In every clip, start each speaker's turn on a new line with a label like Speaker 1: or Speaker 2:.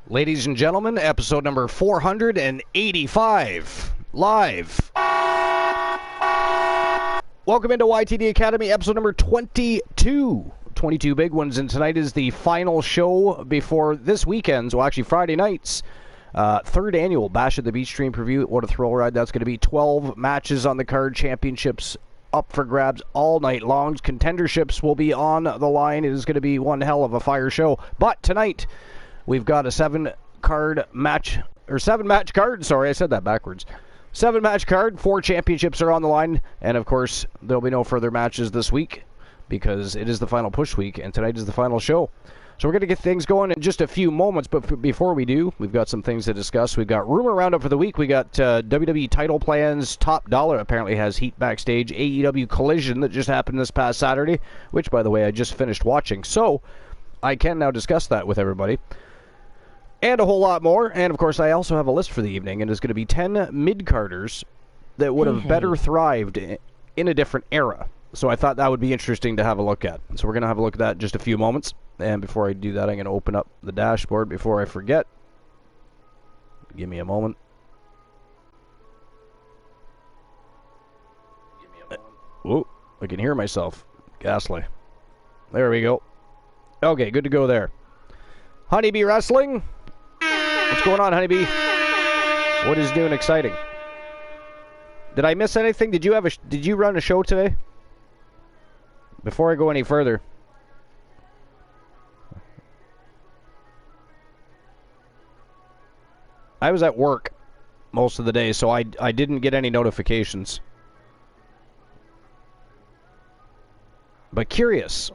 Speaker 1: Ladies and gentlemen, episode number 485, live. Welcome into YTD Academy, episode number 22. 22 big ones, and tonight is the final show before this weekend's, well, actually Friday night's, third annual Bash at the Beach Stream Preview. What a thrill ride that's going to be. 12 matches on the card, championships up for grabs all night long. Contenderships will be on the line. It is going to be one hell of a fire show. But tonight, we've got a 7-match card. Sorry, I said that backwards. 7-match card. 4 championships are on the line. And, of course, there'll be no further matches this week because it is the final push week, and tonight is the final show. So we're going to get things going in just a few moments, but before we do, we've got some things to discuss. We've got Rumor Roundup for the week. We got WWE title plans. Top Dollar apparently has heat backstage. AEW Collision that just happened this past Saturday, which, by the way, I just finished watching. So I can now discuss that with everybody. And a whole lot more. And, of course, I also have a list for the evening, and it's going to be 10 mid-carders that would have better thrived in a different era. So I thought that would be interesting to have a look at. So we're going to have a look at that in just a few moments. And before I do that, I'm going to open up the dashboard before I forget. Give me a moment. Whoa, I can hear myself. Ghastly. There we go. Okay, good to go there. Honeybee Wrestling. What's going on, Honeybee? What is new and exciting? Did I miss anything? Did you run a show today? Before I go any further. I was at work most of the day, so I didn't get any notifications. But curious.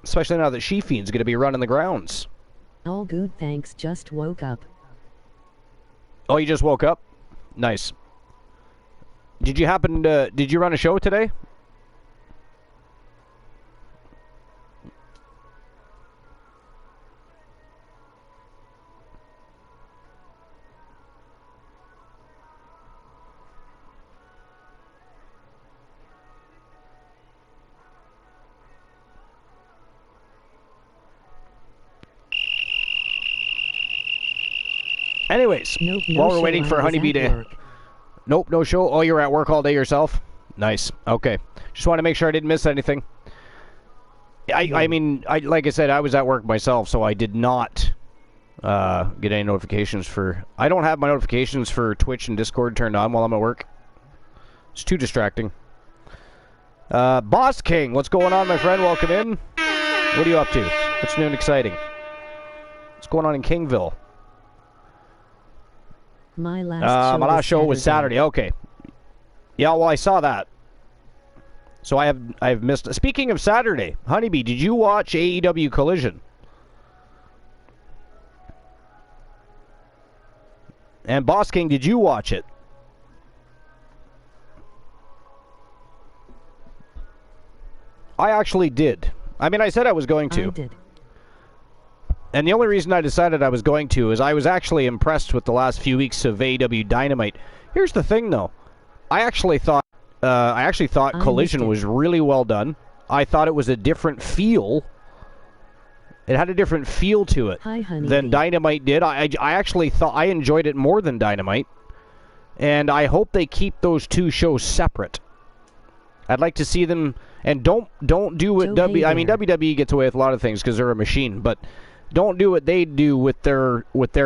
Speaker 1: Especially now that She-Fiend's going to be running the grounds.
Speaker 2: All good, thanks. Just woke up.
Speaker 1: Oh, you just woke up? Nice. Did you run a show today? Anyways,
Speaker 2: nope,
Speaker 1: while we're waiting for Honeybee to... Nope, no show. Oh, you're at work all day yourself? Nice. Okay. Just want to make sure I didn't miss anything. I mean, like I said, I was at work myself, so I did not get any notifications for... I don't have my notifications for Twitch and Discord turned on while I'm at work. It's too distracting. Boss King, what's going on, my friend? Welcome in. What are you up to? What's new and exciting? What's going on in Kingville?
Speaker 2: My last
Speaker 1: show was Saturday. Okay. Yeah, well, I saw that. So I've missed... Speaking of Saturday, Honeybee, did you watch AEW Collision? And Boss King, did you watch it? I actually did. I mean, I said I was going to.
Speaker 2: I did.
Speaker 1: And the only reason I decided I was going to is I was actually impressed with the last few weeks of AEW Dynamite. Here's the thing, though. I actually thought Collision was really well done. I thought it was a different feel. It had a different feel to it than Dynamite did. I actually thought I enjoyed it more than Dynamite. And I hope they keep those two shows separate. I'd like to see them... And don't do what WWE gets away with a lot of things because they're a machine, but... Don't do what they do with their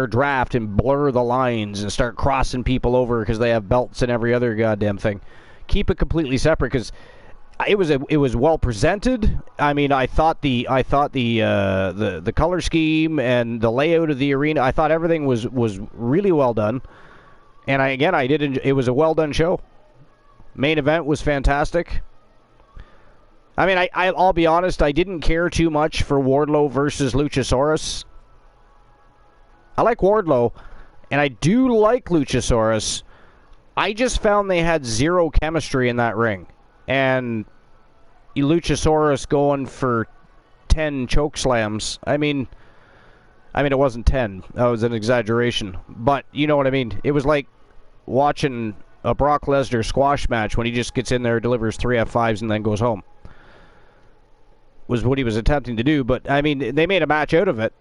Speaker 1: draft and blur the lines and start crossing people over because they have belts and every other goddamn thing. Keep it completely separate because it was well presented. I mean, I thought the color scheme and the layout of the arena, I thought everything was really well done. And it was a well done show. Main event was fantastic. I mean, I'll be honest, I didn't care too much for Wardlow versus Luchasaurus. I like Wardlow, and I do like Luchasaurus. I just found they had zero chemistry in that ring. And Luchasaurus going for 10 choke slams. I mean, it wasn't 10. That was an exaggeration. But you know what I mean. It was like watching a Brock Lesnar squash match when he just gets in there, delivers 3 F5s, and then goes home. was what he was attempting to do. But, I mean, they made a match out of it.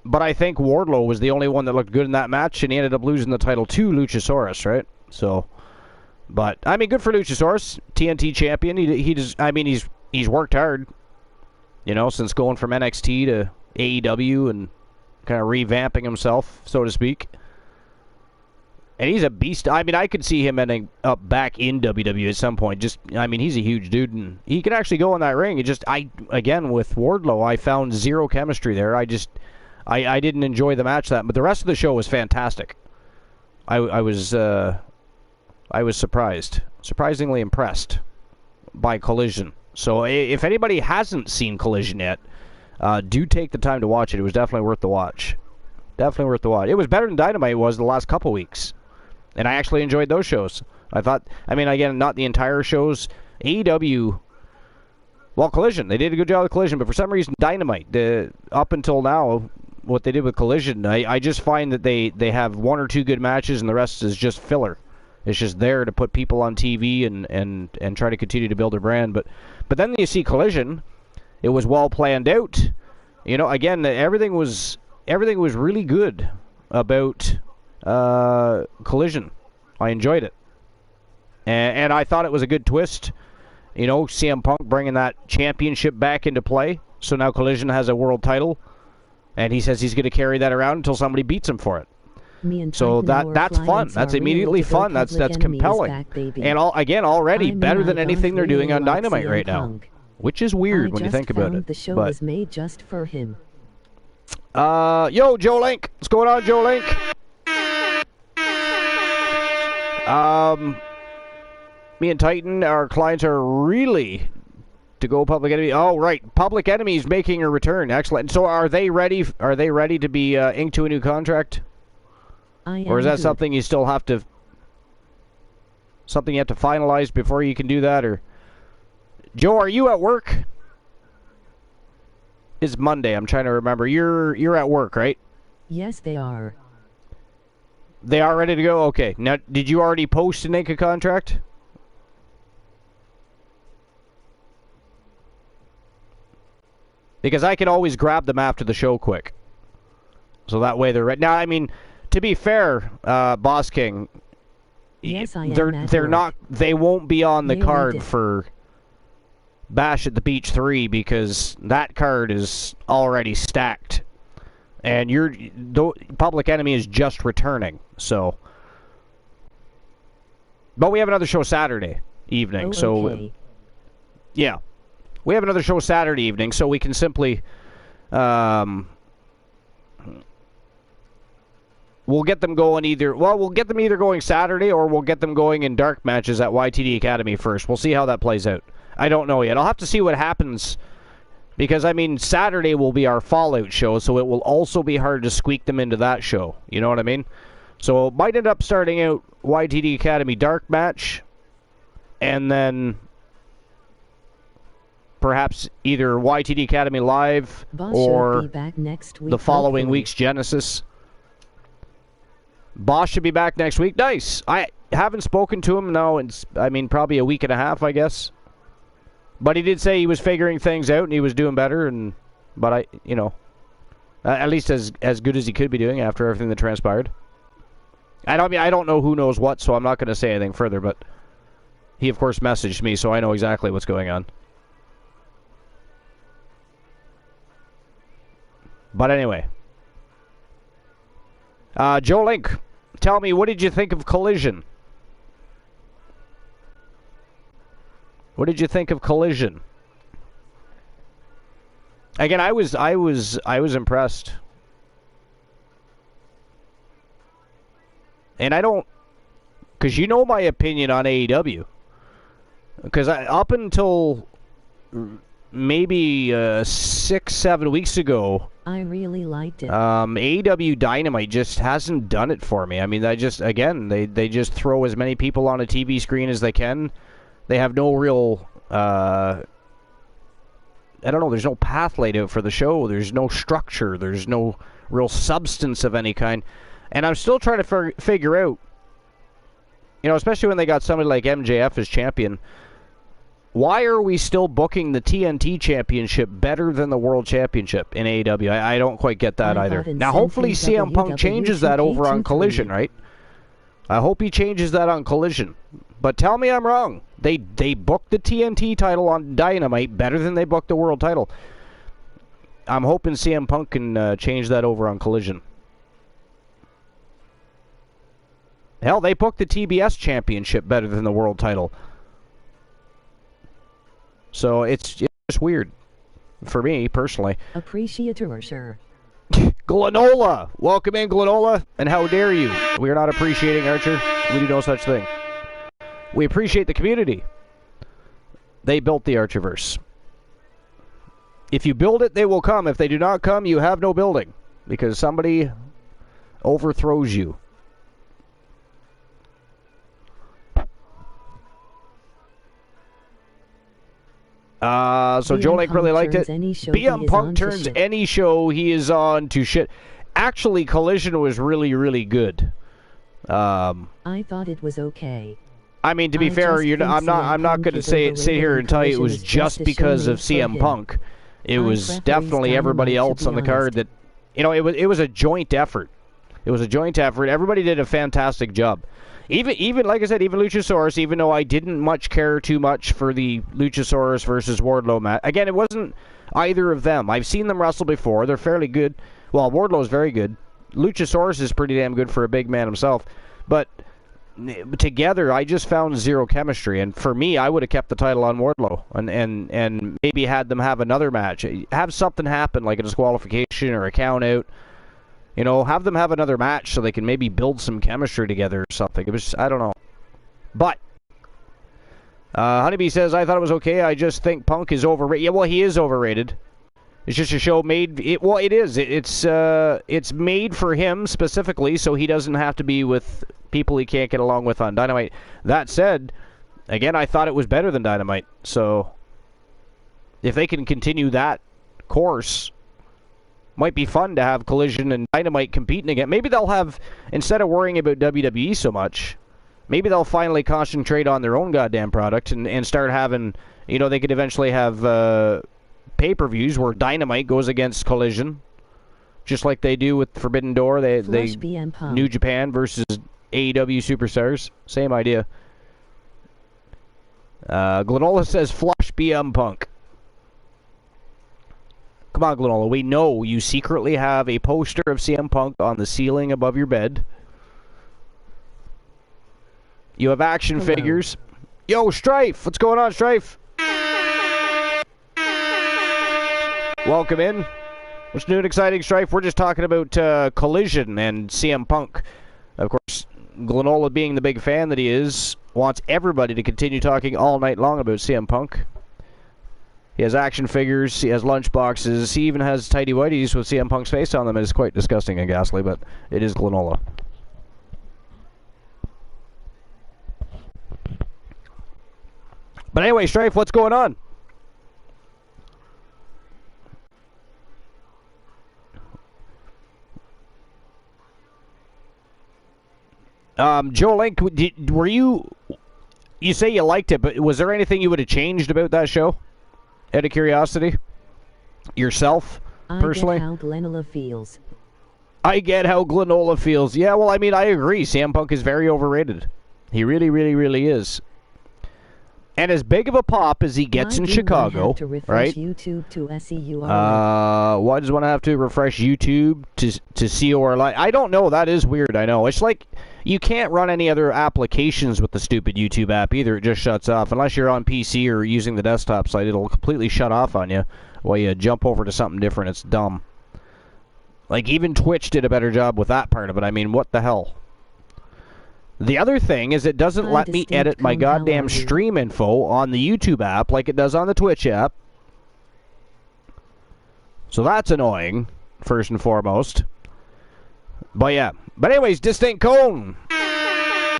Speaker 1: But I think Wardlow was the only one that looked good in that match, and he ended up losing the title to Luchasaurus, right? So, but, I mean, good for Luchasaurus, TNT champion. He's worked hard, you know, since going from NXT to AEW and kind of revamping himself, so to speak. And he's a beast. I mean, I could see him ending up back in WWE at some point. Just, I mean, he's a huge dude, and he can actually go in that ring. It just, again, with Wardlow, I found zero chemistry there. I didn't enjoy the match but the rest of the show was fantastic. I was surprisingly impressed by Collision. So if anybody hasn't seen Collision yet, do take the time to watch it. It was definitely worth the watch. Definitely worth the watch. It was better than Dynamite was the last couple weeks. And I actually enjoyed those shows. I thought, I mean, again, not the entire shows. AEW, well, Collision, they did a good job with Collision, but for some reason, Dynamite, up until now, what they did with Collision, I just find that they have one or two good matches and the rest is just filler. It's just there to put people on TV and try to continue to build their brand. But then you see Collision, it was well planned out. You know, again, everything was really good about Collision. I enjoyed it. And I thought it was a good twist. You know, CM Punk bringing that championship back into play. So now Collision has a world title. And he says he's going to carry that around until somebody beats him for it. So that's fun. That's immediately fun. That's compelling. And already better than anything they're doing on Dynamite right now. Which is weird when you think about it.
Speaker 2: The show was made just for him.
Speaker 1: Yo, Joe Link. What's going on, Joe Link? Me and Titan, our clients are really to go Public Enemy. Oh, right. Public Enemy is making a return. Excellent. So are they ready? Are they ready to be inked to a new contract? Or is that something you still have to... Something you have to finalize before you can do that? Or Joe, are you at work? It's Monday. I'm trying to remember. You're at work, right?
Speaker 2: Yes, they are.
Speaker 1: They are ready to go? Okay. Now, did you already post and ink a contract? Because I can always grab them after the show quick. So that way they're ready. Now, I mean, to be fair, Boss King,
Speaker 2: yes, I am
Speaker 1: they're not. They won't be on the card for Bash at the Beach 3 because that card is already stacked, and Public Enemy is just returning. So, but we have another show Saturday evening.
Speaker 2: Oh,
Speaker 1: so,
Speaker 2: okay.
Speaker 1: Yeah, we have another show Saturday evening, so we can simply. We'll get them going we'll get them either going Saturday or we'll get them going in dark matches at YTD Academy first. We'll see how that plays out. I don't know yet. I'll have to see what happens because, I mean, Saturday will be our Fallout show, so it will also be hard to squeak them into that show. You know what I mean? So it might end up starting out YTD Academy dark match and then perhaps either YTD Academy Live or
Speaker 2: back next week,
Speaker 1: the following week's Genesis. Boss should be back next week. Nice. I haven't spoken to him now in, probably a week and a half, I guess. But he did say he was figuring things out and he was doing better. But at least as good as he could be doing after everything that transpired. I don't know who knows what, so I'm not going to say anything further. But he, of course, messaged me, so I know exactly what's going on. But anyway. Joe Link, tell me, what did you think of Collision? What did you think of Collision? Again, I was impressed. And I don't, because you know my opinion on AEW. Because up until maybe 6-7 weeks ago,
Speaker 2: I really liked it.
Speaker 1: AEW Dynamite just hasn't done it for me. I mean, they just throw as many people on a TV screen as they can. They have no real, I don't know, there's no path laid out for the show. There's no structure. There's no real substance of any kind. And I'm still trying to figure out, especially when they got somebody like MJF as champion, why are we still booking the TNT Championship better than the World Championship in AEW? I don't quite get that either. Now, hopefully CM Punk changes that over on Collision, right? I hope he changes that on Collision. But tell me I'm wrong. They booked the TNT title on Dynamite better than they booked the World title. I'm hoping CM Punk can change that over on Collision. Hell, they booked the TBS Championship better than the World title. So it's just weird for me personally.
Speaker 2: Appreciator, sure.
Speaker 1: Glenola! Welcome in, Glenola. And how dare you? We are not appreciating Archer. We do no such thing. We appreciate the community. They built the Archerverse. If you build it, they will come. If they do not come, you have no building. Because somebody overthrows you. So Joe Lake really liked it. BM Punk turns any show he is on to shit. Actually, Collision was really, really good.
Speaker 2: I thought it was okay.
Speaker 1: I mean, to be fair, I'm not going to sit here and tell you it was just because of CM Punk. It was definitely everybody else on the card that, you know, it was a joint effort. It was a joint effort. Everybody did a fantastic job. Even like I said, even Luchasaurus, even though I didn't much care too much for the Luchasaurus versus Wardlow match. Again, it wasn't either of them. I've seen them wrestle before. They're fairly good. Well, Wardlow's very good. Luchasaurus is pretty damn good for a big man himself. But together, I just found zero chemistry. And for me, I would have kept the title on Wardlow and maybe had them have another match. Have something happen, like a disqualification or a count out. You know, have them have another match so they can maybe build some chemistry together or something. It was, I don't know. But, Honeybee says, I thought it was okay. I just think Punk is overrated. Yeah, well, he is overrated. It's just a show made, well, it is. It's made for him specifically so he doesn't have to be with people he can't get along with on Dynamite. That said, again, I thought it was better than Dynamite. So, if they can continue that course, might be fun to have Collision and Dynamite competing again. Maybe they'll have, instead of worrying about WWE so much, maybe they'll finally concentrate on their own goddamn product and start having, you know, they could eventually have pay-per-views where Dynamite goes against Collision, just like they do with Forbidden Door. They New Japan versus AEW Superstars. Same idea. Glenola says, flush BM Punk. Come on, Glenola. We know you secretly have a poster of CM Punk on the ceiling above your bed. You have action figures. Yo, Strife! What's going on, Strife? Welcome in. What's new and exciting, Strife? We're just talking about Collision and CM Punk. Of course, Glenola, being the big fan that he is, wants everybody to continue talking all night long about CM Punk. He has action figures, he has lunch boxes, he even has tidy whities with CM Punk's face on them. It's quite disgusting and ghastly, but it is Glenola. But anyway, Strife, what's going on? Joe Link, were you say you liked it, but was there anything you would have changed about that show? Out of curiosity? Yourself, personally?
Speaker 2: I get how Glenola feels.
Speaker 1: I get how Glenola feels. Yeah, well, I mean, I agree. CM Punk is very overrated. He really, really, really is. And as big of a pop as he gets in Chicago, right?
Speaker 2: YouTube to
Speaker 1: why does one have to refresh YouTube to see or like? I don't know. That is weird. I know. It's like you can't run any other applications with the stupid YouTube app either. It just shuts off unless you're on PC or using the desktop site. It'll completely shut off on you while you jump over to something different. It's dumb. Like even Twitch did a better job with that part of it. I mean, what the hell? The other thing is it doesn't let me edit my goddamn stream info on the YouTube app like it does on the Twitch app. So that's annoying, first and foremost. But yeah. But anyways, Distinct Cone.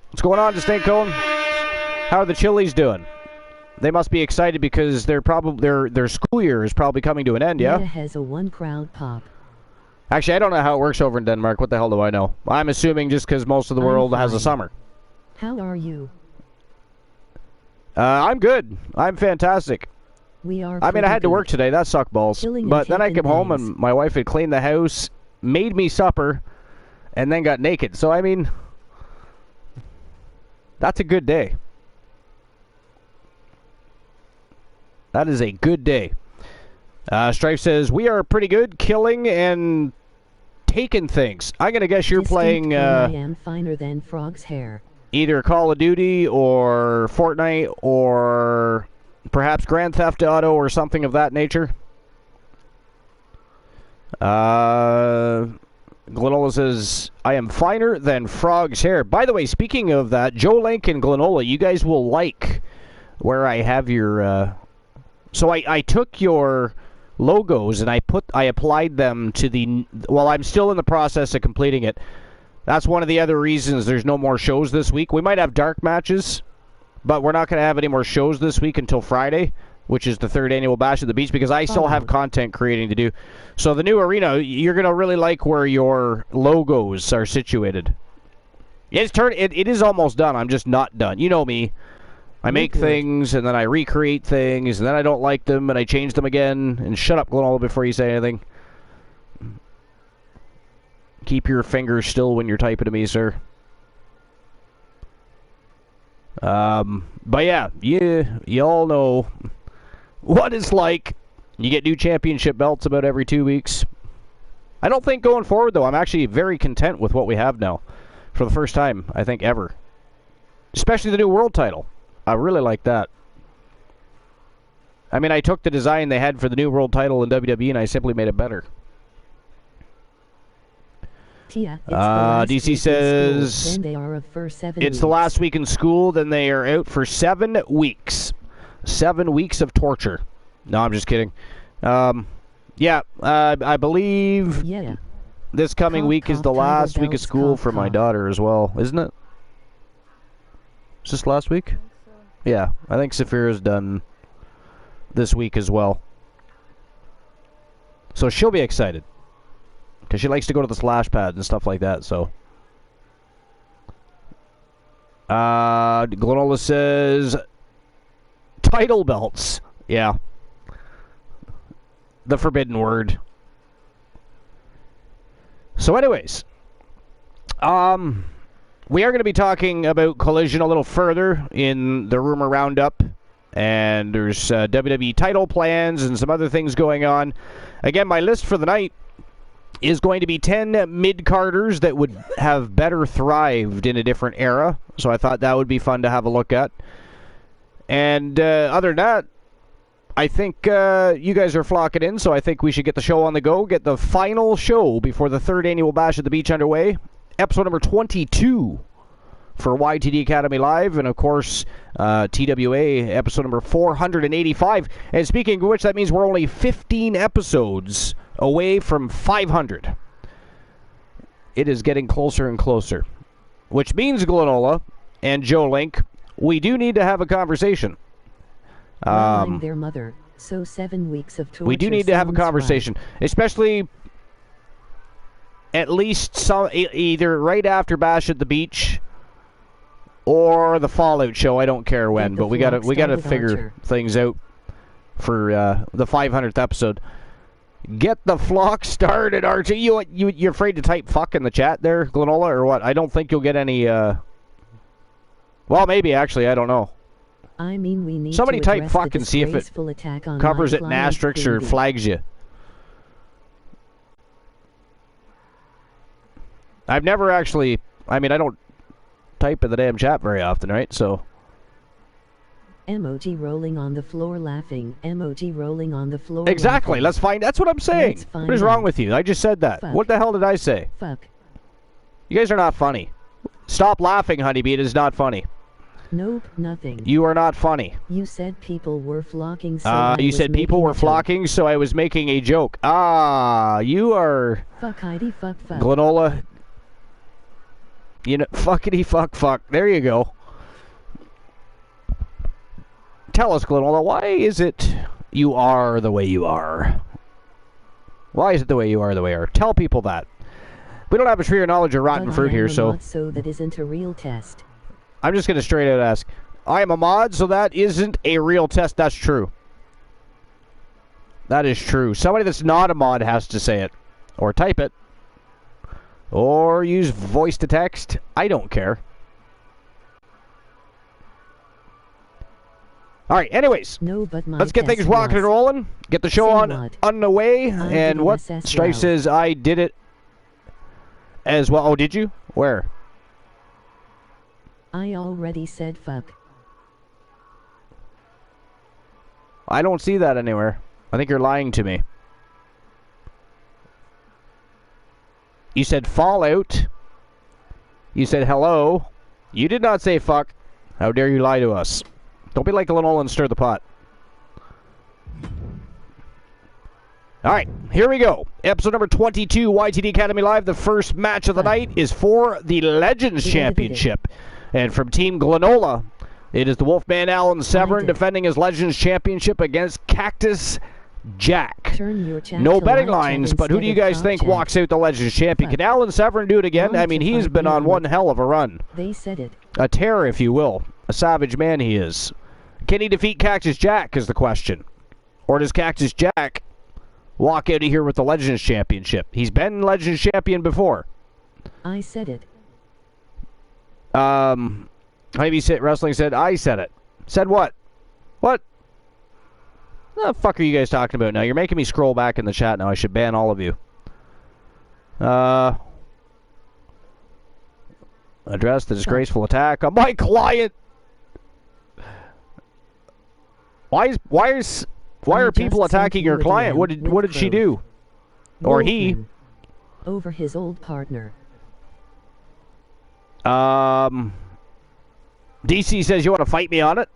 Speaker 1: What's going on, Distinct Cone? How are the Chili's doing? They must be excited because they're probably their school year is probably coming to an end, yeah?
Speaker 2: Meta has a one crowd pop.
Speaker 1: Actually, I don't know how it works over in Denmark. What the hell do I know? I'm assuming just because most of the world has a summer.
Speaker 2: How are you?
Speaker 1: I'm good. I'm fantastic.
Speaker 2: I
Speaker 1: mean, I had to work today. That sucked balls. But then I came home and my wife had cleaned the house, made me supper, and then got naked. So, I mean, that's a good day. That is a good day. Strife says, we are pretty good killing and taking things. I'm going to guess you're playing
Speaker 2: I am finer than Frog's hair.
Speaker 1: Either Call of Duty or Fortnite or perhaps Grand Theft Auto or something of that nature. Glenola says, I am finer than Frog's hair. By the way, speaking of that, Joe Link and Glenola, you guys will like where I have your... So I took your logos and I applied them to the... Well, I'm still in the process of completing it. That's one of the other reasons there's no more shows this week. We might have dark matches, but we're not going to have any more shows this week until Friday, which is the 3rd annual Bash at the Beach, because I still have content creating to do. So the new arena, you're going to really like where your logos are situated. It is almost done. I'm just not done. You know me. I make things, and then I recreate things, and then I don't like them, and I change them again. And shut up, Glenola, before you say anything. Keep your fingers still when you're typing to me, sir. But yeah, you all know what it's like. You get new championship belts about every 2 weeks. I don't think going forward, though, I'm actually very content with what we have now. For the first time, I think, ever. Especially the new world title. I really like that. I mean, I took the design they had for the new world title in WWE and I simply made it better. DC says it's the last week in school, then they are out for 7 weeks. 7 weeks of torture. No, I'm just kidding. I believe this coming week is the last week of school for my daughter as well, isn't it? Is this last week? Yeah, I think Saphira's done this week as well. So she'll be excited. Because she likes to go to the splash pad and stuff like that, so. Glenola says, title belts. Yeah. The forbidden word. So anyways. We are going to be talking about Collision a little further in the rumor roundup. And there's WWE title plans and some other things going on. Again, my list for the night is going to be 10 mid-carders that would have better thrived in a different era. So I thought that would be fun to have a look at. And other than that, I think you guys are flocking in, so I think we should get the show on the go. Get the final show before the 3rd annual Bash at the Beach underway. Episode number 22 for YTD Academy Live. And, of course, TWA episode number 485. And speaking of which, that means we're only 15 episodes away from 500. It is getting closer and closer. Which means, Glenola and Joe Link, we do need to have a conversation.
Speaker 2: I'm their mother, so 7 weeks of torture.
Speaker 1: We do need to have a conversation. Right. Especially at least either right after Bash at the Beach or the Fallout show. I don't care when, but we gotta figure things out for the 500th episode. Get the flock started, Archie. You're afraid to type fuck in the chat there, Glenola, or what? I don't think you'll get any, well, maybe, actually, I don't know.
Speaker 2: I mean, we need
Speaker 1: somebody
Speaker 2: to
Speaker 1: type fuck and see if it covers it in asterisk or flags you. I've never actually, I mean, I don't type in the damn chat very often, right? So...
Speaker 2: Emoji rolling on the floor laughing. Emoji rolling on the floor
Speaker 1: Exactly.
Speaker 2: laughing.
Speaker 1: Let's find... That's what I'm saying. What is wrong with you? I just said that.
Speaker 2: Fuck.
Speaker 1: What the hell did I say?
Speaker 2: Fuck.
Speaker 1: You guys are not funny. Stop laughing, Honeybee. It is not funny.
Speaker 2: Nope, nothing.
Speaker 1: You are not funny.
Speaker 2: You said people were flocking, so
Speaker 1: you said people were flocking, so I was making a joke. Ah, you are...
Speaker 2: Fuck Heidi, fuck.
Speaker 1: Glenola. You know, fuckity fuck. There you go. Tell us, Glenola, why is it you are the way you are? Why is it the way you are the way you are? Tell people that. We don't have a tree of knowledge of rotten fruit here, so...
Speaker 2: So that isn't a real test.
Speaker 1: I'm just going to straight out ask, I am a mod, so that isn't a real test. That's true. That is true. Somebody that's not a mod has to say it. Or type it. Or use voice to text. I don't care. Alright, anyways.
Speaker 2: No, but
Speaker 1: let's get things rocking and rolling. Get the show on the way. And what? Strife says I did it as well. Oh, did you? Where?
Speaker 2: I already said fuck.
Speaker 1: I don't see that anywhere. I think you're lying to me. You said Fallout. You said hello. You did not say fuck. How dare you lie to us? Don't be like Linola and stir the pot. Alright, here we go. Episode number 22, YTD Academy Live. The first match of the night is for the Legends Championship. And from Team Glenola, it is the Wolfman Alan Severn defending his Legends Championship against Cactus Jack. No betting lines, but who do you guys think walks out the Legends Champion? Can Alan Severn do it again? I mean, he's been on one hell of a run.
Speaker 2: They said it.
Speaker 1: A terror, if you will. A savage man he is. Can he defeat Cactus Jack is the question. Or does Cactus Jack walk out of here with the Legends Championship? He's been Legends Champion before.
Speaker 2: I said it.
Speaker 1: Maybe Wrestling said, I said it. Said what? What? What the fuck are you guys talking about now? You're making me scroll back in the chat now. I should ban all of you. Address the disgraceful attack on my client. Why are people attacking your client? What did she do? Or he?
Speaker 2: Over his old partner.
Speaker 1: DC says you want to fight me on it.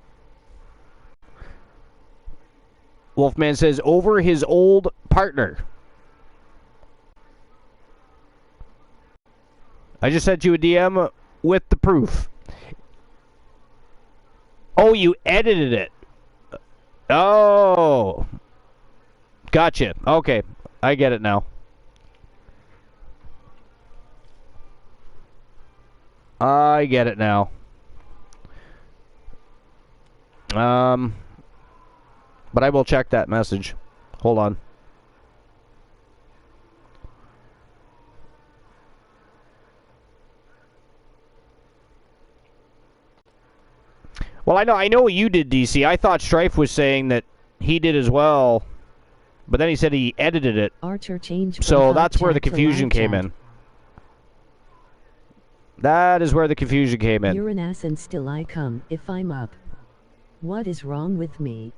Speaker 1: Wolfman says over his old partner. I just sent you a DM with the proof. Oh, you edited it. Oh. Gotcha. Okay. I get it now. I get it now. But I will check that message. Hold on. Well, I know what you did, DC. I thought Strife was saying that he did as well, but then he said he edited it.
Speaker 2: Archer changed.
Speaker 1: So that's where the confusion came in. That is where the confusion came in.
Speaker 2: You're an ass and still I come if I'm up. What is wrong with me?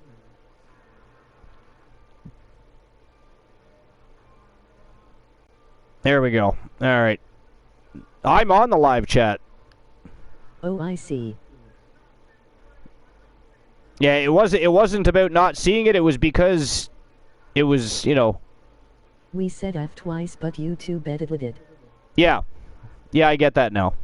Speaker 1: There we go. All right. I'm on the live chat.
Speaker 2: Oh, I see.
Speaker 1: Yeah, it wasn't about not seeing it. It was because it was, you know.
Speaker 2: We said F twice, but you two edited it.
Speaker 1: Yeah. Yeah, I get that now.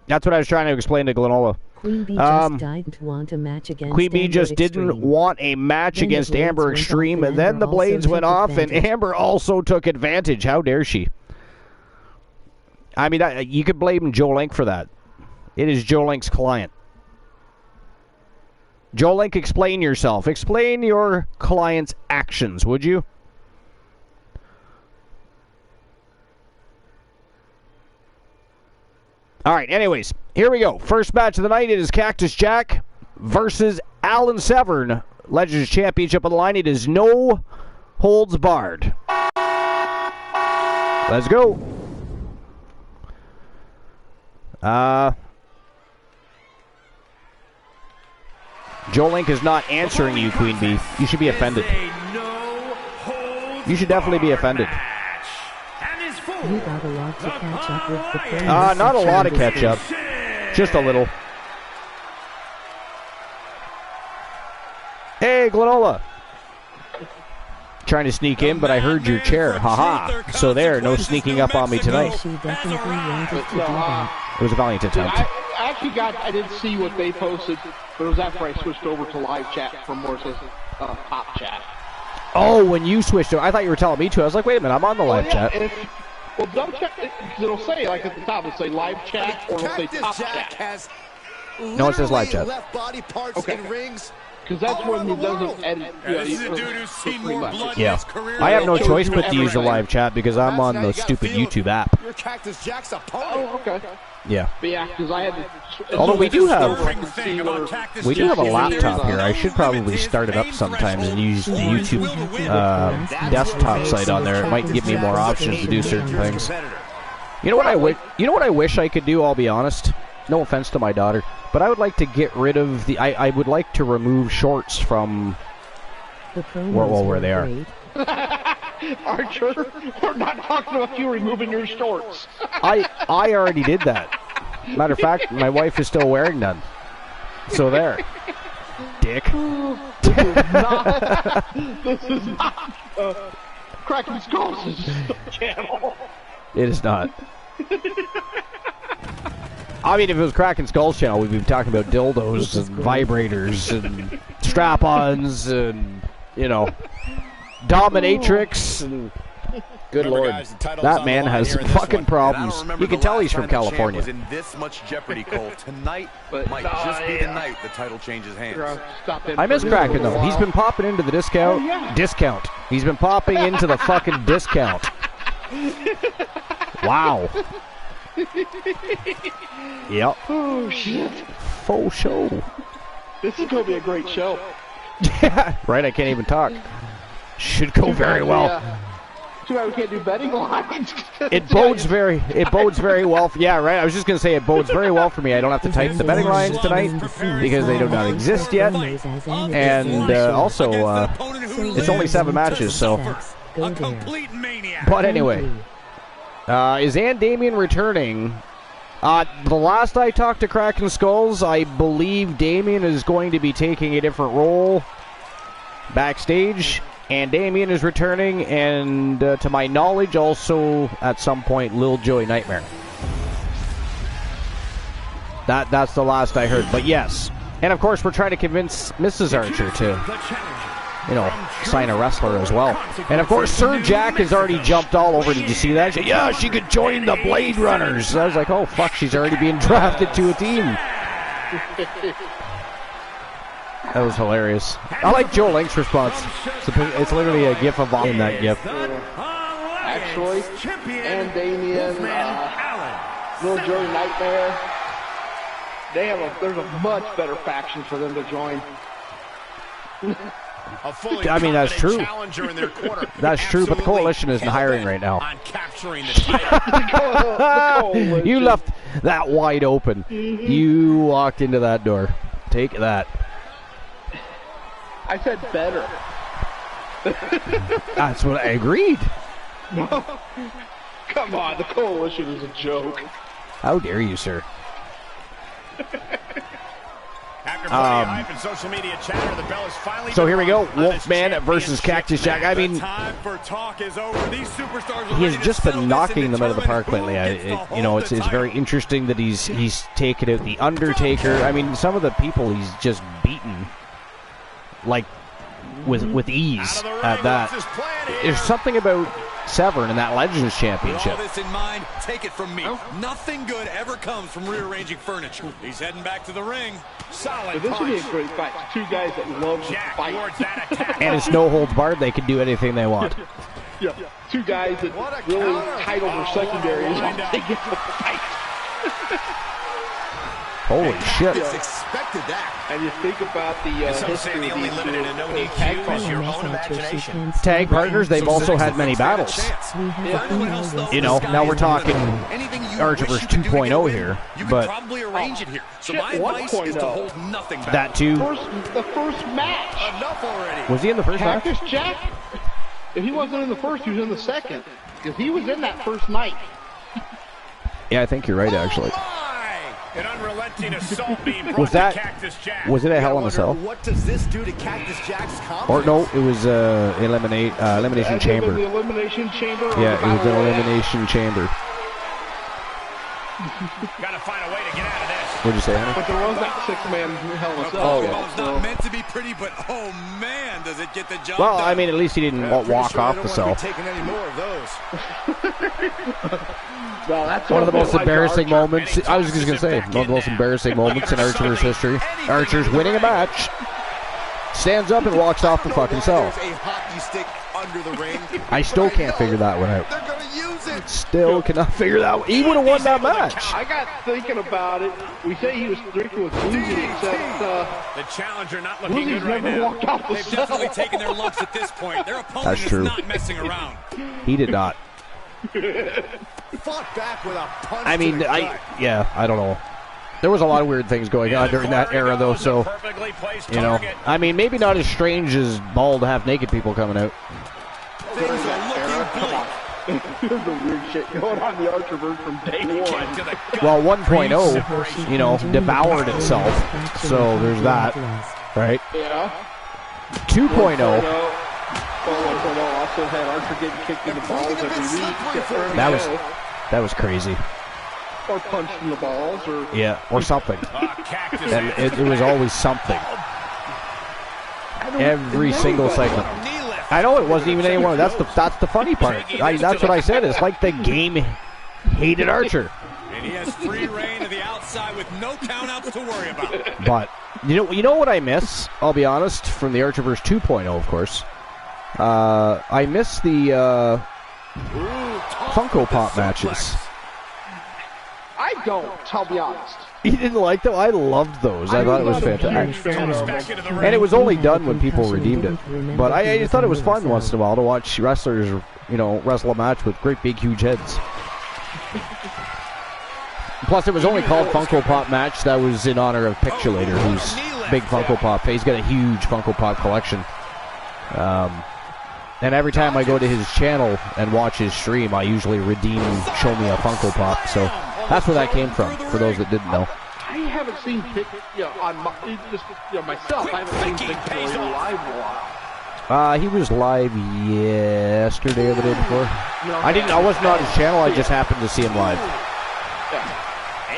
Speaker 1: That's what I was trying to explain to Glenola.
Speaker 2: Queen Bee just didn't want a match against
Speaker 1: Queen Bee just didn't want a match against Amber Extreme, and then the blades went off, and Amber also took advantage. How dare she? I mean, you could blame Joe Link for that. It is Joe Link's client. Joe Link, explain yourself. Explain your client's actions, would you? All right, anyways, here we go. First match of the night, it is Cactus Jack versus Alan Severn. Legends Championship on the line. It is no holds barred. Let's go. Joe Link is not answering you, Queen Bee. You should be offended. You should definitely be offended.
Speaker 2: You got a lot to catch up with the
Speaker 1: not a lot of catch up. Just a little. Hey, Glenola. Trying to sneak in, but I heard your chair. Haha. So there, no sneaking up on me tonight.
Speaker 2: She definitely wanted to do that.
Speaker 1: It was a valiant attempt.
Speaker 3: I did see what they posted, but it was after I switched over to live chat from Morse's top chat.
Speaker 1: Oh, when you switched over, I thought you were telling me to. I was like, wait a minute, I'm on the live chat.
Speaker 3: Well, double check, because it'll say, like at the top, it'll say live chat or it'll say top chat.
Speaker 1: No, it says live chat.
Speaker 4: Left body parts
Speaker 3: Okay.
Speaker 4: and rings.
Speaker 3: Because that's when he doesn't edit.
Speaker 5: This is a dude who's seen more blood in
Speaker 1: Yeah.
Speaker 5: his career.
Speaker 1: I have no
Speaker 3: Shows
Speaker 1: choice
Speaker 3: you
Speaker 1: but to use the
Speaker 3: everything.
Speaker 1: live chat because I'm on the stupid YouTube app.
Speaker 4: Your Cactus Jack's opponent.
Speaker 3: Oh, okay.
Speaker 1: Yeah.
Speaker 3: But yeah, because I had to.
Speaker 1: Although we do have-
Speaker 5: Cactus
Speaker 1: We do have a
Speaker 5: Jack
Speaker 1: laptop
Speaker 5: is
Speaker 1: here. I should probably start it up sometimes and use the YouTube desktop site on there. It might give me more options to do certain things. You know what I wish? You know what I wish I could do? I'll be honest. No offense to my daughter, but I would like to get rid of the. I would like to remove shorts from.
Speaker 2: The promos
Speaker 1: Well, where
Speaker 2: were
Speaker 1: they are.
Speaker 2: great.
Speaker 3: Archer, we're not talking about you removing your shorts.
Speaker 1: I already did that. Matter of fact, my wife is still wearing none. So there. Dick.
Speaker 3: This is not Cracking Skulls' channel.
Speaker 1: It is not. I mean, if it was Cracking Skulls channel, we'd be talking about dildos and vibrators and strap-ons and, you know, dominatrix and... Good
Speaker 6: Remember,
Speaker 1: lord,
Speaker 6: guys, the title's
Speaker 1: that
Speaker 6: on
Speaker 1: man
Speaker 6: the line
Speaker 1: has
Speaker 6: here
Speaker 1: some
Speaker 6: in this
Speaker 1: fucking
Speaker 6: one.
Speaker 1: problems.
Speaker 6: And I don't remember
Speaker 1: You can
Speaker 6: the
Speaker 1: tell
Speaker 6: last
Speaker 1: he's from
Speaker 6: time the champ
Speaker 1: California.
Speaker 6: was in this much jeopardy, Cole. Tonight
Speaker 3: But,
Speaker 6: might just be the night the title changes hands.
Speaker 1: I miss Kraken though. He's been popping into the discount.
Speaker 3: Oh, yeah.
Speaker 1: Discount. He's been popping into the fucking discount. Wow. Yep.
Speaker 3: Oh shit!
Speaker 1: Faux show.
Speaker 3: This is gonna be a great show.
Speaker 1: Yeah. Right. I can't even talk. Should go very well.
Speaker 3: Too bad we can't do betting lines.
Speaker 1: It bodes very well. Yeah, right. I was just gonna say it bodes very well for me. I don't have to type the betting lines tonight because they do not exist yet. And also, it's only 7 matches. So,
Speaker 2: Go
Speaker 5: A
Speaker 2: there.
Speaker 5: complete maniac.
Speaker 1: but anyway, is Ann Damien returning? The last I talked to Kraken Skulls, I believe Damien is going to be taking a different role backstage. And Damien is returning, and to my knowledge, also at some point, Lil Joey Nightmare. That's the last I heard. But yes, and of course, we're trying to convince Mrs. Archer to, you know, sign a wrestler as well. And of course, Sir Jack has already jumped all over. Did you see that? She said, yeah, she could join the Blade Runners. I was like, oh fuck, she's already being drafted to a team. That was hilarious. I like Joe Link's response. It's literally a gif of in that gif.
Speaker 3: Actually, and Damien, Little Joey Nightmare. There's a much better faction for them to join.
Speaker 1: I mean, that's true. That's true, but the coalition isn't hiring right now.
Speaker 5: On capturing the title.
Speaker 1: You left that wide open. You walked into that door. Take that.
Speaker 3: I said better.
Speaker 1: That's what I agreed.
Speaker 3: Come on, the coalition is a joke.
Speaker 1: How dare you, sir?
Speaker 5: After plenty of hype and social media chatter, the bell is finally
Speaker 1: So here we go,
Speaker 5: rung on this
Speaker 1: Wolfman versus
Speaker 5: championship
Speaker 1: Cactus Jack. I
Speaker 5: match.
Speaker 1: mean,
Speaker 5: The time for talk is over. These superstars are
Speaker 1: he has
Speaker 5: ready to
Speaker 1: just
Speaker 5: settle
Speaker 1: been
Speaker 5: this
Speaker 1: knocking
Speaker 5: and
Speaker 1: them out of the park
Speaker 5: determine
Speaker 1: lately.
Speaker 5: who gets to
Speaker 1: You know,
Speaker 5: hold
Speaker 1: it's
Speaker 5: the
Speaker 1: very
Speaker 5: title.
Speaker 1: interesting that he's taken out the Undertaker. I mean, some of the people he's just beaten, like with ease
Speaker 5: Out of the ring,
Speaker 1: at that.
Speaker 5: what's his plan here?
Speaker 1: There's something about Severn in that Legends
Speaker 6: With
Speaker 1: Championship.
Speaker 6: all this in mind, take it from me. Nothing good ever comes from rearranging furniture.
Speaker 5: He's heading back to the ring. Solid
Speaker 3: But this would be a
Speaker 5: punch.
Speaker 3: great fight. Two guys that love to
Speaker 5: Jack
Speaker 3: fight.
Speaker 5: towards that attack.
Speaker 1: And it's no holds barred. They can do anything they want.
Speaker 3: Yeah. Two guys that really title their secondaries once they get to fight.
Speaker 1: Holy shit.
Speaker 6: Just expected that.
Speaker 3: And you think about the
Speaker 5: Some say
Speaker 3: history
Speaker 5: the
Speaker 3: of
Speaker 5: only
Speaker 3: these
Speaker 5: limit in a no
Speaker 3: two tag
Speaker 5: DQ is your
Speaker 3: partners.
Speaker 5: own imagination.
Speaker 1: Tag partners, they've also had many battles.
Speaker 2: We have
Speaker 6: Anyone else know
Speaker 1: You know,
Speaker 6: this guy
Speaker 1: now we're
Speaker 6: is
Speaker 1: talking
Speaker 6: anything you
Speaker 1: Archer
Speaker 6: wish
Speaker 1: versus
Speaker 6: you could do to
Speaker 1: 2.0
Speaker 6: get a win,
Speaker 1: here,
Speaker 6: you
Speaker 1: but
Speaker 6: could probably arrange it here. So
Speaker 3: shit,
Speaker 6: my advice is to
Speaker 3: 1.0.
Speaker 6: hold nothing back.
Speaker 1: that too.
Speaker 3: The first match.
Speaker 6: Enough already.
Speaker 1: Was he in the first match?
Speaker 3: Cactus Jack. If he wasn't in the first, he was in the second. Because he was in that first night.
Speaker 1: Yeah, I think you're right, actually.
Speaker 5: An unrelenting assault being brought
Speaker 1: Was that?
Speaker 5: to Cactus Jack.
Speaker 1: Was it a Hell in a Cell?
Speaker 4: What does this do to Cactus Jack's confidence?
Speaker 1: Or no, it was elimination
Speaker 3: Has it been
Speaker 1: chamber.
Speaker 3: the elimination chamber. or
Speaker 1: Yeah,
Speaker 3: the
Speaker 1: it was
Speaker 3: Battle
Speaker 1: an
Speaker 3: Royal?
Speaker 1: elimination chamber.
Speaker 5: Gotta find a way to get out of this.
Speaker 1: What'd you say, honey?
Speaker 3: But there was that 6-man Hell in a Cell.
Speaker 6: Oh, yeah. It's not meant to be pretty, but oh man, does it get the job
Speaker 1: Well,
Speaker 6: done.
Speaker 1: I mean, at least he didn't walk off the cell.
Speaker 6: Taking any more of those.
Speaker 3: No, that's
Speaker 1: One of the most
Speaker 3: like
Speaker 1: embarrassing
Speaker 3: Archer.
Speaker 1: moments. I was just gonna say, one of the most embarrassing moments in Archer's history. Archer's winning a match, stands up and walks off the fucking cell.
Speaker 6: There's a hockey stick under the ring.
Speaker 1: I still can't figure that one out.
Speaker 6: They're gonna use it.
Speaker 1: Still cannot figure that one. He would have won that match.
Speaker 3: I got thinking about it. We say he was drinking with Boozy, except
Speaker 5: The challenger not looking
Speaker 3: Boozy's
Speaker 5: good right
Speaker 3: never
Speaker 5: now.
Speaker 3: walked out the
Speaker 6: They've
Speaker 3: cell.
Speaker 6: definitely taken their lumps at this point. Their opponent
Speaker 1: That's
Speaker 6: is
Speaker 1: true.
Speaker 6: not messing around.
Speaker 1: He did not.
Speaker 4: Fought back with a punch.
Speaker 1: I mean, I don't know. There was a lot of weird things going on during that era, though. So, you know, I mean, maybe not as strange as bald, half-naked people coming out.
Speaker 6: Things are looking bleak.
Speaker 3: There's a weird shit going on in the Archerverse from day one.
Speaker 1: Well, 1.0, you know, devoured itself. So there's that, right?
Speaker 3: Yeah.
Speaker 1: 2.0.
Speaker 3: Also had Archer getting kicked in the balls every week.
Speaker 1: That was crazy.
Speaker 3: Or punched in the balls, or
Speaker 1: Yeah, or something. And it was always something. Every single segment. I know it wasn't even anyone. That's the funny part. That's what I said. It's like the game hated Archer.
Speaker 6: And he has free reign to the outside with no countouts to worry about.
Speaker 1: But you know what I miss? I'll be honest. From the Archerverse 2.0, of course. I miss the Funko Pop matches.
Speaker 3: I don't. I'll be honest.
Speaker 1: You didn't like them? I loved those. I thought it was fantastic. And it was only done when people redeemed it. But I just thought it was fun once in a while to watch wrestlers, you know, wrestle a match with great big huge heads. Plus, it was only called Funko Pop match. That was in honor of Pictulator, who's big Funko Pop. He's got a huge Funko Pop collection. And every time I go to his channel and watch his stream, I usually redeem Show Me a Funko Pop. So that's where that came from, for those that didn't know.
Speaker 3: I haven't seen on myself. I haven't seen Pictulator live a lot.
Speaker 1: He was live yesterday or the day before. I wasn't on his channel. I just happened to see him live.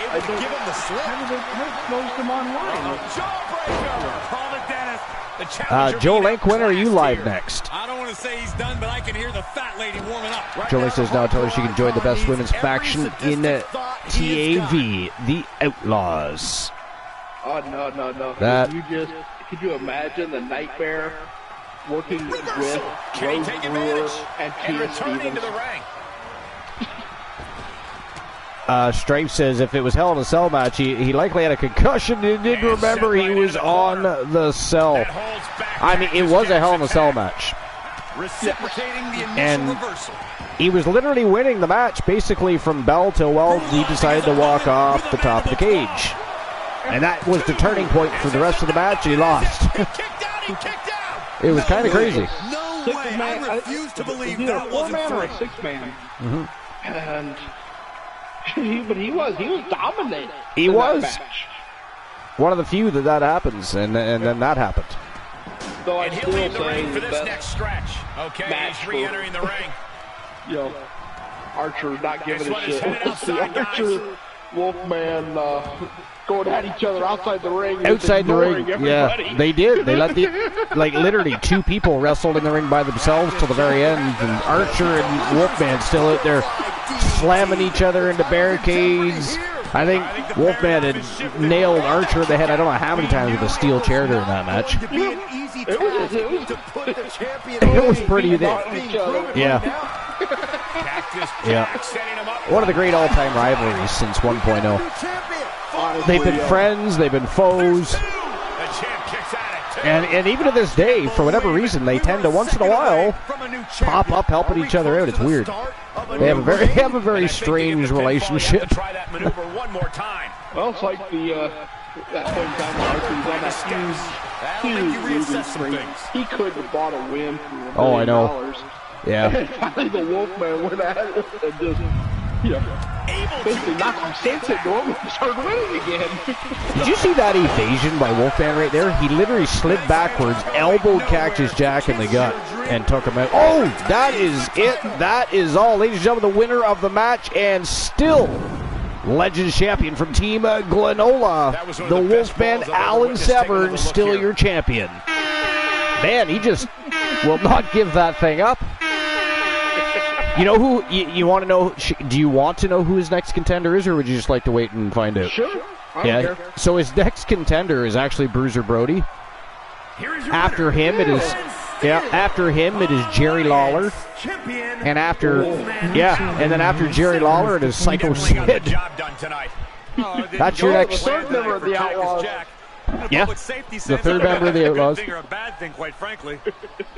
Speaker 3: I don't give him the slip. I noticed him online.
Speaker 1: Joe Link, when are you live next?
Speaker 6: I don't want to say he's done, but I can hear the fat lady warming up.
Speaker 1: Joe Link says now tell her she can join the best women's faction in TAV, the Outlaws.
Speaker 3: Oh, no.
Speaker 1: That-
Speaker 3: Could you imagine the nightmare working with Rose Brewer and Tia Stevens?
Speaker 1: Strife says if it was Hell in a Cell match, he likely had a concussion and didn't remember he was on the cell. I mean, it was a Hell in a Cell match. And he was literally winning the match basically from bell till, well, he decided to walk off the top of the cage. And that was the turning point for the rest of the match, and he lost. It was kind of crazy.
Speaker 6: No way. I refuse to believe that wasn't
Speaker 3: 4-man or a
Speaker 6: free.
Speaker 3: 6-man. And he was dominating.
Speaker 1: He
Speaker 3: in that
Speaker 1: was.
Speaker 3: match.
Speaker 1: One of the few that happens, and then that happened.
Speaker 3: Though
Speaker 5: And
Speaker 3: I'm
Speaker 5: he'll
Speaker 3: still
Speaker 5: leave the ring
Speaker 3: saying
Speaker 5: for
Speaker 3: the
Speaker 5: this
Speaker 3: best,
Speaker 5: next stretch. Okay,
Speaker 3: match
Speaker 5: he's re-entering the ring.
Speaker 3: Archer not giving
Speaker 5: This
Speaker 3: a
Speaker 5: one is
Speaker 3: shit.
Speaker 5: headed outside, guys.
Speaker 3: Archer, Wolfman going at each other outside the ring. and
Speaker 1: Outside the ring,
Speaker 3: ignoring
Speaker 1: yeah,
Speaker 3: everybody.
Speaker 1: they did. They let literally two people wrestled in the ring by themselves till the very end, and Archer and Wolfman still out there slamming each other into barricades. I think Wolfman had nailed Archer in the head I don't know how many times with a steel chair during that match. It was pretty. Yeah. One of the great all-time rivalries since 1.0. They've been friends, they've been foes, and even to this day, for whatever reason, they tend to once in a while pop up helping each other out. It's weird. They have a very strange relationship.
Speaker 3: Well, it's like that point in time when Archer was on that huge losing streak. He could have bought a win for $1 million.
Speaker 1: Oh, I know. Yeah.
Speaker 3: And finally the Wolfman went at it and just, basically knocked some sense into him and started winning again.
Speaker 1: Did you see that evasion by Wolfman right there? He literally slid backwards, elbowed Cactus Jack in the gut, and took him out. Oh, that is it. That is all. Ladies and gentlemen, the winner of the match, and still Legends champion from Team Glenola, the Wolfman Alan Severn, still your champion. Man, he just will not give that thing up. You know who, you want to know, do you want to know who his next contender is, or would you just like to wait and find out?
Speaker 3: Sure. I don't care.
Speaker 1: So his next contender is actually Bruiser Brody. After him, it is Jerry Lawler. And after, and then after Jerry Lawler, it is Psycho Sid. That's your next.
Speaker 3: The third member of the Outlaws.
Speaker 1: Yeah, the third member of the Outlaws.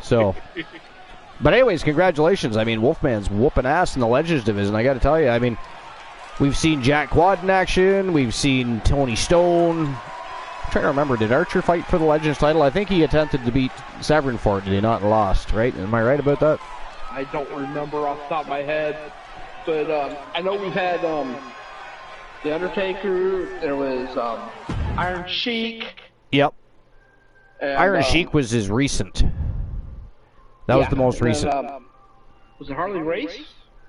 Speaker 1: So, but anyways, congratulations. I mean, Wolfman's whooping ass in the Legends division. I got to tell you, I mean, we've seen Jack Quad in action. We've seen Tony Stone. I'm trying to remember, did Archer fight for the Legends title? I think he attempted to beat Severn for it, did he not? And lost, right? Am I right about that?
Speaker 3: I don't remember off the top of my head, but I know we've had The Undertaker. There was Iron Sheik.
Speaker 1: Yep.
Speaker 3: And,
Speaker 1: Iron Sheik was his recent. That was the most recent.
Speaker 3: Was it Harley Race?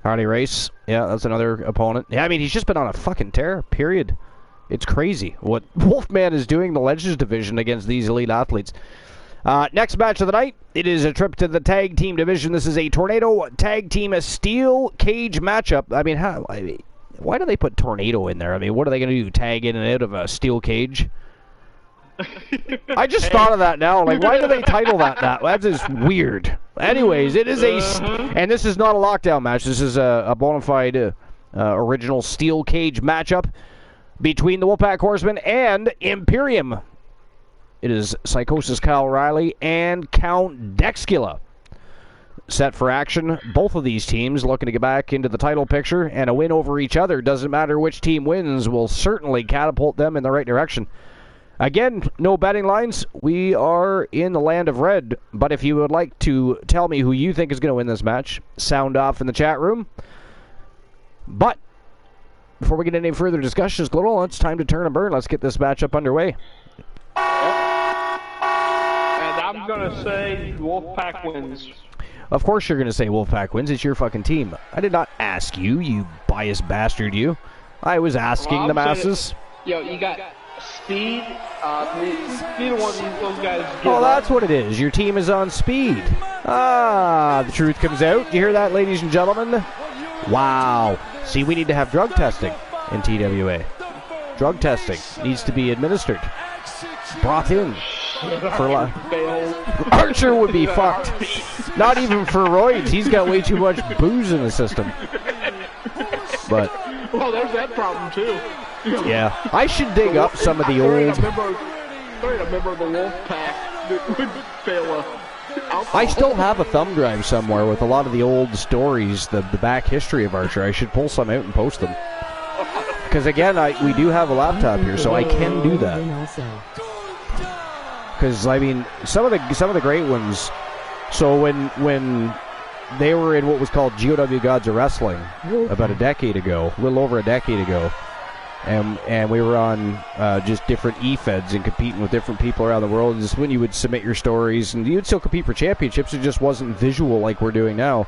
Speaker 1: Harley Race. Yeah, that's another opponent. Yeah, I mean, he's just been on a fucking tear, period. It's crazy what Wolfman is doing in the Legends division against these elite athletes. Next match of the night, it is a trip to the tag team division. This is a Tornado tag team, a steel cage matchup. I mean, why do they put Tornado in there? I mean, what are they going to do, tag in and out of a steel cage? I just thought of that now. Like, why do they title that? That's just weird. Anyways, it is and this is not a lockdown match. This is a bona fide original steel cage matchup between the Wolfpack Horsemen and Imperium. It is Psychosis Kyle Riley and Count Dexcula set for action. Both of these teams looking to get back into the title picture, and a win over each other, doesn't matter which team wins, will certainly catapult them in the right direction. Again, no betting lines. We are in the land of red, but if you would like to tell me who you think is going to win this match, sound off in the chat room. But before we get any further discussions, Global, it's time to turn and burn. Let's get this matchup underway.
Speaker 3: And I'm going to say Wolfpack wins.
Speaker 1: Of course you're going to say Wolfpack wins. It's your fucking team. I did not ask you, you biased bastard, you. I was asking the masses.
Speaker 3: Yo, you got speed. Neither one of those guys.
Speaker 1: Oh, that's what it is. Your team is on speed. Ah, the truth comes out. Do you hear that, ladies and gentlemen? Wow. See, we need to have drug testing in TWA. Drug testing needs to be administered. Brought in. Archer would be fucked. Not even for roids. He's got way too much booze in the system. But
Speaker 3: well, there's that problem too.
Speaker 1: Yeah, I should dig up some of the old.
Speaker 3: A member of the Wolfpack would fail
Speaker 1: I still have a thumb drive somewhere with a lot of the old stories, the back history of Archer. I should pull some out and post them. Because again, we do have a laptop here, so I can do that. Because I mean, some of the great ones. So when they were in what was called GOW Gods of Wrestling about a decade ago, a little over a decade ago, and we were on just different e-feds and competing with different people around the world. And just when you would submit your stories, and you'd still compete for championships, it just wasn't visual like we're doing now.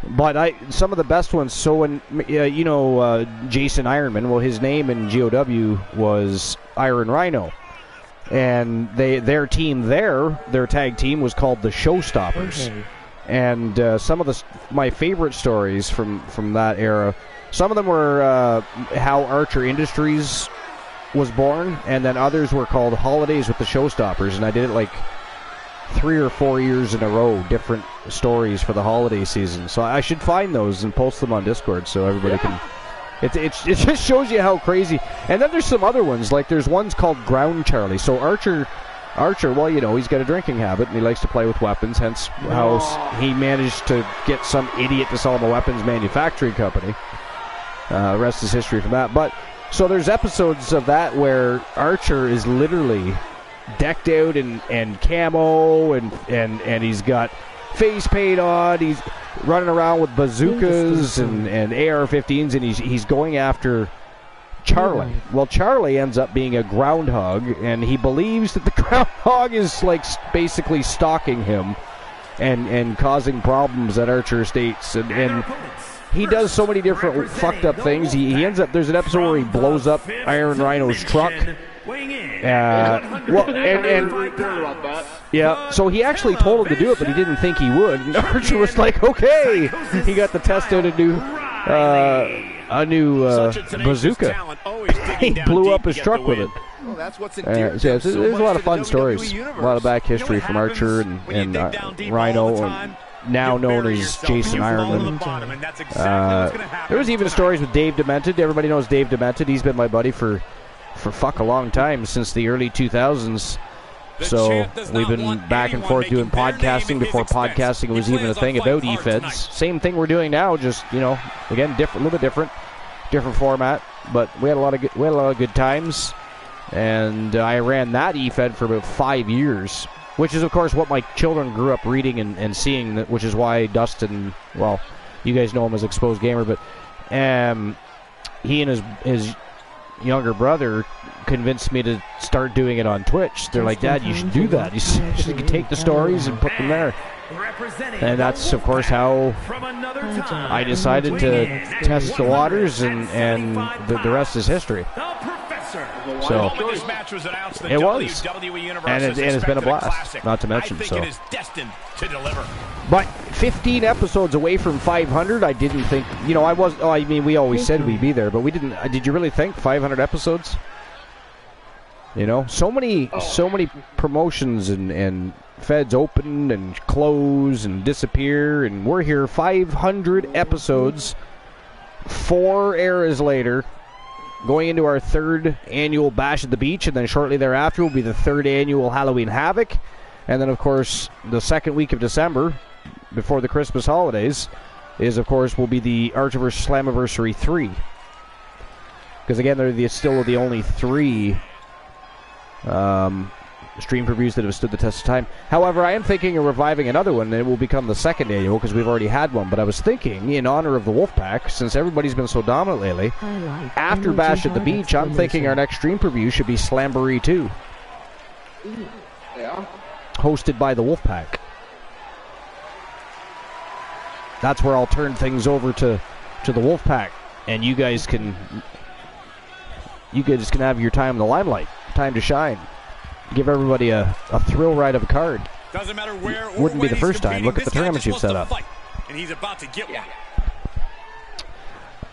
Speaker 1: But some of the best ones. So when Jason Ironman, well, his name in GOW was Iron Rhino, and their team their tag team was called the Showstoppers. Okay. And some of my favorite stories from that era. Some of them were how Archer Industries was born, and then others were called Holidays with the Showstoppers, and I did it like 3 or 4 years in a row, different stories for the holiday season. So I should find those and post them on Discord so everybody can. It just shows you how crazy. And then there's some other ones, like there's ones called Ground Charlie. So Archer, well, he's got a drinking habit and he likes to play with weapons, hence how he managed to get some idiot to sell him a weapons manufacturing company. The rest is history from that. But so there's episodes of that where Archer is literally decked out in camo and he's got face paint on. He's running around with bazookas and AR-15s, and he's going after Charlie. Well, Charlie ends up being a groundhog, and he believes that the groundhog is like basically stalking him and causing problems at Archer Estates, and he does so many different fucked up things. He ends up, there's an episode where he blows up Iron Rhino's truck. Yeah, so he actually told him to do it, but he didn't think he would. And Archer was like, okay. He got to test out a new bazooka. He blew up his truck with it. So there's a lot of fun stories, a lot of back history from Archer and Rhino, now known as Jason Ironman. There was even stories with Dave Demented. Everybody knows Dave Demented. He's been my buddy for fuck a long time, since the early 2000s. So we've been back and forth doing podcasting before podcasting was even a thing about eFeds. Same thing we're doing now, just, you know, again, a little bit different format. But we had a lot of good times. And I ran that eFed for about 5 years, which is, of course, what my children grew up reading and seeing, which is why Dustin, well, you guys know him as Exposed Gamer, but he and his younger brother convinced me to start doing it on Twitch. They're like, Dad, you should do that. You should take the stories and put them there. And that's, of course, how I decided to test the waters, and the rest is history. So it was, and it's been a blast, not to mention. So, but 15 episodes away from 500, I didn't think. You know, I was. Oh, I mean, we always said we'd be there, but we didn't. Did you really think 500 episodes? You know, so many promotions and feds open and close and disappear, and we're here 500 episodes, 4 eras later. Going into our 3rd annual Bash at the Beach, and then shortly thereafter will be the 3rd annual Halloween Havoc. And then, of course, the 2nd week of December, before the Christmas holidays, will be the Archiverse Slammiversary 3. Because, again, they're still the only 3 stream previews that have stood the test of time. However, I am thinking of reviving another one, and it will become the 2nd annual, because we've already had one. But I was thinking, in honor of the Wolfpack, since everybody's been so dominant lately, after Bash at the Beach, I'm thinking our next stream preview should be Slamboree 2.
Speaker 3: Yeah.
Speaker 1: Hosted by the Wolfpack. That's where I'll turn things over to the Wolfpack, and you guys can have your time in the limelight, time to shine. Give everybody a thrill ride of a card.
Speaker 6: Doesn't matter where or
Speaker 1: wouldn't be the first time. Look at the tournaments you've set up.
Speaker 6: And he's about to get one.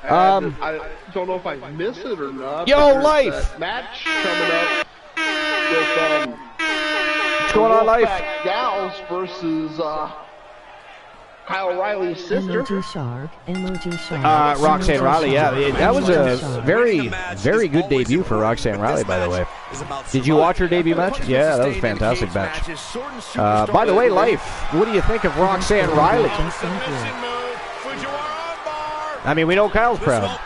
Speaker 3: I don't know if I missed it or not.
Speaker 1: Yo, Life!
Speaker 3: Match coming up with
Speaker 1: what's going on, Life?
Speaker 3: Gals versus Kyle Riley's sister.
Speaker 1: Roxanne Riley, yeah. That was a very, very good debut for Roxanne Riley, by the way. Did you watch her debut match? Yeah, that was a fantastic match. By the way, Life, what do you think of Roxanne Riley? I mean, we know Kyle's proud,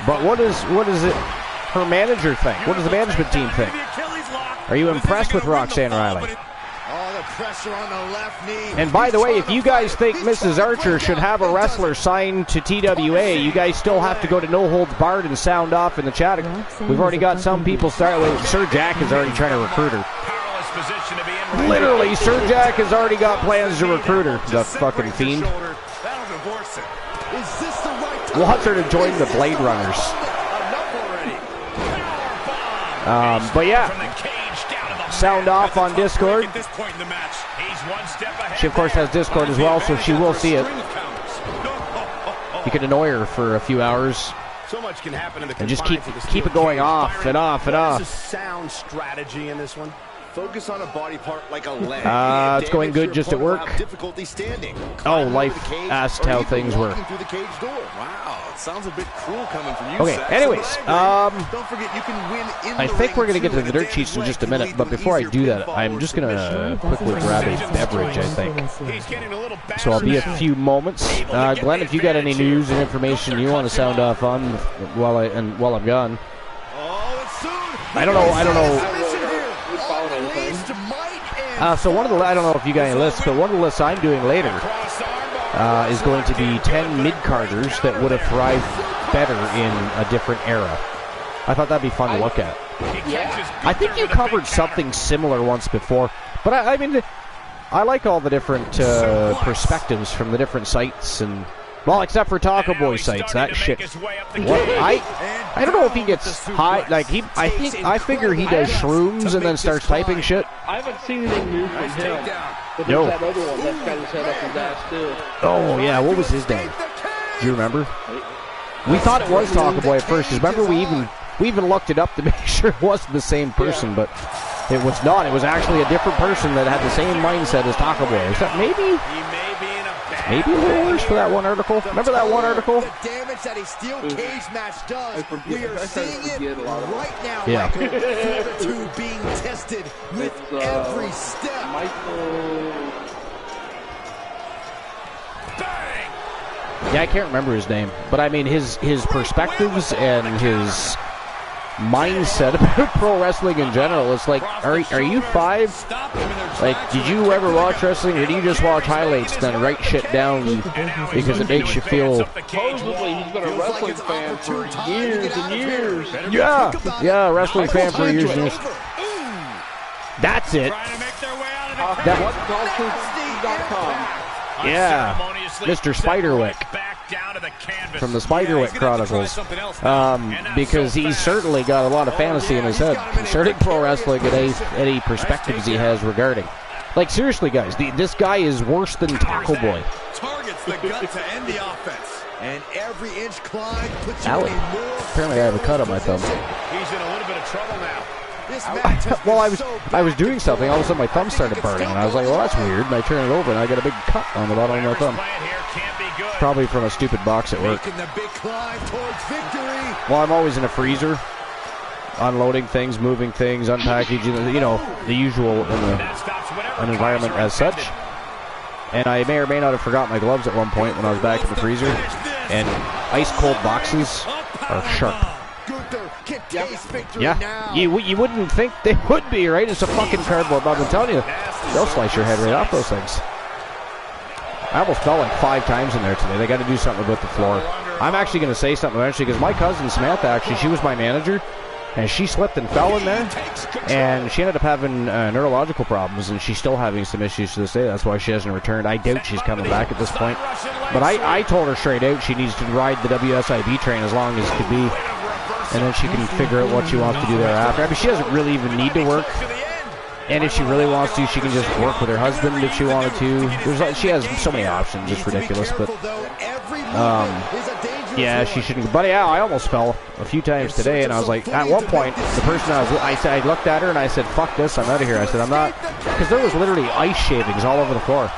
Speaker 1: but what does her manager think? What does the management team think? Are you impressed with Roxanne Riley? And by the way, if you guys think Mrs. Archer should have a wrestler signed to TWA, you guys still have to go to No Holds Barred and sound off in the chat. We've already got some people starting. Sir Jack is already trying to recruit her. Literally, Sir Jack has already got plans to recruit her. The fucking fiend. Wants her to join the Blade Runners. But yeah. Sound off on Discord. She, of course, has Discord as well, so she will see it. You can annoy her for a few hours.
Speaker 5: So much can happen in the
Speaker 1: and just keep it going off and off and off.
Speaker 4: There's a sound strategy in this one. Focus on a body part like a leg.
Speaker 1: It's going good just at work.
Speaker 4: Difficulty standing.
Speaker 1: Oh, Life asked how things were.
Speaker 4: Wow, it sounds a bit cruel coming from you.
Speaker 1: Okay, anyways,
Speaker 4: don't forget you can win in
Speaker 1: I think we're going to get to the dirt sheets in just a minute, but before I do that, I'm just going to quickly grab a beverage, I think. So I'll be a few moments. Glenn, if you got any news and information you want to sound off on while I'm gone. I don't know. So one of the, I don't know if you got any lists, but one of the lists I'm doing later is going to be 10 mid-carders that would have thrived better in a different era. I thought that'd be fun to look at. I think you covered something similar once before, but I mean, I like all the different perspectives from the different sites, and Well, except for Taco Boy sites, that shit. What? I don't know if he gets high. Like I figure he does shrooms and then starts typing shit.
Speaker 3: I haven't seen anything new from him. But there's
Speaker 1: No.
Speaker 3: that other one that's got his head up his ass too.
Speaker 1: Oh yeah, what was his name? Do you remember? We thought it was Taco Boy at first. 'Cause remember we even looked it up to make sure it wasn't the same person, but it was not. It was actually a different person that had the same mindset as Taco Boy. Except maybe a little worse for that one article. Remember that one article?
Speaker 6: The damage that a steel cage match does. We are seeing it right now.
Speaker 1: Yeah.
Speaker 6: Michael. Fortitude being tested with every step.
Speaker 3: Michael.
Speaker 1: Yeah, I can't remember his name, but I mean his perspectives and his mindset about pro wrestling in general. It's like, are you 5? Like, did you ever watch wrestling, or do you just watch highlights and then write shit down because it makes you feel?
Speaker 3: Supposedly he's been a wrestling fan for years and years.
Speaker 1: Yeah, wrestling fan for years and years. That's it. Yeah, Mr. Spiderwick from the Spiderwick Chronicles, because he's certainly got a lot of fantasy in his head concerning pro wrestling and any perspectives he has regarding. Like, seriously, guys, this guy is worse than Taco Boy.
Speaker 6: Targets the gut to end the offense, and every inch climb puts you
Speaker 1: Alec,
Speaker 6: in a more
Speaker 1: apparently I have a cut on my thumb.
Speaker 5: He's in a little bit of trouble now.
Speaker 6: This match has
Speaker 1: Well,
Speaker 6: been
Speaker 1: I was doing something, all of a sudden my thumb started burning, and I was like, well, that's weird, and I turned it over, and I got a big cut on the bottom of my thumb. Probably from a stupid box at work.
Speaker 6: making the big climb towards victory.
Speaker 1: Well, I'm always in a freezer, unloading things, moving things, unpackaging, you know, the usual in an environment as such. And I may or may not have forgot my gloves at one point when I was back in the freezer. And ice-cold boxes are sharp. Yeah, you wouldn't think they would be, right? It's a fucking cardboard, but I'm telling you, they'll slice your head right off those things. I almost fell like 5 times in there today. They got to do something about the floor. I'm actually going to say something eventually, because my cousin Samantha, actually, she was my manager, and she slipped and fell in there, and she ended up having neurological problems, and she's still having some issues to this day. That's why she hasn't returned. I doubt she's coming back at this point. But I told her straight out she needs to ride the WSIB train as long as could be, and then she can figure out what she wants to do thereafter. I mean, she doesn't really even need to work. And if she really wants to, she can just work with her husband if she wanted to. She has so many options. It's ridiculous. But, yeah, she shouldn't. But, yeah, I almost fell a few times today. And I was like, at one point, the person I looked at her and I said, fuck this, I'm out of here. I said, I'm not. Because there was literally ice shavings all over the floor.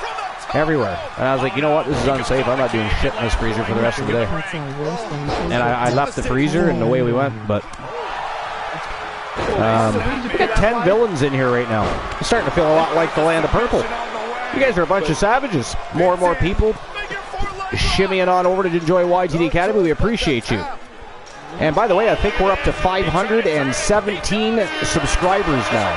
Speaker 1: Everywhere. And I was like, you know what? This is unsafe. I'm not doing shit in this freezer for the rest of the day. And I left the freezer and away we went. But... we got 10 villains in here right now. It's starting to feel a lot like the Land of Purple. You guys are a bunch of savages. More and more people shimmying on over to enjoy YTD Academy. We appreciate you. And by the way, I think we're up to 517 subscribers now.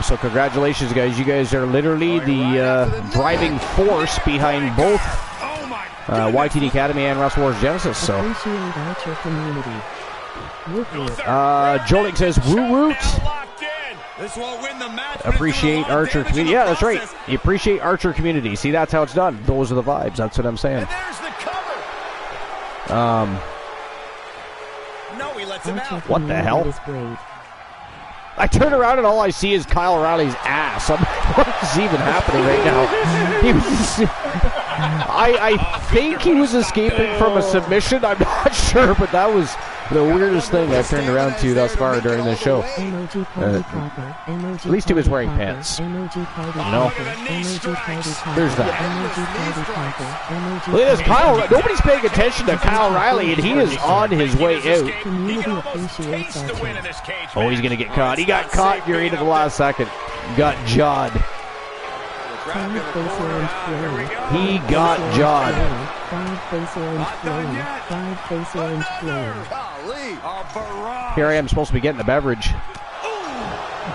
Speaker 1: So congratulations, guys. You guys are literally the driving force behind both YTD Academy and Wrestle Wars Genesis. So. Jolik says, woo root. Appreciate Archer community. Yeah, that's right. You appreciate Archer community. See, that's how it's done. Those are the vibes. That's what I'm saying. What the hell? I turn around and all I see is Kyle O'Reilly's ass. I'm like, what is even happening right now? He was, I think he was escaping from a submission. I'm not sure, but that was the weirdest thing I've turned around to thus far during this show. At least he was wearing pants. You know? There's that. Look at this, Kyle. Nobody's paying attention to Kyle O'Reilly, and he is on his way out. Oh, he's going to get caught. He got caught during the last second. Got jawed. He got jawed. Here I am supposed to be getting a beverage.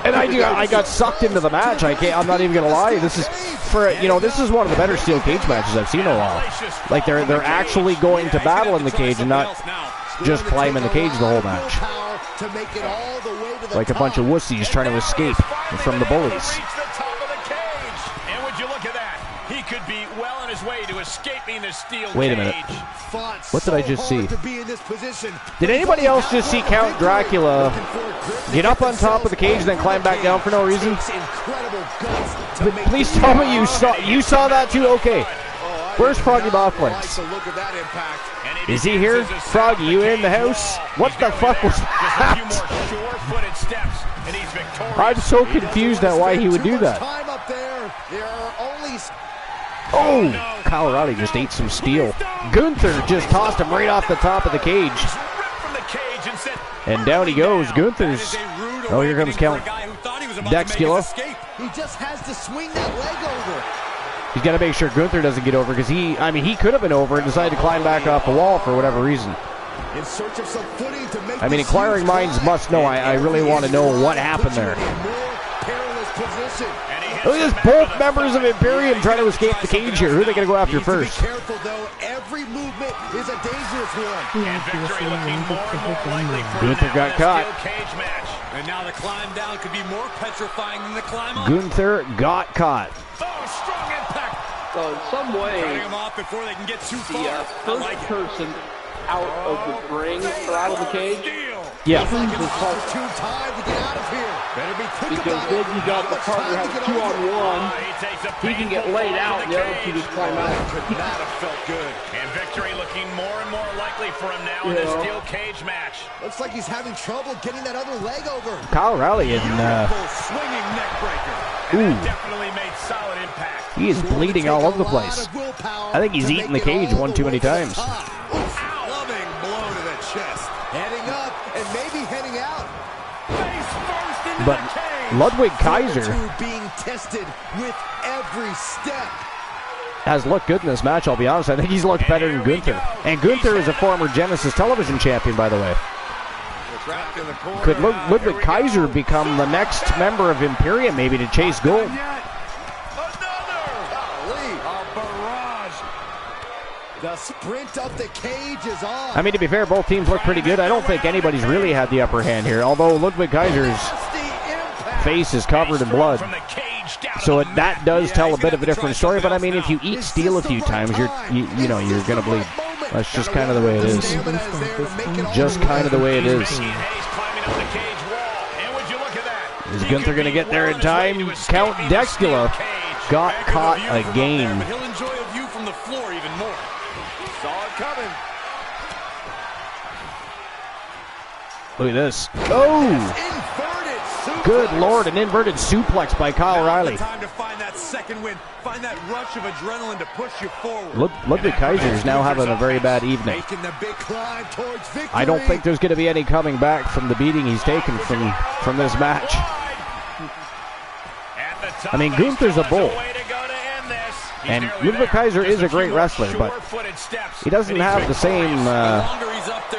Speaker 1: And I got sucked into the match. I'm not even gonna lie. This is this is one of the better steel cage matches I've seen in a while. Like they're actually going to battle in the cage and not just climbing the cage the whole match. Like a bunch of wussies trying to escape from the bullies.
Speaker 5: And would you look at that? He could be be well on his way to escaping the steel
Speaker 1: Wait a minute.
Speaker 5: cage.
Speaker 1: What did I just see? Did anybody else just see Count Dracula get up on top of the cage and then climb back down for no reason? Please tell me you saw that too. Okay. Where's Froggy Bofflings? Is he here? Froggy, you in the house? What the fuck was that? I'm so confused at why he would do that. Oh, Kyle O'Reilly just ate some steel. Gunther just tossed him right off the top of the cage. And down he goes. Gunther's. Oh, here comes Count Dracula.
Speaker 6: He just has to swing that leg over.
Speaker 1: He's got to make sure Gunther doesn't get over because he could have been over and decided to climb back off the wall for whatever reason.
Speaker 6: In search of some footing to make
Speaker 1: inquiring minds must know. I really want to know what happened there. Look at this, both members of Imperium trying to escape the cage here. Who are they going to go after first?
Speaker 6: Be careful, though. Every movement is a dangerous one.
Speaker 1: Gunther got caught.
Speaker 6: And now the climb down could be more petrifying than the climb up.
Speaker 1: Gunther got caught.
Speaker 6: Oh, strong impact.
Speaker 3: So in some way,
Speaker 6: Cutting him off before they can get too far.
Speaker 3: the first person out of the ring or out of the cage,
Speaker 1: Yeah.
Speaker 6: Too time to get out of here. Better be quick
Speaker 3: because
Speaker 6: about
Speaker 3: then
Speaker 6: it.
Speaker 3: you got the partner has 2-on-1. He can get laid out, and the other two just climb out.
Speaker 6: Could not have felt good.
Speaker 5: And victory looking more and more likely for him now in this steel cage match.
Speaker 6: Looks like he's having trouble getting that other leg over.
Speaker 1: Kyle O'Reilly and
Speaker 6: Swinging neck breaker.
Speaker 5: And that definitely made solid impact.
Speaker 1: he is bleeding all over the place. I think he's eaten the cage one too many times.
Speaker 6: Loving blow to the chest. Heading up and maybe heading out. Face first into
Speaker 1: But
Speaker 6: the cage.
Speaker 1: Ludwig Kaiser
Speaker 6: Fortitude being tested with every step.
Speaker 1: has looked good in this match, I'll be honest. I think he's looked better than Gunther. And Gunther is a former Genesis television champion, by the way.
Speaker 6: Trapped in the corner.
Speaker 1: Could Ludwig Kaiser become the next member of Imperium, maybe, to chase gold?
Speaker 6: The sprint up the cage is on.
Speaker 1: I mean, to be fair, both teams look pretty good. I don't think anybody's really had the upper hand here, although Ludwig Kaiser's face is covered in blood. So that does tell a bit of a different story, but I mean, if you eat steel a few times, you're going to bleed. That's just kind of the way it is. Just kind of the way it is. Is Gunther going to get there in time? Count Dracula got caught again.
Speaker 6: He'll enjoy a view from the floor even more. Saw it coming.
Speaker 1: Look at this. Oh! Good Lord, an inverted suplex by Kyle O'Reilly.
Speaker 6: Time to find that second win. Find that rush of adrenaline to push you forward.
Speaker 1: Ludwig Kaiser is now having a very bad evening.
Speaker 6: Making the big climb towards victory.
Speaker 1: I don't think there's going to be any coming back from the beating he's taken from this match. I mean, Gunther's a bull. And Ludwig Kaiser is a great wrestler, but he doesn't have the same,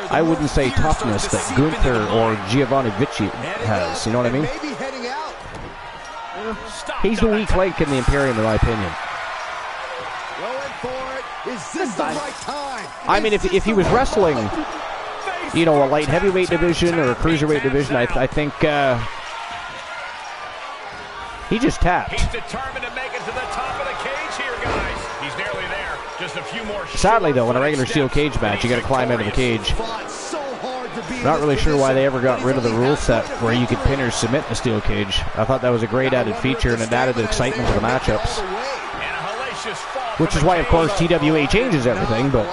Speaker 1: I wouldn't say toughness that Gunther or Giovanni Vici has. You know what I mean? He's the weak link in the Imperium, in my opinion. I mean, if he was wrestling, you know, a light heavyweight division or a cruiserweight division, I think he just tapped.
Speaker 5: He's determined to make it to the top of the cage here, guys. He's nearly there. Just a few more.
Speaker 1: Sadly, though, in a regular steel cage match, you got to climb out of the cage. Not really sure why they ever got rid of the rule set where you could pin or submit in a steel cage. I thought that was a great added feature and it added excitement to the matchups. Which is why, of course, TWA changes everything, but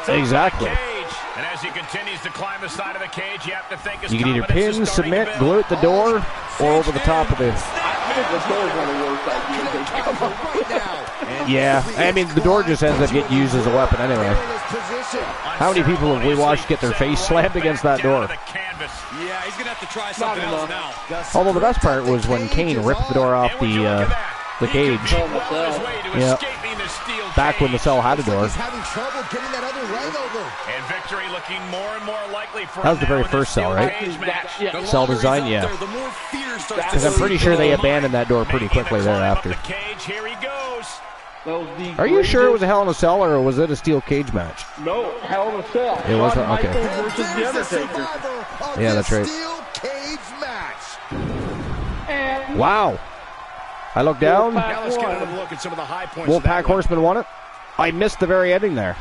Speaker 1: exactly.
Speaker 5: And as he continues to climb the side of the cage, you have to think his
Speaker 1: you can either
Speaker 5: confidence
Speaker 1: pin,
Speaker 5: is starting
Speaker 1: submit,
Speaker 5: to
Speaker 1: glue
Speaker 5: build.
Speaker 1: at the door, or over the top of the... Yeah, I mean, the door just ends up getting used as a weapon anyway. How many people have we watched get their face slammed against that door?
Speaker 6: Yeah, he's gonna have to try something else now.
Speaker 1: Although the best part was when Kane ripped the door off the cage. Yeah. Back when the cell had a door.
Speaker 5: And victory looking more and more likely for
Speaker 1: that was the very first cell, right? Cell design, yeah. Because I'm pretty sure they abandoned that door pretty quickly thereafter.
Speaker 5: Here he goes.
Speaker 1: Are you sure it was a Hell in a Cell or was it a steel cage match?
Speaker 3: No, Hell in a Cell.
Speaker 1: It was, okay.
Speaker 3: Versus The Undertaker.
Speaker 1: Yeah, that's right.
Speaker 6: Steel cage match.
Speaker 1: Wow. I look down.
Speaker 5: Now let's get a look at some of the high points.
Speaker 1: Wolfpack Horseman won it. I missed the very ending there.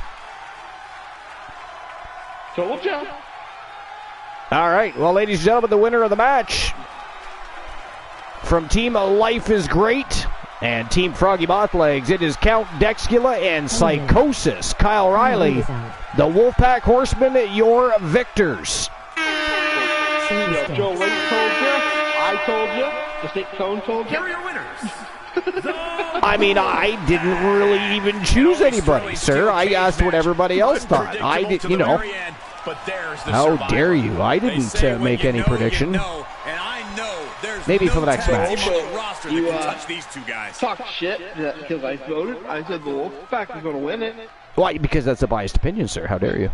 Speaker 3: Told ya.
Speaker 1: All right. Well, ladies and gentlemen, the winner of the match from Team Life is Great and Team Froggy Mothlegs, it is Count Dexcula and Psychosis. Kyle Riley, the Wolfpack Horsemen, your victors.
Speaker 3: Joe Lake told you. I told you. The Stick Cone told you.
Speaker 5: Here are your winners.
Speaker 1: I mean, I didn't really even choose anybody, sir. I asked what everybody else thought. I did, you know. How dare you? I didn't make any prediction. Maybe for the next match.
Speaker 3: You talk shit because I voted. I said the Wolfpack is going to win it.
Speaker 1: Why? Because that's a biased opinion, sir. How dare you?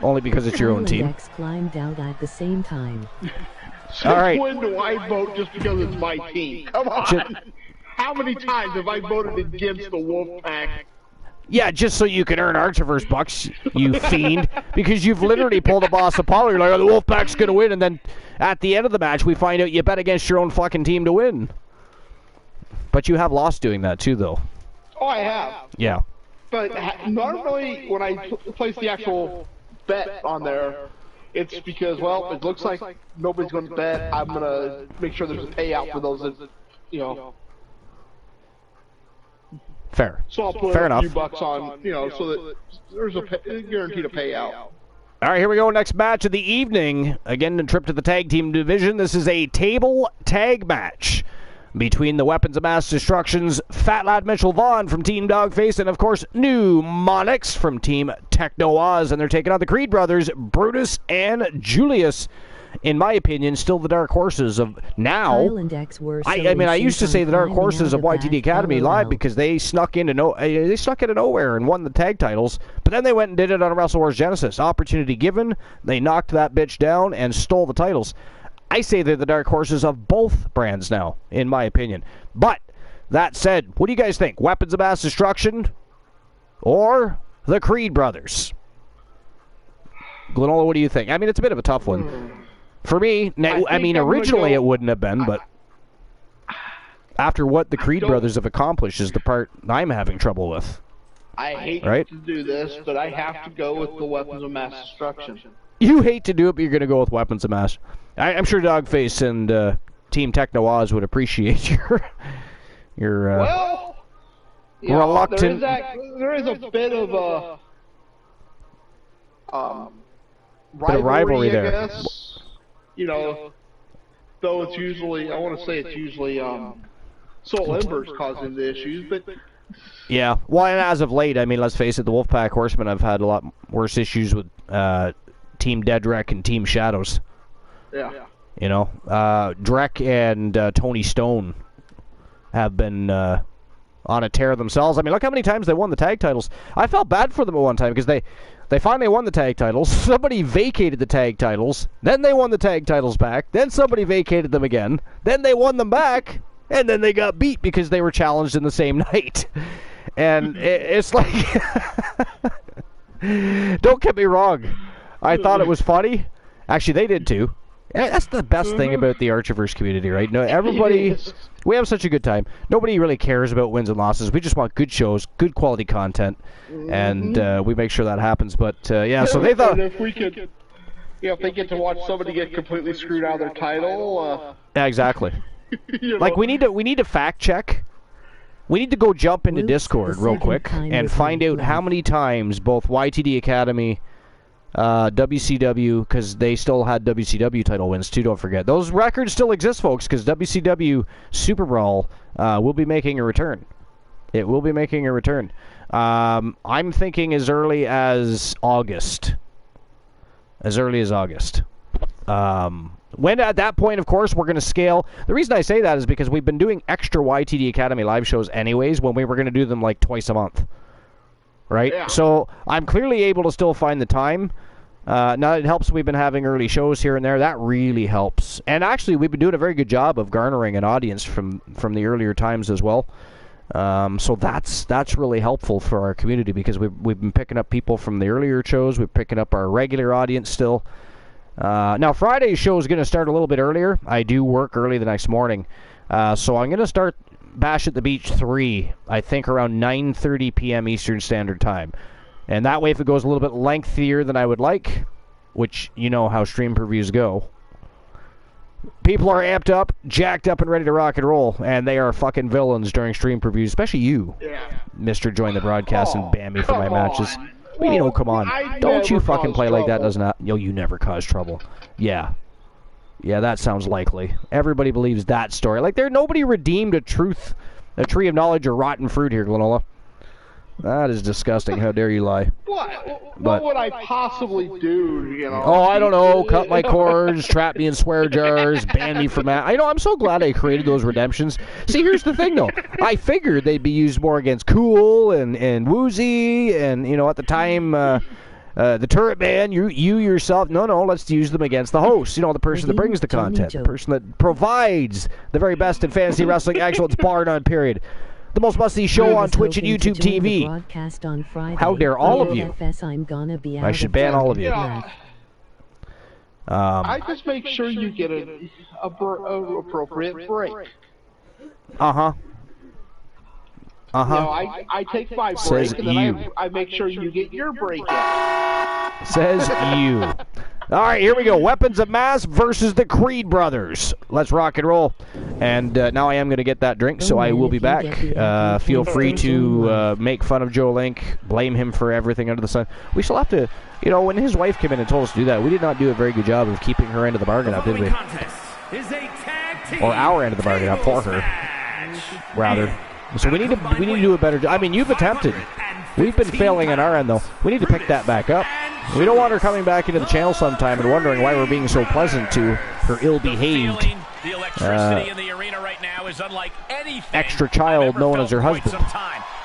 Speaker 1: Only because it's your own team.
Speaker 2: X climbed out at the same time.
Speaker 1: All right.
Speaker 3: When do I vote just because it's my team? Come on. How many times have I voted against the Wolfpack?
Speaker 1: Yeah, just so you can earn Archiverse bucks, you fiend. Because you've literally pulled a boss Apollo. You're like, oh, the Wolfpack's going to win. And then at the end of the match, we find out you bet against your own fucking team to win. But you have lost doing that too, though.
Speaker 3: Oh, I have.
Speaker 1: Yeah.
Speaker 3: But normally when I place the actual bet on there, it's because, well, it looks like nobody's going to bet. I'm going to make sure there's a payout for those that, you know.
Speaker 1: Fair.
Speaker 3: So I'll put
Speaker 1: Fair
Speaker 3: a
Speaker 1: enough.
Speaker 3: few bucks on, you know, so that there's a guaranteed a payout.
Speaker 1: All right, here we go. Next match of the evening. Again, a trip to the tag team division. This is a table tag match between the Weapons of Mass Destruction's Fat Lad Mitchell Vaughn from Team Dogface and, of course, Mnemonics from Team Techno-Oz. And they're taking on the Creed brothers, Brutus and Julius. In my opinion, still the dark horses of now. I mean, I used to say the dark horses of YTD Academy Live because they snuck into nowhere and won the tag titles. But then they went and did it on Wrestle Wars Genesis. Opportunity given, they knocked that bitch down and stole the titles. I say they're the dark horses of both brands now, in my opinion. But that said, what do you guys think? Weapons of Mass Destruction or the Creed brothers? Glenola, what do you think? I mean, it's a bit of a tough one. For me, I mean, originally it wouldn't have been, but after what the Creed brothers have accomplished is the part I'm having trouble with.
Speaker 3: I hate to do this, but I have to go with the Weapons of Mass Destruction.
Speaker 1: You hate to do it, but you're going to go with Weapons of Mass. I'm sure Dogface and Team Techno-Oz would appreciate your
Speaker 3: well,
Speaker 1: reluctant...
Speaker 3: there is a bit of a
Speaker 1: rivalry there.
Speaker 3: I guess. You know, though it's usually, I want to say it's usually Soul Embers causing the issues, but...
Speaker 1: Yeah, well, and as of late, I mean, let's face it, the Wolfpack Horsemen have had a lot worse issues with Team Deadrek and Team Shadows.
Speaker 3: Yeah.
Speaker 1: You know, Drek and Tony Stone have been on a tear themselves. I mean, look how many times they won the tag titles. I felt bad for them at one time because they finally won the tag titles. Somebody vacated the tag titles. Then they won the tag titles back. Then somebody vacated them again. Then they won them back. And then they got beat because they were challenged in the same night. And it's like... Don't get me wrong. I thought it was funny. Actually, they did too. That's the best thing about the Archiverse community, right? No, everybody... We have such a good time. Nobody really cares about wins and losses. We just want good shows, good quality content, and we make sure that happens. But yeah, so they thought
Speaker 3: and if we could, if they get to watch somebody get completely screwed out of their title,
Speaker 1: yeah, exactly.
Speaker 3: You know.
Speaker 1: Like we need to fact check. We need to go jump into Discord real quick and find out how many times both YTD Academy, WCW, because they still had WCW title wins too, don't forget. Those records still exist, folks, because WCW Super Brawl will be making a return. It will be making a return. I'm thinking as early as August. As early as August. When at that point, of course, we're going to scale. The reason I say that is because we've been doing extra YTD Academy live shows anyways when we were going to do them like twice a month. Right?
Speaker 3: Yeah.
Speaker 1: So I'm clearly able to still find the time. Now, it helps we've been having early shows here and there. That really helps. And actually, we've been doing a very good job of garnering an audience from the earlier times as well. So that's really helpful for our community because we've been picking up people from the earlier shows. We're picking up our regular audience still. Now, Friday's show is going to start a little bit earlier. I do work early the next morning. So I'm going to start Bash at the Beach 3, I think around 9:30 p.m. Eastern Standard Time. And that way, if it goes a little bit lengthier than I would like, which you know how stream previews go, people are amped up, jacked up, and ready to rock and roll, and they are fucking villains during stream previews, especially you, Mr. Join the Broadcast, and ban me for my matches. What do you know, come on. Don't you fucking play like that, does not. Yo, you never cause trouble. Yeah. Yeah, that sounds likely. Everybody believes that story. Like, nobody redeemed a tree of knowledge or rotten fruit here, Glenola. That is disgusting. How dare you lie?
Speaker 3: What would I possibly do, you know?
Speaker 1: Oh, I don't know. Cut my cords, trap me in swear jars, ban me from that. I'm so glad I created those redemptions. See, here's the thing, though. I figured they'd be used more against Cool and Woozy and, you know, at the time, the Turret Man, you yourself. No, let's use them against the host. You know, the person that brings the content. The person that provides the very best in fantasy wrestling excellence, bar none, period. The most must-see show on Twitch and YouTube TV. How dare all of you? I should ban all of you.
Speaker 3: I just make sure you get an appropriate break.
Speaker 1: Uh-huh.
Speaker 3: You know, I take my break, and then I make sure you get your break in.
Speaker 1: Says you. All right, here we go. Weapons of Mass versus the Creed Brothers. Let's rock and roll. And now I am going to get that drink, so I will be back. Feel free to make fun of Joe Link, blame him for everything under the sun. We still have to, you know, when his wife came in and told us to do that, we did not do a very good job of keeping her end of the bargain up, did we? Or our end of the bargain up for her, rather. So we need to do a better job. I mean, you've attempted. We've been failing on our end, though. We need to pick that back up. We don't want her coming back into the channel sometime and wondering why we're being so pleasant to her ill-behaved extra child known as her husband.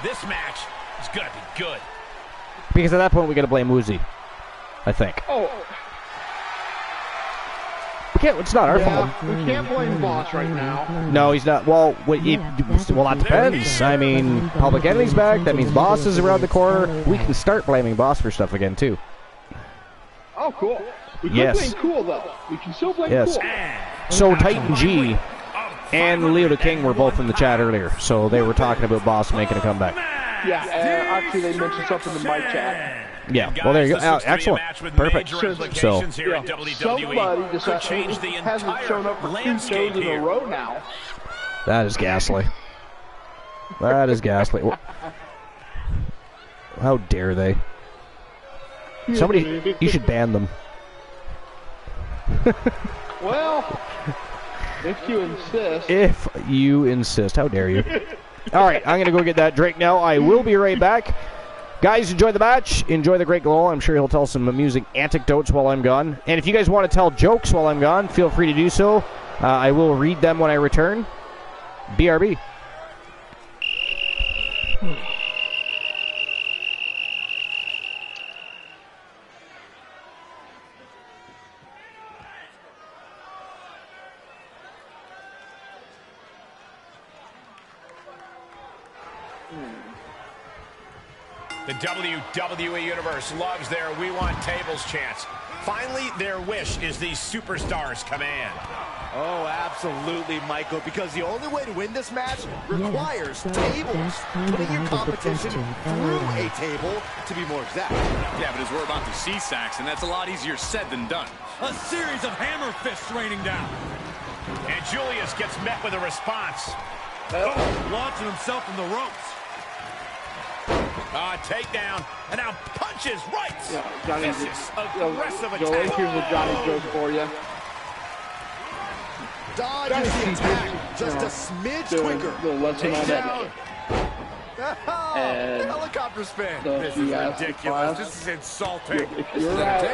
Speaker 5: This match is going to be good.
Speaker 1: Because at that point, we got to blame Woozy, I think. It's not our fault.
Speaker 3: We can't blame Boss right now.
Speaker 1: No, he's not. Well, that depends. I mean, Public Enemy's back. That means Boss is around the corner. We can start blaming Boss for stuff again, too.
Speaker 3: Oh, cool. We can blame Cool, though. We can still blame Cool.
Speaker 1: So Titan G and Leo the King were both in the chat earlier, so they were talking about Boss making a comeback.
Speaker 3: Yeah, actually they mentioned something in my chat.
Speaker 1: Yeah, well there you go. Excellent. Perfect. So,
Speaker 3: somebody just hasn't shown up for 2 shows in a row now.
Speaker 1: That is ghastly. That is ghastly. How dare they? Somebody, you should ban them.
Speaker 3: Well, if you insist.
Speaker 1: If you insist. How dare you? All right, I'm going to go get that drink now. I will be right back. Guys, enjoy the match. Enjoy the great Glow. I'm sure he'll tell some amusing anecdotes while I'm gone. And if you guys want to tell jokes while I'm gone, feel free to do so. I will read them when I return. BRB.
Speaker 5: The WWE Universe loves their "We Want Tables" chants. Finally, their wish is these superstars' command.
Speaker 6: Oh, absolutely, Michael, because the only way to win this match requires tables. Putting your competition through a table, to be more exact.
Speaker 7: Yeah, but as we're about to see, Saxon, that's a lot easier said than done.
Speaker 8: A series of hammer fists raining down.
Speaker 5: And Julius gets met with a response.
Speaker 8: Launching himself from the ropes.
Speaker 5: Takedown, and now punches right.
Speaker 3: Yeah, Johnny,
Speaker 5: vicious, aggressive
Speaker 3: Joe,
Speaker 5: attack.
Speaker 3: here's a Johnny joke for you.
Speaker 6: Dodges the attack just a smidge quicker.
Speaker 3: The lesson on that. And
Speaker 6: helicopter spin.
Speaker 8: This is ridiculous. This is insulting.
Speaker 3: If you're out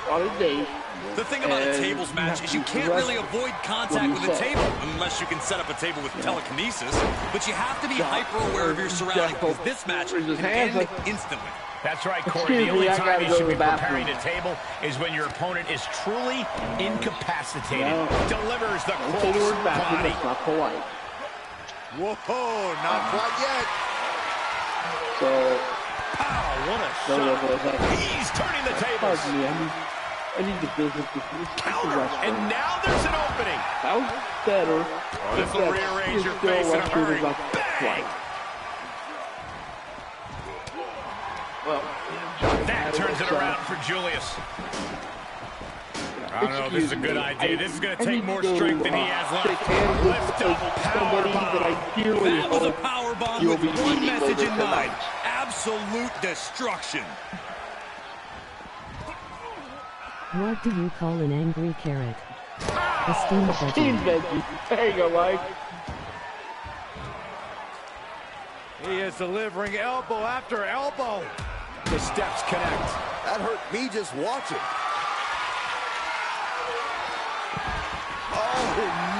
Speaker 3: on a date,
Speaker 7: The thing about a tables match is you can't really avoid contact with a table unless you can set up a table with telekinesis, but you have to be hyper aware of your surroundings because this match can end instantly.
Speaker 5: That's right, Corey. The only time you should be preparing a table is when your opponent is truly incapacitated. Delivers the cross body.
Speaker 3: That's not polite.
Speaker 6: Whoa, not quite yet.
Speaker 3: So,
Speaker 5: What a shot. He's turning the tables.
Speaker 3: I need the business.
Speaker 5: Counter, and now there's an opening.
Speaker 3: That was better.
Speaker 5: Oh, this will rearrange your face in a hurry. Bang!
Speaker 3: Well,
Speaker 5: that turns it around for Julius. I don't know if this is a good idea. This is going to take more strength than he has left. Lift up, power bomb. That was a power bomb with one message in mind. Absolute destruction.
Speaker 2: What do you call an angry carrot? A steamed veggie.
Speaker 3: Steamed veggie. There you go, Mike.
Speaker 6: He is delivering elbow after elbow.
Speaker 5: The steps connect.
Speaker 6: That hurt me just watching. Oh,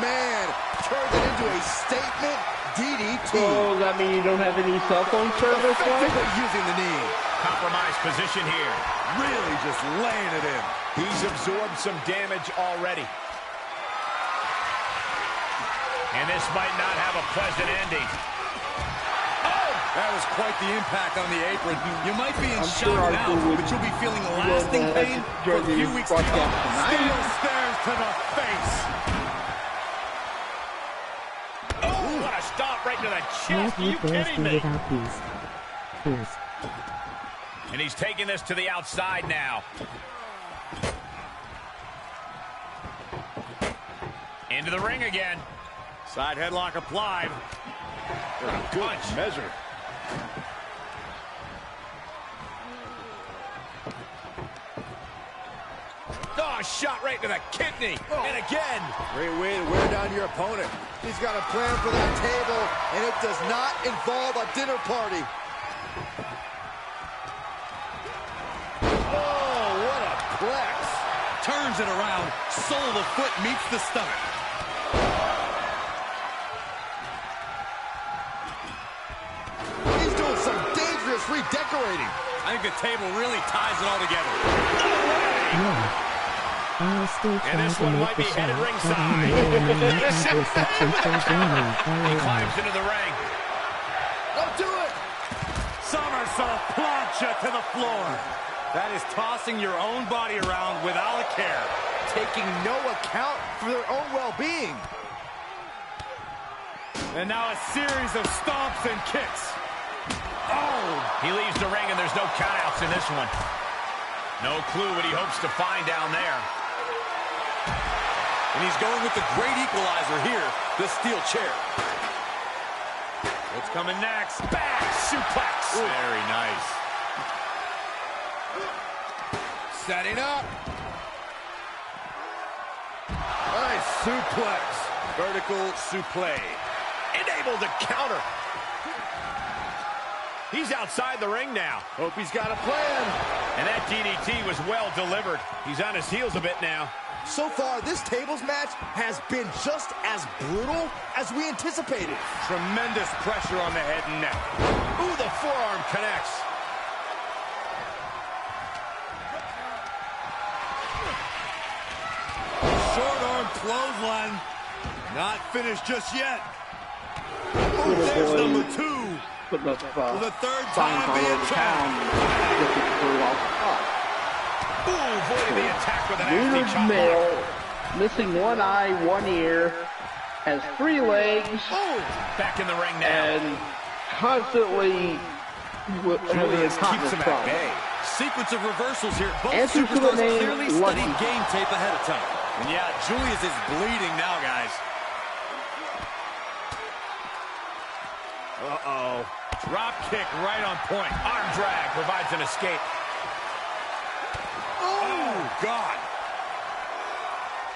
Speaker 6: man. Turned it into a statement DDT.
Speaker 3: So does that mean you don't have any cell phone service, Mike?
Speaker 6: Using the knee.
Speaker 5: Compromised position here.
Speaker 6: Really just laying it in.
Speaker 5: He's absorbed some damage already. And this might not have a pleasant ending. Oh!
Speaker 6: That was quite the impact on the apron. You might be in shock now, but you'll be feeling lasting pain for a few weeks to come.
Speaker 8: Steel stairs to the face.
Speaker 5: Oh, what a stop right to the chest. Are you kidding me?
Speaker 2: Without these. Here's.
Speaker 5: And he's taking this to the outside now. Into the ring again.
Speaker 6: Side headlock applied.
Speaker 5: Good
Speaker 6: measure.
Speaker 5: Oh, shot right to the kidney. And again.
Speaker 6: Great way to wear down your opponent. He's got a plan for that table, and it does not involve a dinner party. Oh, what a flex.
Speaker 7: Turns it around. Sole of the foot meets the stomach.
Speaker 6: He's doing some dangerous redecorating.
Speaker 7: I think the table really ties it all together.
Speaker 2: Yeah. I'll still try
Speaker 5: this
Speaker 2: to
Speaker 5: one
Speaker 2: make
Speaker 5: might
Speaker 2: the
Speaker 5: be
Speaker 2: shot,
Speaker 5: headed
Speaker 2: but
Speaker 5: ringside.
Speaker 2: I know I'm not having such a
Speaker 5: He climbs into the ring.
Speaker 6: Don't do it.
Speaker 8: Somersault plancha to the floor.
Speaker 6: That is tossing your own body around without a care, taking no account for their own well-being.
Speaker 8: And now a series of stomps and kicks.
Speaker 5: Oh! He leaves the ring, and there's no countouts in this one. No clue what he hopes to find down there.
Speaker 7: And he's going with the great equalizer here, the steel chair.
Speaker 5: What's coming next? Back suplex.
Speaker 7: Ooh.
Speaker 5: Very nice.
Speaker 6: Setting up. Nice suplex.
Speaker 5: Vertical suplex. Enabled to counter. He's outside the ring now.
Speaker 6: Hope he's got a plan.
Speaker 5: And that DDT was well delivered. He's on his heels a bit now.
Speaker 6: So far, this tables match has been just as brutal as we anticipated.
Speaker 8: Tremendous pressure on the head and neck.
Speaker 5: Ooh, the forearm connects.
Speaker 8: Short arm clothesline. Not finished just yet.
Speaker 3: Oh,
Speaker 8: There's number two.
Speaker 3: Put the
Speaker 8: For the third time being champ.
Speaker 5: Ooh, avoided the attack with an nasty
Speaker 3: Neutered
Speaker 5: chop block.
Speaker 3: male, missing one eye, one ear, has 3 legs,
Speaker 5: Back in the ring now.
Speaker 3: and constantly having a
Speaker 7: Keeps
Speaker 3: continence
Speaker 7: him at
Speaker 3: problem.
Speaker 7: bay. Sequence of reversals here. Both
Speaker 3: Answer to the
Speaker 7: superstars
Speaker 3: name,
Speaker 7: clearly
Speaker 3: Lucky.
Speaker 7: studied game tape ahead of time. And yeah, Julius is bleeding now, guys.
Speaker 5: Uh-oh. Drop kick right on point. Arm drag provides an escape. Oh, God.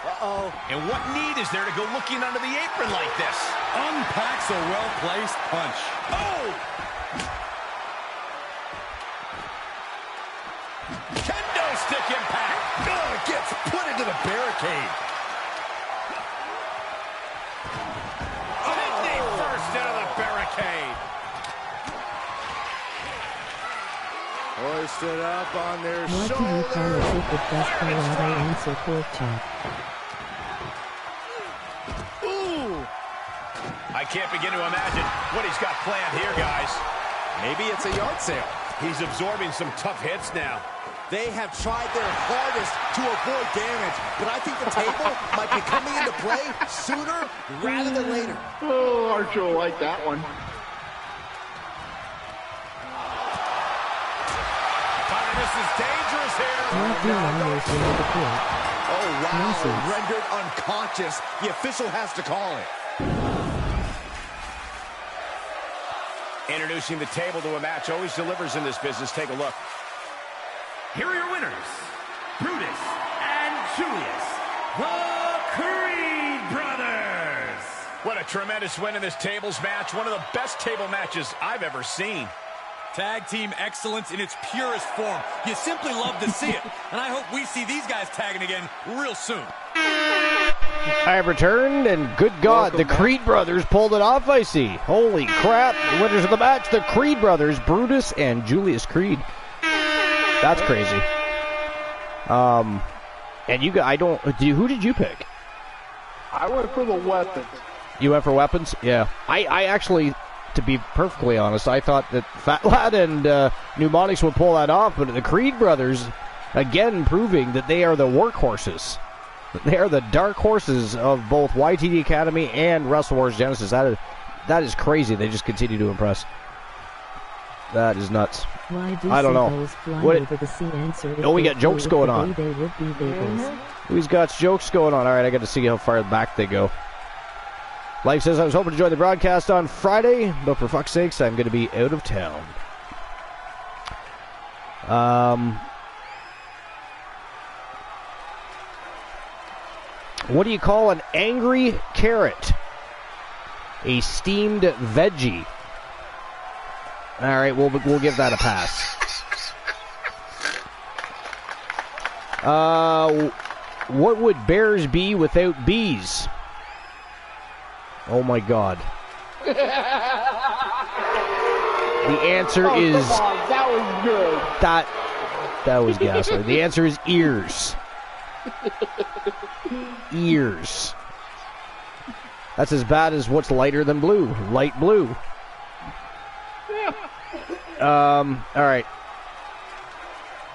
Speaker 6: Uh-oh.
Speaker 5: And what need is there to go looking under the apron like this?
Speaker 7: Unpacks a well-placed punch.
Speaker 5: Oh! Kendo stick impact.
Speaker 6: Gets put into the barricade.
Speaker 5: Kidney first into the barricade.
Speaker 6: Hoisted up on their
Speaker 2: What do you call a ticket desperado answer pork chop?
Speaker 6: Ooh.
Speaker 5: I can't begin to imagine what he's got planned here, guys.
Speaker 6: Maybe it's a yard sale.
Speaker 5: He's absorbing some tough hits now.
Speaker 6: They have tried their hardest to avoid damage, but I think the table might be coming into play sooner rather than later.
Speaker 3: Oh, Archer will like that one.
Speaker 8: This is dangerous here.
Speaker 6: Oh, wow. Rendered unconscious. The official has to call it.
Speaker 8: Introducing the table to a match always delivers in this business. Take a look.
Speaker 5: Here are your winners, Brutus and Julius, the Creed Brothers.
Speaker 8: What a tremendous win in this tables match. One of the best table matches I've ever seen.
Speaker 7: Tag team excellence in its purest form. You simply love to see it. And I hope we see these guys tagging again real soon.
Speaker 1: I have returned, and good God, the Creed Brothers pulled it off, I see. Holy crap. The winners of the match, the Creed Brothers, Brutus and Julius Creed. That's crazy. And you got, who did you pick?
Speaker 3: I went for the weapons.
Speaker 1: You went for weapons? Yeah. I actually, to be perfectly honest, I thought that Fat Lad and Pneumonics would pull that off, but the Creed Brothers, again, proving that they are the workhorses. They are the dark horses of both YTD Academy and Wrestle Wars Genesis. That is crazy. They just continue to impress. That is nuts. I don't know. We got jokes going on. Who's got jokes going on? All right, I got to see how far back they go. Life says, I was hoping to join the broadcast on Friday, but for fuck's sakes, I'm going to be out of town. What do you call an angry carrot? A steamed veggie. All right, we'll give that a pass. What would bears be without bees? Oh my God. The answer is...
Speaker 3: Come on, that was good.
Speaker 1: That was ghastly. The answer is ears. Ears. That's as bad as what's lighter than blue. Light blue. All right.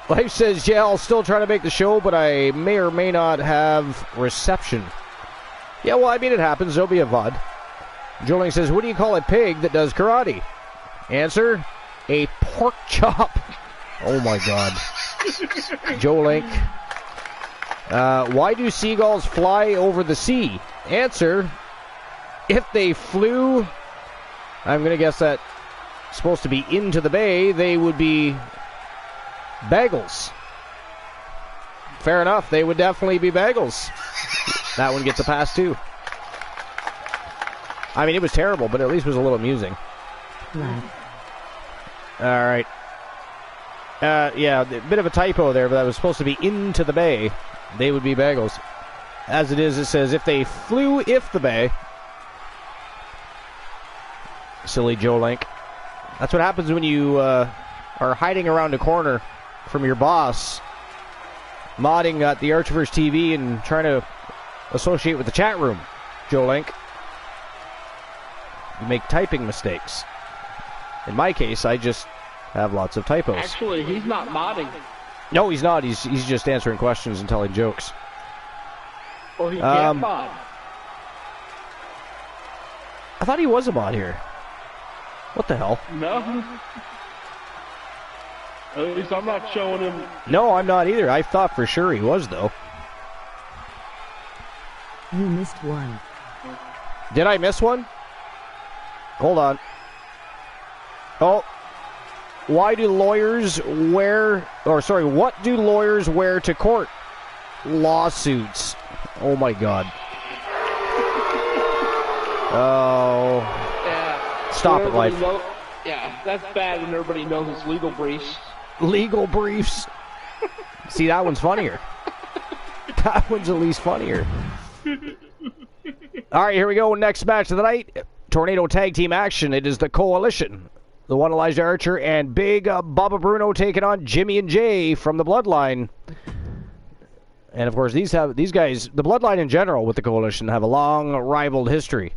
Speaker 1: Life says, yeah, I'll still try to make the show, but I may or may not have reception. Yeah, well, I mean, it happens. There'll be a VOD. Joling says, what do you call a pig that does karate? Answer, a pork chop. Oh, my God. Joe Link. Why do seagulls fly over the sea? Answer, if they flew, I'm going to guess that supposed to be into the bay, they would be bagels. Fair enough, they would definitely be bagels. That one gets a pass too. I mean, it was terrible, but at least it was a little amusing. Alright. Yeah, a bit of a typo there, but that was supposed to be into the bay. They would be bagels. As it is, it says, if they flew if the bay. Silly Joe Link. That's what happens when you are hiding around a corner from your boss, modding at the Archiverse TV and trying to associate with the chat room, Joe Link. You make typing mistakes. In my case, I just have lots of typos.
Speaker 3: Actually, he's not modding.
Speaker 1: No, he's not. He's just answering questions and telling jokes.
Speaker 3: Or he can't mod.
Speaker 1: I thought he was a mod here. What the hell?
Speaker 3: No. At least I'm not showing him.
Speaker 1: No, I'm not either. I thought for sure he was, though.
Speaker 2: You missed one.
Speaker 1: Did I miss one? Hold on. Oh. Why do lawyers wear... Or, sorry, what do lawyers wear to court? Lawsuits. Oh, my God. Oh.
Speaker 3: Yeah.
Speaker 1: Stop it, Life.
Speaker 3: Yeah, that's bad when everybody knows it's legal briefs.
Speaker 1: Legal briefs. See, that one's funnier. That one's at least funnier. All right, here we go. Next match of the night. Tornado Tag Team action. It is the Coalition. The one Elijah Archer and Big Baba Bruno taking on Jimmy and Jay from the Bloodline. And, of course, these guys, the Bloodline in general with the Coalition, have a long rivaled history.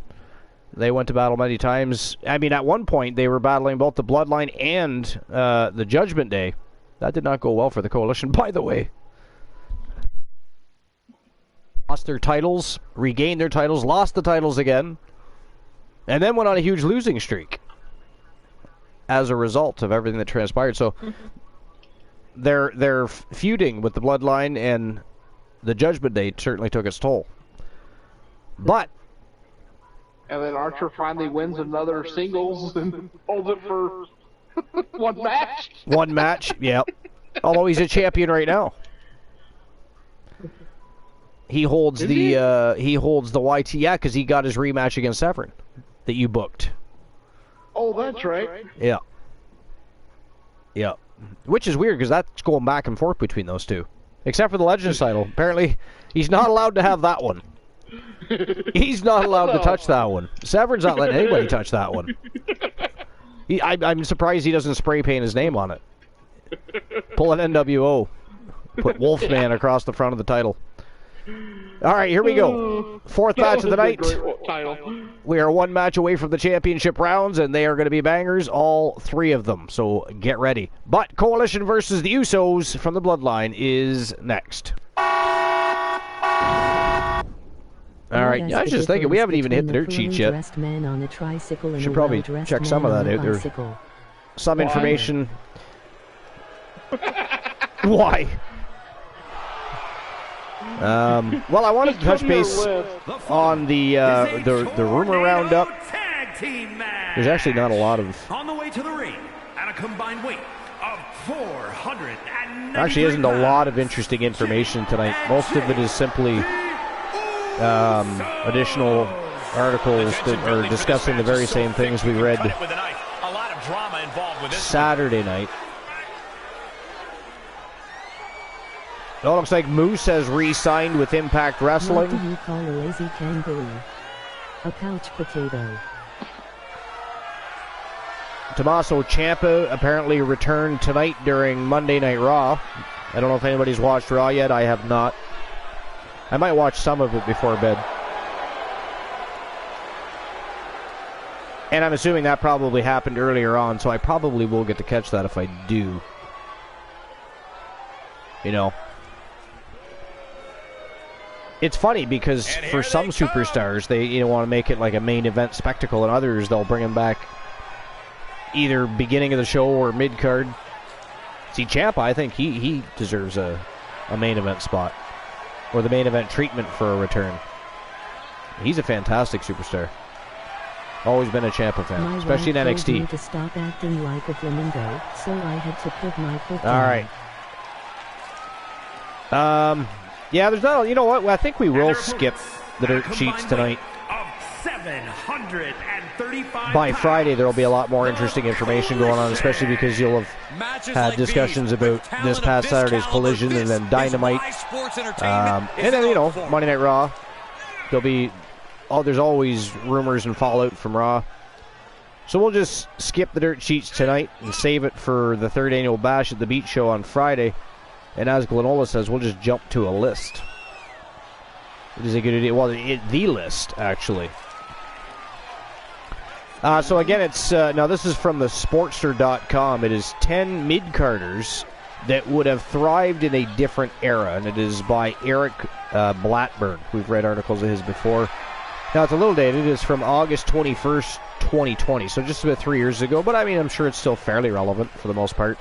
Speaker 1: They went to battle many times. I mean, at one point, they were battling both the Bloodline and the Judgment Day That did not go well for the Coalition, by the way. Lost their titles, regained their titles, lost the titles again, and then went on a huge losing streak as a result of everything that transpired. So they're feuding with the Bloodline, and the Judgment Day certainly took its toll. But
Speaker 3: and then Archer finally wins another singles and holds it for one match.
Speaker 1: One match, yeah. Although he's a champion right now. He holds the YT, yeah, because he got his rematch against Severin that you booked.
Speaker 3: Oh, that's right.
Speaker 1: Yeah. Yeah. Which is weird because that's going back and forth between those two. Except for the Legends title. Apparently, he's not allowed to have that one. He's not allowed to touch that one. Severin's not letting anybody touch that one. I'm surprised he doesn't spray paint his name on it. Pull an NWO. Put Wolfman across the front of the title. All right, here we go. Fourth match of the night. We are one match away from the championship rounds, and they are going to be bangers, all three of them. So get ready. But Coalition versus the Usos from the Bloodline is next. All right, I was just thinking, we haven't even hit the dirt sheets yet. Should probably check some of that out. There's some information. Why? Well, I wanted to touch base on the rumor roundup. There's actually not a lot of.
Speaker 5: On the way to the ring at a combined weight of 400.
Speaker 1: Actually, isn't a lot of interesting information tonight. Most of it is simply additional articles that are discussing the very same things we read Saturday night. Know what I'm saying? Moose has re-signed with Impact Wrestling.
Speaker 2: What do you call a lazy kangaroo? A couch potato.
Speaker 1: Tommaso Ciampa apparently returned tonight during Monday Night Raw. I don't know if anybody's watched Raw yet. I have not. I might watch some of it before bed. And I'm assuming that probably happened earlier on, so I probably will get to catch that if I do. You know. It's funny because for some superstars, they want to make it like a main event spectacle, and others, they'll bring them back either beginning of the show or mid-card. See, Ciampa, I think he deserves a main event spot, or the main event treatment for a return. He's a fantastic superstar. Always been a Ciampa fan, especially in NXT.
Speaker 2: Told me to stop acting like a flamingo, so I had to put my foot down.
Speaker 1: All right. Yeah, there's not. You know what? I think we will skip the dirt sheets tonight. By Friday, there will be a lot more interesting information going on, especially because you'll have had discussions about this past Saturday's Collision and then Dynamite, and then Monday Night Raw. There's always rumors and fallout from Raw. So we'll just skip the dirt sheets tonight and save it for the third annual Bash at the Beach show on Friday. And as Glenola says, we'll just jump to a list. It is a good idea. Well, the list, actually. So again, it's now this is from the Sportster.com. It is 10 mid-carders that would have thrived in a different era, and it is by Eric Blackburn. We've read articles of his before. Now, it's a little dated. It is from August 21st, 2020, so just about 3 years ago. But, I mean, I'm sure it's still fairly relevant for the most part.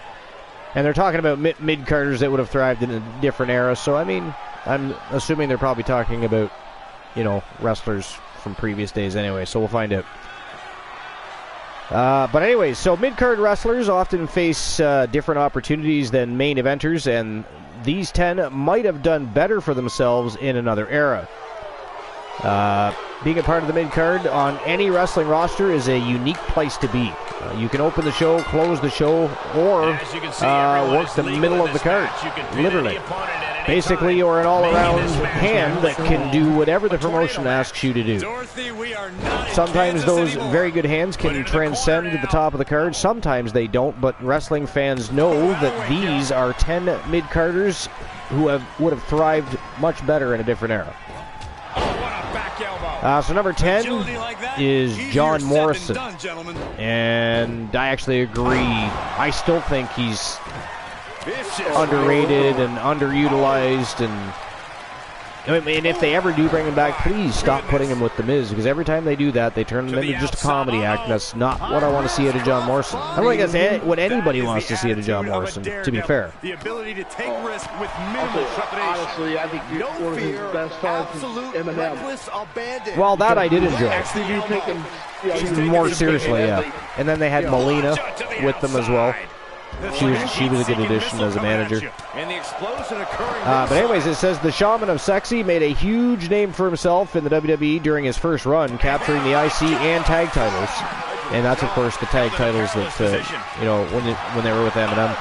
Speaker 1: And they're talking about mid-carders that would have thrived in a different era. So, I mean, I'm assuming they're probably talking about, wrestlers from previous days anyway. So we'll find out. But anyways, so mid-card wrestlers often face different opportunities than main eventers. And these 10 might have done better for themselves in another era. Being a part of the mid-card on any wrestling roster is a unique place to be. You can open the show, close the show, or work the middle of the card, literally. Basically, you're an all-around hand that can do whatever the promotion asks you to do. Sometimes those very good hands can transcend to the top of the card. Sometimes they don't, but wrestling fans know that these are 10 mid-carders who would have thrived much better in a different era. So number 10 is John Morrison, and I actually agree. I still think he's underrated and underutilized, and if they ever do bring him back, please stop putting him with The Miz, because every time they do that, they turn him into just a comedy act, and that's not what I want to see out of John Morrison. I don't think that's what anybody wants to see out of John Morrison, to be fair.
Speaker 8: The ability to take risks with minimal trepidation.
Speaker 3: Honestly, I think one of his best times is Eminem.
Speaker 1: Well, that I did enjoy.
Speaker 3: Actually, do take him
Speaker 1: More seriously, yeah. And then they had Melina with them as well. She was a good addition as a manager. But anyways, it says the Shaman of Sexy made a huge name for himself in the WWE during his first run, capturing the IC and tag titles. And that's, of course, the tag titles that, when they were with Eminem.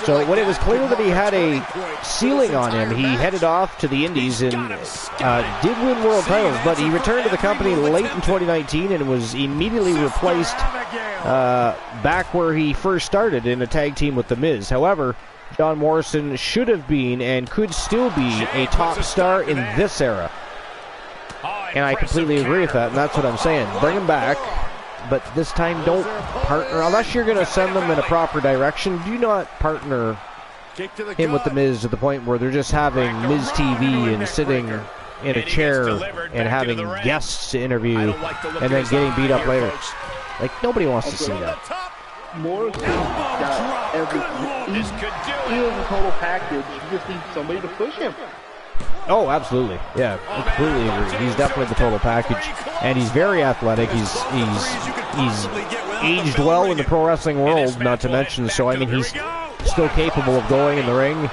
Speaker 1: So when it was clear that he had a ceiling on him, he headed off to the Indies and did win world titles, but he returned to the company late in 2019 and was immediately replaced back where he first started in a tag team with The Miz. However, John Morrison should have been and could still be a top star in this era. And I completely agree with that, and that's what I'm saying. Bring him back. But this time, don't partner. Unless you're going to send them in a proper direction, do not partner him with The Miz to the point where they're just having Miz TV and sitting in a chair and having guests to interview and then getting beat up later. Like, nobody wants to see that.
Speaker 3: Morrison got everything. He is a total package. You just need somebody to push him.
Speaker 1: Oh, absolutely. Yeah, I completely agree. He's definitely the total package, and he's very athletic. He's aged well in the pro wrestling world, not to mention. So I mean, he's still capable of going in the ring.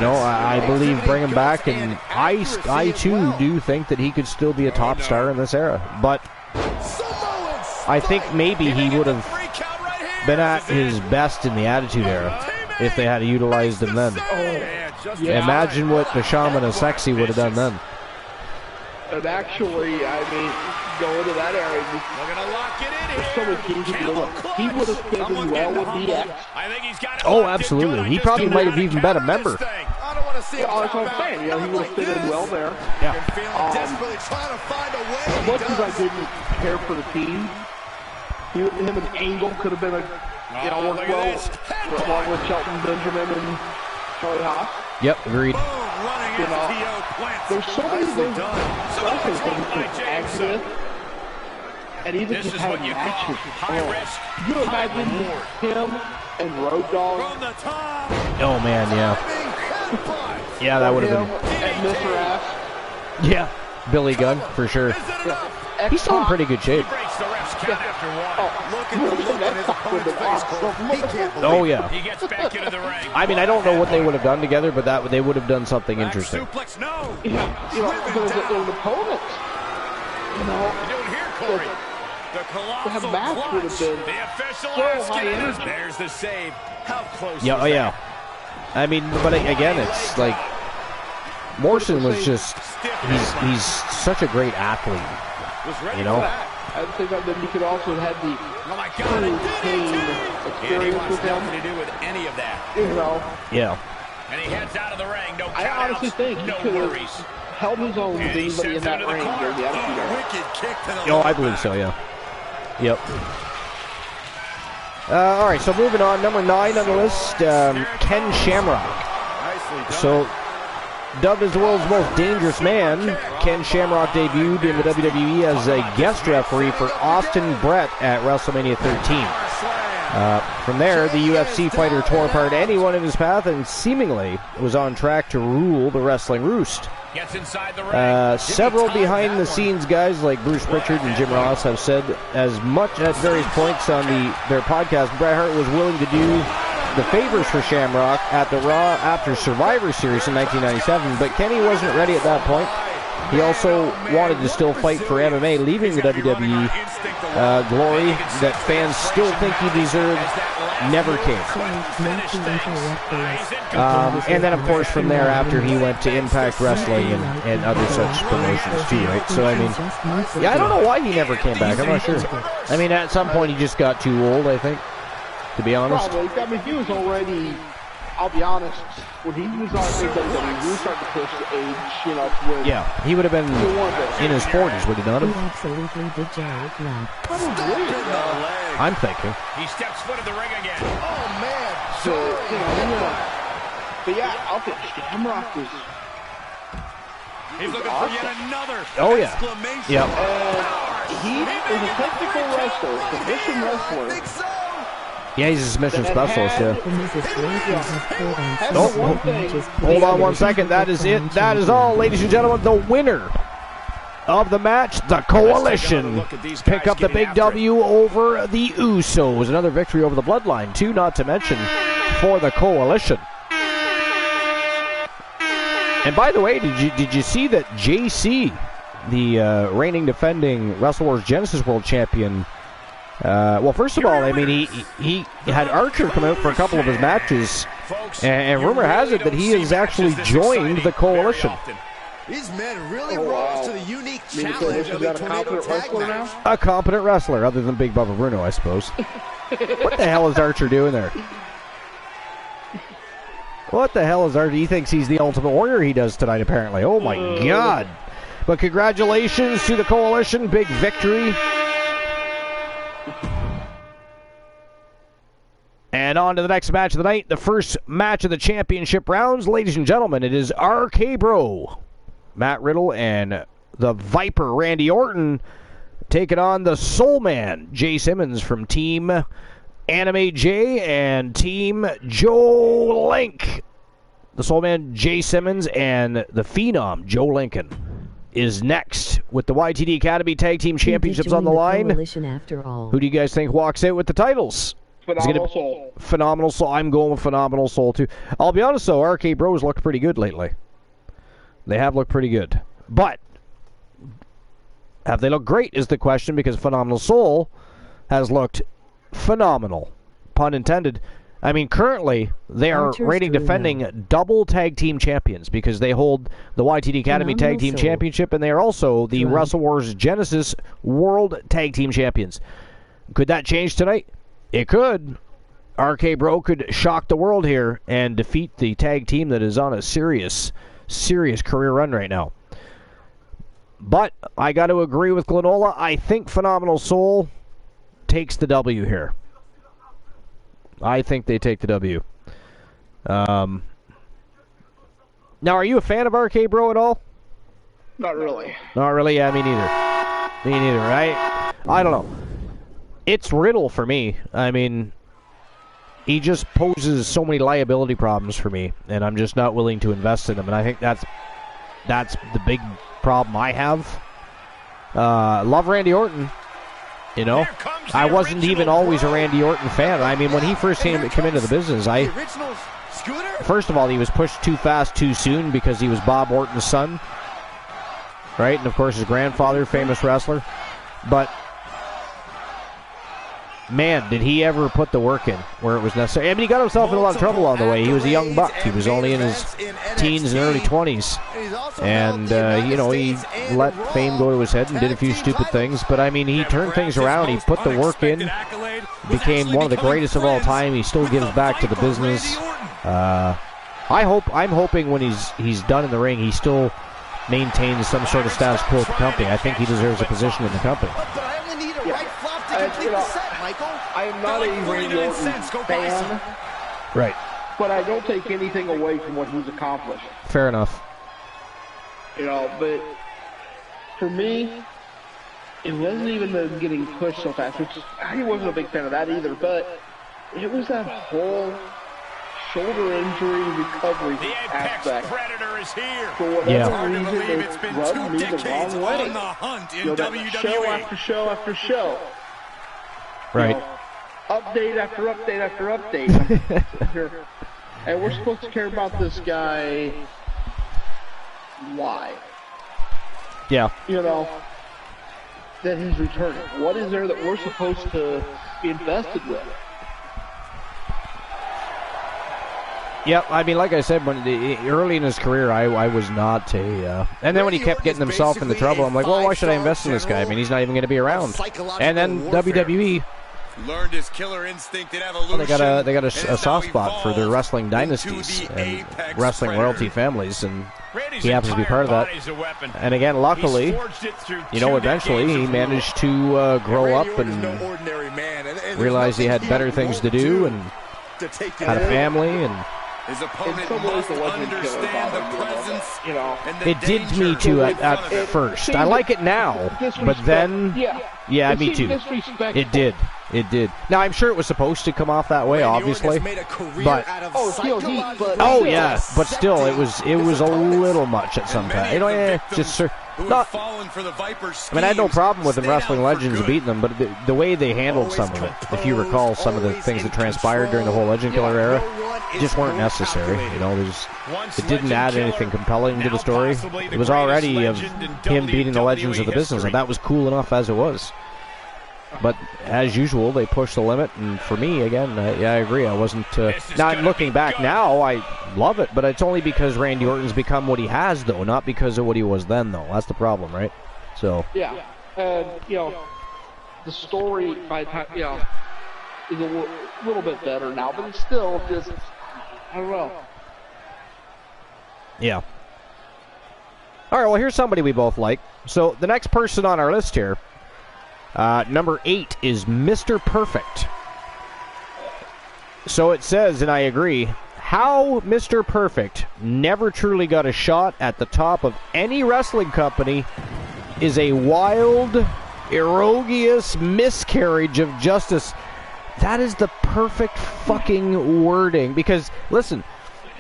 Speaker 1: I believe bring him back, and I too do think that he could still be a top star in this era. But I think maybe he would have been at his best in the Attitude Era if they had utilized him then. Imagine what the Shaman of Sexy would have done then.
Speaker 3: And actually, I mean, going to that area, there's so many teams to do it. He would have fit in well with DX.
Speaker 1: Oh, absolutely. He probably might have even been a member.
Speaker 3: Yeah, that's what I'm saying. He would have fit in well there.
Speaker 1: Yeah.
Speaker 3: As much as I didn't care for the team, him and Angle could have been worked well along with Shelton Benjamin and Charlie Haas.
Speaker 1: Yep, agreed.
Speaker 3: There's so many things wrestling things to add to this, and even just having matches. You imagine him and Road Dogg.
Speaker 1: Oh man, yeah. Yeah, that would have been.
Speaker 3: And Mr. Ass.
Speaker 1: Yeah, Billy Gunn for sure.
Speaker 3: Yeah.
Speaker 1: He's still in pretty good shape. Oh yeah.
Speaker 5: He gets back into the ring.
Speaker 1: I mean, I don't know what they would have done together, but they would have done something interesting.
Speaker 5: Suplex, no.
Speaker 3: There's an opponent.
Speaker 5: Doing here, Corey. The colossal
Speaker 3: match would have been
Speaker 5: the official
Speaker 3: so high energy.
Speaker 5: There's the save. How close?
Speaker 1: Yeah,
Speaker 5: was
Speaker 1: yeah. I mean, but again, it's like Morrison was just he's such a great athlete.
Speaker 3: I think that then you could also have had the pain experience with him.
Speaker 5: Nothing to do with any of that.
Speaker 1: Yeah.
Speaker 5: And he heads out of the ring. No
Speaker 3: I honestly think he could have held his own with anybody in that ring during the Attitude Era.
Speaker 5: Wicked kick to the
Speaker 1: Oh, I believe so, yeah. Yep. All right, so moving on. Number 9 on the list, Ken Shamrock. So, dubbed as the world's most dangerous man, Ken Shamrock debuted in the WWE as a guest referee for Austin Brett at WrestleMania 13. From there, the UFC fighter tore apart anyone in his path and seemingly was on track to rule the wrestling roost.
Speaker 5: Gets inside the ring.
Speaker 1: Several behind-the-scenes guys like Bruce Pritchard and Jim Ross have said as much at various points on their podcast. Bret Hart was willing to do the favors for Shamrock at the Raw after Survivor Series in 1997, but Kenny wasn't ready at that point. He also wanted to still fight for MMA, leaving the WWE glory that fans still think he deserved never came. And then, of course, from there, after he went to Impact Wrestling and other such promotions too, right? So, I mean, yeah, I don't know why he never came back. I'm not sure. I mean, at some point, he just got too old, I think, to be honest.
Speaker 3: Probably. I mean, he was already, I'll be honest, when he was on WWE, he was starting to push the age, to win.
Speaker 1: Yeah, he would have been in his 40s, would he not have?
Speaker 2: He absolutely did Jarrett Lamb.
Speaker 1: I'm thinking.
Speaker 5: He steps foot in the ring again. Oh, man.
Speaker 3: But yeah, I'll think Shamrock was.
Speaker 5: He's looking for yet another.
Speaker 1: Oh yeah. Yep.
Speaker 3: He is a technical wrestler, submission wrestler.
Speaker 1: Yeah, he's a submission specialist. Yeah.
Speaker 2: Oh,
Speaker 1: hold on 1 second. That is it. That is all, ladies and gentlemen. The winner of the match, the Coalition, pick up the big W over the Usos. Another victory over the Bloodline, too, not to mention for the Coalition. And by the way, did you see that JC, the reigning defending Wrestle Wars Genesis World Champion? Well, first of all, I mean he had Archer come out for a couple of his matches, and rumor has it that he has actually joined the Coalition.
Speaker 6: These men really rose to the unique challenge of a tornado tag match.
Speaker 1: A competent wrestler, other than Big Bubba Bruno, I suppose. What the hell is Archer doing there? What the hell is Archer? He thinks he's the Ultimate Warrior. He does tonight, apparently. Oh my God! But congratulations to the Coalition, big victory. And on to the next match of the night, the first match of the championship rounds. Ladies and gentlemen, it is RK Bro, Matt Riddle, and the Viper, Randy Orton, taking on the Soul Man, Jay Simmons from Team Anime J and Team Joe Link. The Soul Man, Jay Simmons, and the Phenom, Joe Lincoln, is next with the YTD Academy Tag Team Championships on the line. Who do you guys think walks out with the titles?
Speaker 3: Phenomenal Soul.
Speaker 1: Phenomenal Soul. I'm going with Phenomenal Soul, too. I'll be honest, though, RK Bros looked pretty good lately. They have looked pretty good. But, have they looked great is the question, because Phenomenal Soul has looked phenomenal. Pun intended. I mean, currently, they are reigning defending double tag team champions, because they hold the YTD Academy Tag Team Championship, and they are also the Wrestle Wars Genesis World Tag Team Champions. Could that change tonight? It could. RK Bro could shock the world here and defeat the tag team that is on a serious career run right now. But I got to agree with Glenola. I think Phenomenal Soul takes the W here. I think they take the W. Now, are you a fan of RK Bro at all?
Speaker 3: Not really.
Speaker 1: Not really? Yeah, me neither. Me neither, right? I don't know. It's Riddle for me. I mean, he just poses so many liability problems for me, and I'm just not willing to invest in him. And I think that's the big problem I have. Love Randy Orton. You know, I wasn't even always a Randy Orton fan. I mean, when he first came into the business, first of all, he was pushed too fast too soon because he was Bob Orton's son, right? And of course, his grandfather, famous wrestler. But man, did he ever put the work in where it was necessary. I mean, he got himself in a lot of trouble on the way. He was a young buck. He was only in his teens and early 20s. And, you know, he let fame go to his head and did a few stupid things. But, I mean, he turned things around. He put the work in. Became one of the greatest of all time. He still gives back to the business. I'm hoping when he's done in the ring, he still maintains some sort of status quo at the company. I think he deserves a position in the company.
Speaker 3: I am not a Randy Orton fan.
Speaker 1: Right.
Speaker 3: But I don't take anything away from what he's accomplished.
Speaker 1: Fair enough.
Speaker 3: You know, but for me, it wasn't even the getting pushed so fast, which I wasn't a big fan of that either, but it was that whole shoulder injury recovery aspect.
Speaker 5: Predator is here.
Speaker 3: For whatever reason, it rubbed me the wrong way. You know, that show after show after show.
Speaker 1: Right.
Speaker 3: You know, update after update after update. And we're supposed to care about this guy. Why?
Speaker 1: Yeah.
Speaker 3: You know, that he's returning. What is there that we're supposed to be invested with?
Speaker 1: Yeah, I mean, like I said, early in his career, I was not a... and then when he kept getting himself into trouble, I'm like, well, why should I invest in this guy? I mean, he's not even going to be around. And then WWE...
Speaker 8: learned his killer instinct in evolution.
Speaker 1: Well, they got a soft spot for their wrestling dynasties and wrestling royalty families, and he happens to be part of that. And again, luckily, you know, eventually he managed to grow up and realize he had better things to do, and
Speaker 6: to take
Speaker 1: had a family, and
Speaker 7: his opponent must understand the presence,
Speaker 3: you know.
Speaker 7: and the
Speaker 1: it did to me too at first. I like it now, but then, yeah, me too. It did. It did. Now, I'm sure it was supposed to come off that way, obviously, but but still, it was a little much at some time. You know, just not. I mean, I had no problem with them wrestling Legends beating them, but the way they handled some of it, if you recall, some of the things that transpired during the whole Legend Killer era, just weren't necessary. You know, it didn't add anything compelling to the story. It was already of him beating the Legends of the business, and that was cool enough as it was. But as usual, they pushed the limit, and for me, again, I agree. I wasn't. Now I'm looking back now, I love it, but it's only because Randy Orton's become what he has, though, not because of what he was then, though. That's the problem, right? So.
Speaker 3: Yeah, and the story by is a little bit better now, but it's still just, I don't know.
Speaker 1: Yeah. All right. Well, here's somebody we both like. So the next person on our list here. Number 8 is Mr. Perfect. So it says, and I agree, how Mr. Perfect never truly got a shot at the top of any wrestling company is a wild, erroneous miscarriage of justice. That is the perfect fucking wording. Because, listen,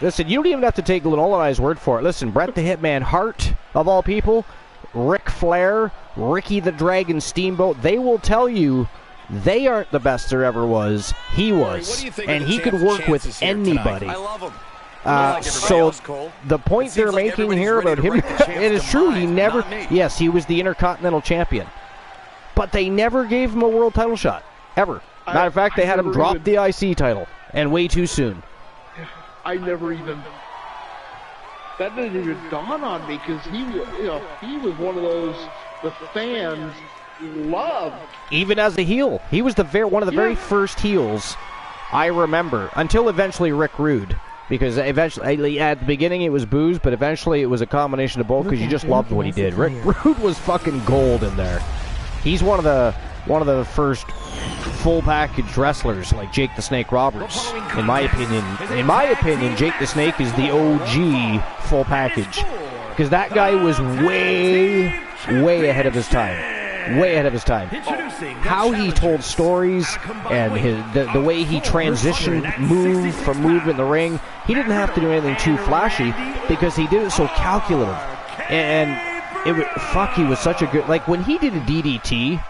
Speaker 1: you don't even have to take Linola and I's word for it. Listen, Bret the Hitman Hart, of all people, Ric Flair, Ricky the Dragon Steamboat, they will tell you they aren't the best there ever was. He was. And he could work with anybody.
Speaker 7: I love him.
Speaker 1: So the point they're making here about him, it is true, he never, yes, he was the Intercontinental Champion. But they never gave him a world title shot. Ever. Matter of fact, they had him drop the IC title. And way too soon.
Speaker 3: I never even... That didn't even dawn on me, because he was one of those the fans loved.
Speaker 1: Even as a heel, he was one of the very first heels I remember. Until eventually Rick Rude, because eventually at the beginning it was booze, but eventually it was a combination of both because you just loved what he did. Rick Rude was fucking gold in there. He's one of the first full package wrestlers, like Jake the Snake Roberts. In my opinion, Jake the Snake is the OG full package, because that guy was way ahead of his time. Way ahead of his time. How he told stories and the way he transitioned move in the ring. He didn't have to do anything too flashy because he did it so calculative. And he was such a good, like when he did a DDT,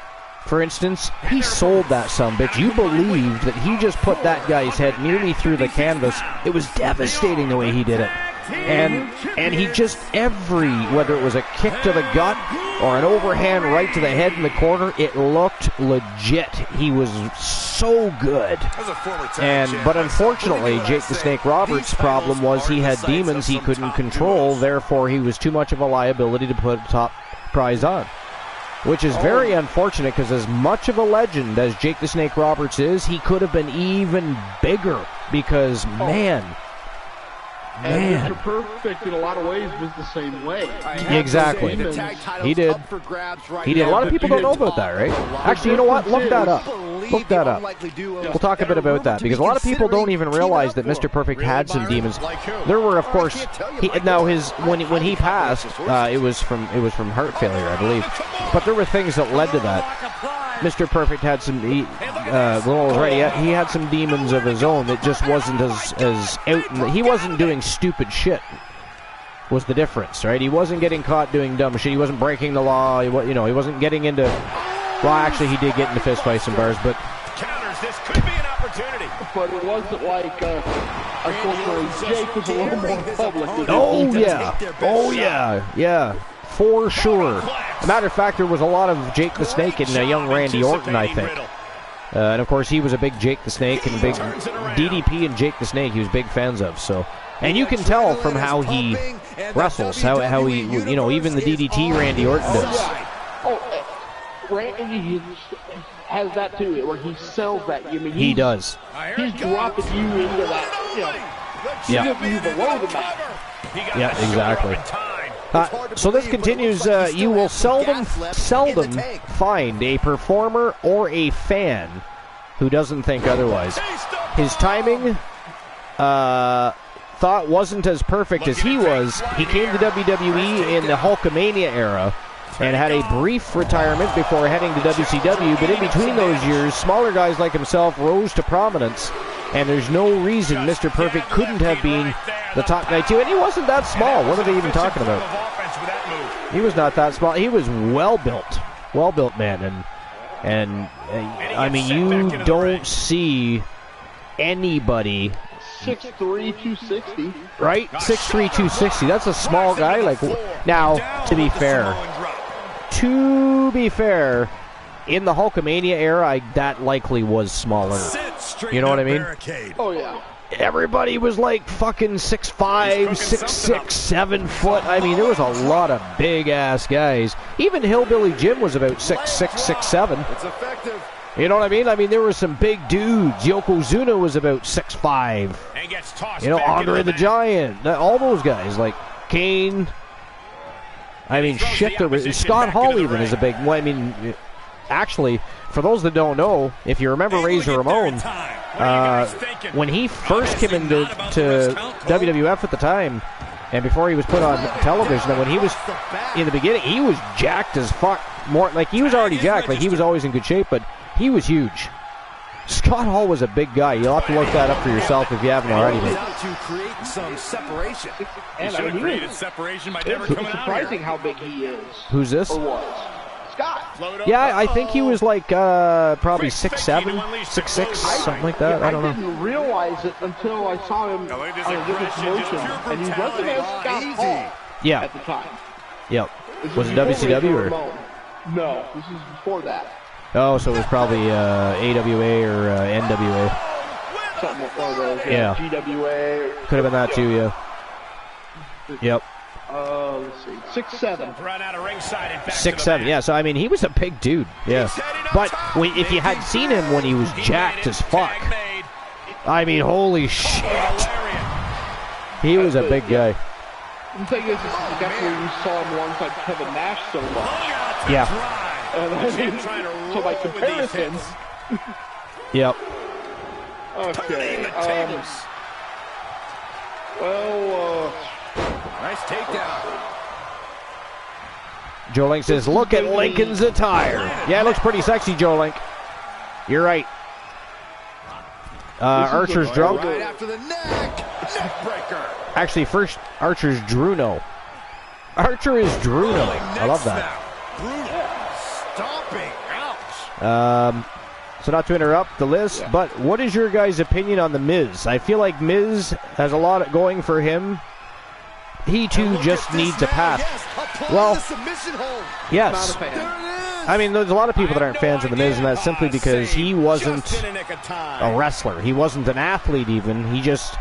Speaker 1: for instance, he sold that sumbitch. You believed that he just put that guy's head nearly through the canvas. It was devastating the way he did it. And he just whether it was a kick to the gut or an overhand right to the head in the corner, it looked legit. He was so good. But unfortunately, Jake the Snake Roberts' problem was he had demons he couldn't control, therefore he was too much of a liability to put a top prize on. Which is very unfortunate, because as much of a legend as Jake the Snake Roberts is, he could have been even bigger, because, man.
Speaker 3: And Mr. Perfect, in a lot of ways, was the same way.
Speaker 1: Exactly. He did. He did. A lot of people don't know about that, right? Actually, you know what? Look that up. Look that up. We'll talk a bit about that, because a lot of people don't even realize that Mr. Perfect had some demons. There were, of course, when he passed, it was from heart failure, I believe. But there were things that led to that. Mr. Perfect had some, he had some demons of his own that just wasn't as out. He wasn't doing stupid shit. Was the difference, right? He wasn't getting caught doing dumb shit. He wasn't breaking the law. He wasn't getting into. Well, actually, he did get into fistfights and bars, but.
Speaker 5: This could be an opportunity.
Speaker 3: But it wasn't like, unfortunately, Jake was a little more public.
Speaker 1: Oh yeah. For sure. Matter of fact, there was a lot of Jake the Snake and young Randy Orton, I think. And of course, he was a big Jake the Snake and big DDP and Jake the Snake. He was big fans of. So, and you can tell from how he wrestles, how he, even the DDT Randy Orton does.
Speaker 3: Randy has that too, where he sells that.
Speaker 1: He does.
Speaker 3: He's dropping you into that. He's giving you below the mat.
Speaker 1: Yeah, exactly. So this continues, you will seldom find a performer or a fan who doesn't think otherwise. his timing, thought wasn't as perfect as he was. He came to WWE in the Hulkamania era and had a brief retirement before heading to WCW, but in between those years, smaller guys like himself rose to prominence, and there's no reason Mr. Perfect couldn't have been the top guy too, and he wasn't that small. What are they even talking about? He was not that small. He was well-built man, and I mean, you don't see anybody
Speaker 3: 6'3", 260.
Speaker 1: Right? 6'3", 260. That's a small guy. Like, now, to be fair, in the Hulkamania era, that likely was smaller. You know what I mean?
Speaker 3: Oh, yeah.
Speaker 1: Everybody was like fucking 6'5", 6'6", 7 foot. I mean, there was a lot of big-ass guys. Even Hillbilly Jim was about 6'6", 6'7".
Speaker 6: It's effective.
Speaker 1: You know what I mean? I mean, there were some big dudes. Yokozuna was about 6'5". You know, Andre the Giant. All those guys. Like, Kane. I mean, shit. Scott Hall even is a big... Well, I mean, actually, for those that don't know, if you remember Razor Ramon, when he first came into WWF at the time, and before he was put on television, and when he was in the beginning, he was jacked as fuck. More like, he was already jacked. Like, he was always in good shape, but he was huge. Scott Hall was a big guy. You'll have to look that up for yourself if you haven't already.
Speaker 6: To create some separation.
Speaker 3: And I mean, created separation by never coming out. It's surprising how big he is.
Speaker 1: Who's this?
Speaker 3: Or was. Scott.
Speaker 1: Yeah, I think he was like probably 6'7", 6'6", something like that. I don't know.
Speaker 3: I didn't realize it until I saw him on a different promotion, and he wasn't as Scott Hall at the time.
Speaker 1: Yep. Was it WCW or?
Speaker 3: No, this is before that.
Speaker 1: Oh, so it was probably AWA or NWA.
Speaker 3: Something like those.
Speaker 1: Yeah.
Speaker 3: GWA.
Speaker 1: Could have been that too, yeah. Yep.
Speaker 3: Let's see. 6'7".
Speaker 5: Run out of ringside and back
Speaker 1: 6'7", yeah. So, I mean, he was a big dude, yeah. But if you had seen him when he was jacked as fuck, I mean, holy shit. He was a big guy.
Speaker 3: The thing is, that's where you saw him alongside Kevin Nash so much.
Speaker 1: Yeah.
Speaker 3: So by comparison.
Speaker 1: Yep.
Speaker 3: Okay.
Speaker 6: Nice takedown.
Speaker 1: Joe Link says, look at Lincoln's attire. Yeah, it looks pretty sexy, Joe Link. You're right. Archer's drunk.
Speaker 6: Right after the neck breaker.
Speaker 1: Actually, first, Archer's Druno. Archer is Druno. I love that.
Speaker 6: Stomping. Ouch.
Speaker 1: So not to interrupt the list, but what is your guys' opinion on The Miz? I feel like Miz has a lot going for him. He too just needs a path. Well, yes. I mean, there's a lot of people that aren't fans of The Miz, and that's simply because he wasn't a wrestler. He wasn't an athlete even. He just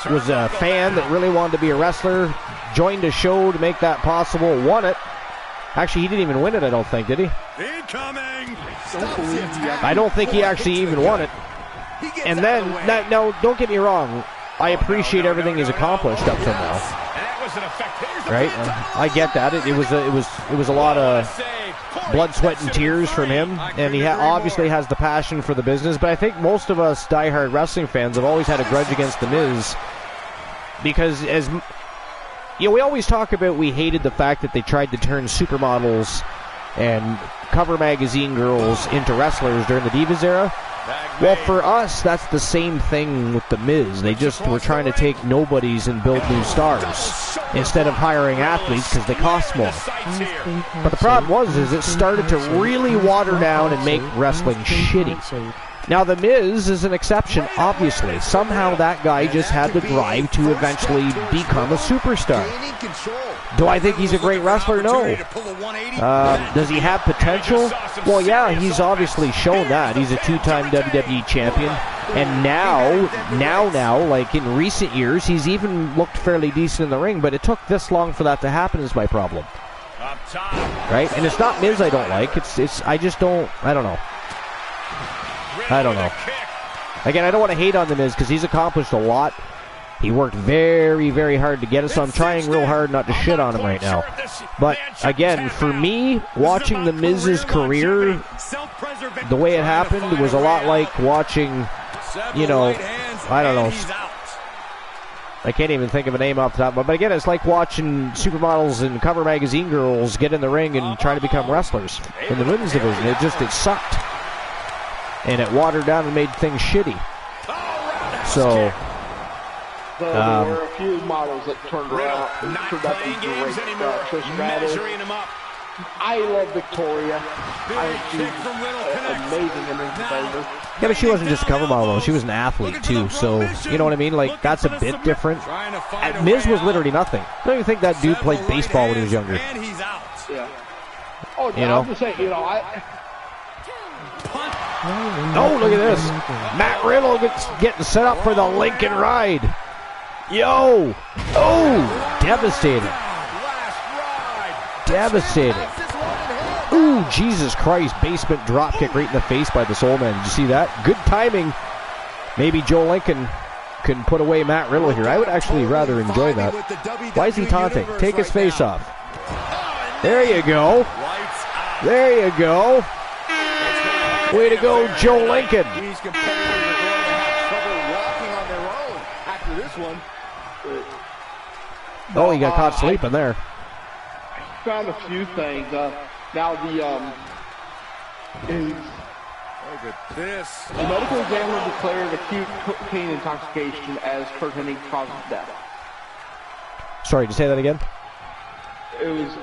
Speaker 1: was a fan that really wanted to be a wrestler, joined a show to make that possible, won it. Actually, he didn't even win it, I don't think, did he?
Speaker 8: Incoming!
Speaker 1: I don't think he actually even won it. And then, now, don't get me wrong, I appreciate everything he's accomplished up till now. Right? I get that. It was a lot of blood, sweat, and tears from him, and he obviously has the passion for the business, but I think most of us diehard wrestling fans have always had a grudge against The Miz, because we always talk about we hated the fact that they tried to turn supermodels and cover magazine girls into wrestlers during the Divas era. Well, for us, that's the same thing with The Miz. They just were trying to take nobodies and build new stars instead of hiring athletes because they cost more. But the problem is it started to really water down and make wrestling shitty. Now, The Miz is an exception, obviously. Somehow that guy just had the drive to eventually become a superstar. Do I think he's a great wrestler? No. Does he have potential? Well, yeah, he's obviously shown that. He's a two-time WWE champion. And now, like in recent years, he's even looked fairly decent in the ring, but it took this long for that to happen is my problem. Right? And it's not Miz I don't like. I don't know. Again, I don't want to hate on The Miz because he's accomplished a lot. He worked very, very hard to get it, so I'm trying real hard not to shit on him right now. But, again, for me, watching The Miz's career, the way it happened was a lot like watching you know, I don't know. I can't even think of a name off the top. But again, it's like watching supermodels and cover magazine girls get in the ring and try to become wrestlers in the women's division. It sucked. And it watered down and made things shitty. So...
Speaker 3: there were a few models that turned around. Turned out to be great. Trish Stratus. I love Victoria. I think she's amazing in ring competitor.
Speaker 1: Yeah, but she wasn't just a cover model, though. She was an athlete, too. So, you know what I mean? Like, that's a bit different. Miz was literally nothing. I don't even think that dude played baseball when he was younger.
Speaker 3: Yeah. Oh,
Speaker 1: you know?
Speaker 3: I'm just saying, you know,
Speaker 1: Oh, look at this. Matt Riddle getting set up for the Lincoln Ride. Yo! Oh! Devastating. Devastating. Ooh, Jesus Christ. Basement dropkick right in the face by the Soul Man. Did you see that? Good timing. Maybe Joe Lincoln can put away Matt Riddle here. I would actually rather enjoy that. Why is he taunting? Take his face off. There you go. There you go. Way to go, Joe Lincoln.
Speaker 6: These competitors are going to have trouble walking on their own after this one.
Speaker 1: Oh, he got caught sleeping there.
Speaker 3: I found a few things. Now the medical examiner declared acute cocaine intoxication as Kurt Hennig's cause of death.
Speaker 1: Sorry, to say that again?
Speaker 3: It was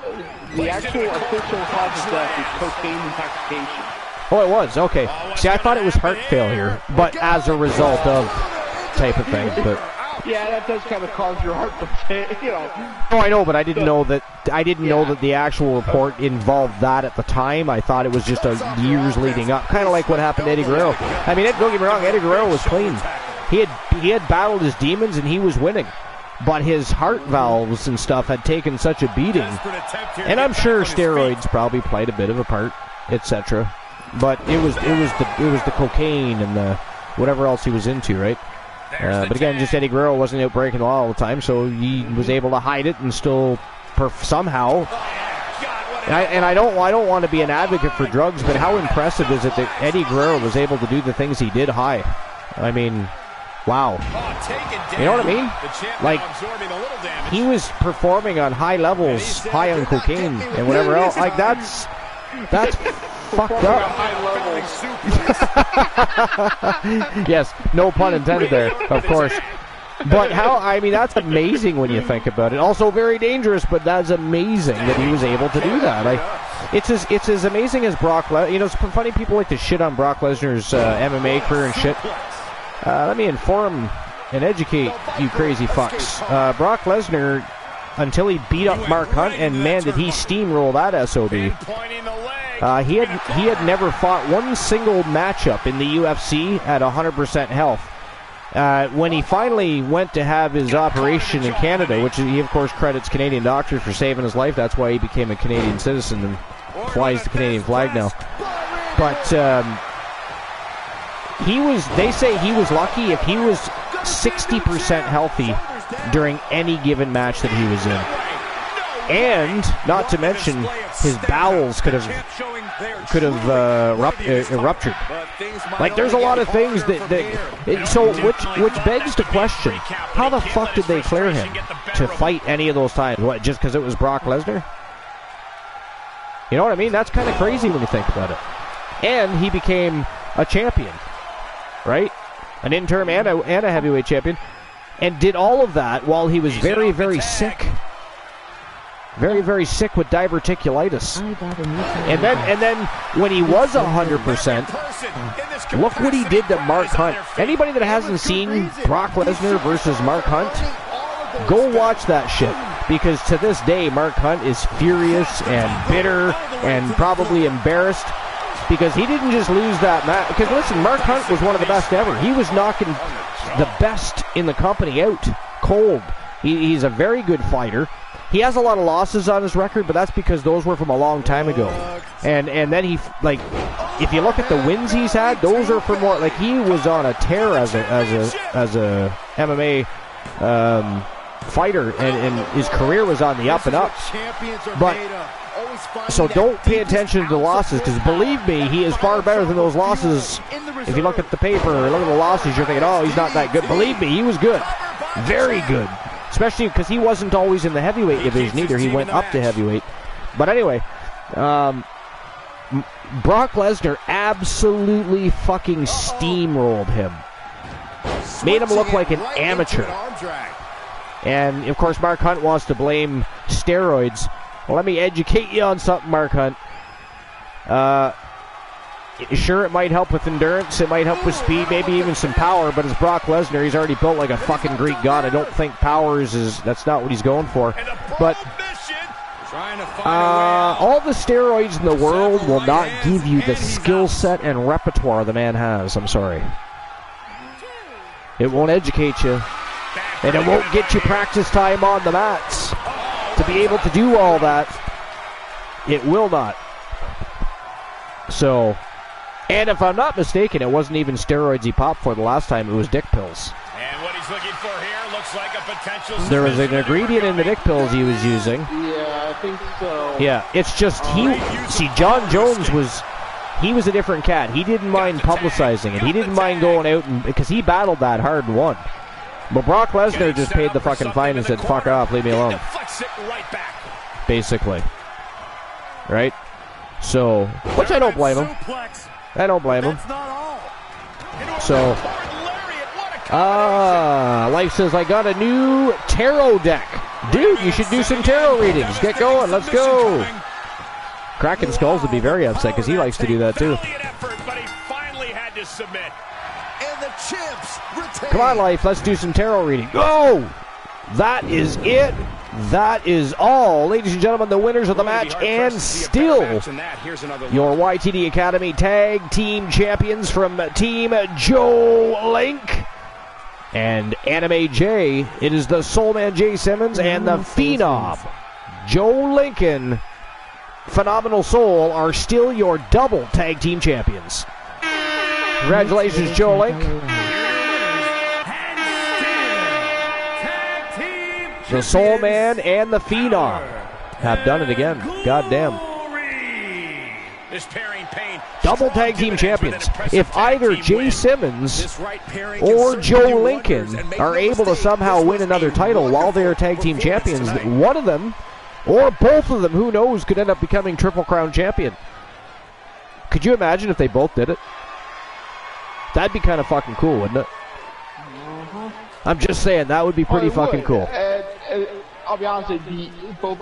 Speaker 3: the actual official cause of death is cocaine intoxication.
Speaker 1: Oh, it was? Okay. See, I thought it was heart failure, but as a result of type of thing. But
Speaker 3: yeah, that does kind of cause your heart to, you know.
Speaker 1: Oh, I know, but I didn't know that. I didn't know that the actual report involved that at the time. I thought it was just years leading up, kind of like what happened to Eddie Guerrero. I mean, don't get me wrong, Eddie Guerrero was clean. He had battled his demons and he was winning, but his heart valves and stuff had taken such a beating, and I'm sure steroids probably played a bit of a part, etc. But it was the cocaine and the whatever else he was into, right? But again, just Eddie Guerrero wasn't out breaking the law all the time, so he was able to hide it and still somehow. And I don't want to be an advocate for drugs, but how impressive is it that Eddie Guerrero was able to do the things he did high? I mean, wow. You know what I mean? Like, he was performing on high levels, high on cocaine and whatever else. Like, that's fucked up. Yes, no pun intended there, of course. But I mean, that's amazing when you think about it. Also very dangerous, but that's amazing that he was able to do that. It's as amazing as Brock Lesnar. You know, it's funny people like to shit on Brock Lesnar's MMA career and shit. Let me inform and educate you crazy fucks. Brock Lesnar, until he beat up Mark Hunt, and man, did he steamroll that SOB. He had never fought one single matchup in the UFC at 100% health. When he finally went to have his operation in Canada, which he of course credits Canadian doctors for saving his life, that's why he became a Canadian citizen and flies the Canadian flag now. But they say he was lucky if he was 60% healthy during any given match that he was in. And not to mention his bowels could have ruptured. Like, there's a lot of things so which begs the question: how the fuck did they clear him to fight any of those times? What, just because it was Brock Lesnar? You know what I mean? That's kind of crazy when you think about it. And he became a champion, right? An interim and a heavyweight champion, and did all of that while he was very, very sick. Very, very sick with diverticulitis. And then when he was 100%, look what he did to Mark Hunt. Anybody that hasn't seen Brock Lesnar versus Mark Hunt, go watch that shit. Because to this day, Mark Hunt is furious and bitter and probably embarrassed. Because he didn't just lose that match. Because listen, Mark Hunt was one of the best ever. He was knocking the best in the company out cold. He's a very good fighter. He has a lot of losses on his record, but that's because those were from a long time ago. And then he, like, if you look at the wins he's had, those are for more, like, he was on a tear as a MMA fighter, and his career was on the up and up. But So don't pay attention to the losses, because believe me, he is far better than those losses. If you look at the paper or look at the losses, you're thinking, oh, he's not that good. Believe me, he was good. Very good. Especially because he wasn't always in the heavyweight division either. He went up to heavyweight. But anyway, Brock Lesnar absolutely fucking steamrolled him. Made him look like an amateur. And, of course, Mark Hunt wants to blame steroids. Well, let me educate you on something, Mark Hunt. Sure, it might help with endurance, it might help with speed, maybe even some power, but as Brock Lesnar, he's already built like a fucking Greek god. I don't think powers that's not what he's going for. But all the steroids in the world will not give you the skill set and repertoire the man has. I'm sorry. It won't educate you, and it won't get you practice time on the mats to be able to do all that. It will not. So, and if I'm not mistaken, it wasn't even steroids he popped for the last time. It was dick pills.
Speaker 5: And what he's looking for here looks like a potential.
Speaker 1: There was an ingredient in the dick pills he was using.
Speaker 3: Yeah, I think so.
Speaker 1: Yeah, it's just see, John Jones was a different cat. He didn't mind publicizing it. He didn't mind going out because he battled that hard and won. But Brock Lesnar just paid the fucking fine and said, "Fuck off, leave me alone." Basically, right? So, which I don't blame him. I don't blame him. So, Life says, I got a new tarot deck. Dude, you should do some tarot readings. Get going. Let's go. Kraken Skulls would be very upset because he likes to do that too. Come on, Life. Let's do some tarot reading. Go! That is it. That is all. Ladies and gentlemen, the winners of the match and still your YTD Academy Tag Team Champions from Team Joe Link and Anime J. It is the Soul Man Jay Simmons and the Phenom Joe Lincoln, Phenomenal Soul, are still your double Tag Team Champions. Congratulations, Joe Link. The Soul Man and the Phenom have done it again. Goddamn. Double Tag Team Champions. If either Jay Simmons or Joe Lincoln are able to somehow win another title while they are Tag Team Champions, one of them, or both of them, who knows, could end up becoming Triple Crown Champion. Could you imagine if they both did it? That'd be kind of fucking cool, wouldn't it? I'm just saying, that would be pretty fucking cool.
Speaker 3: I'll be honest, both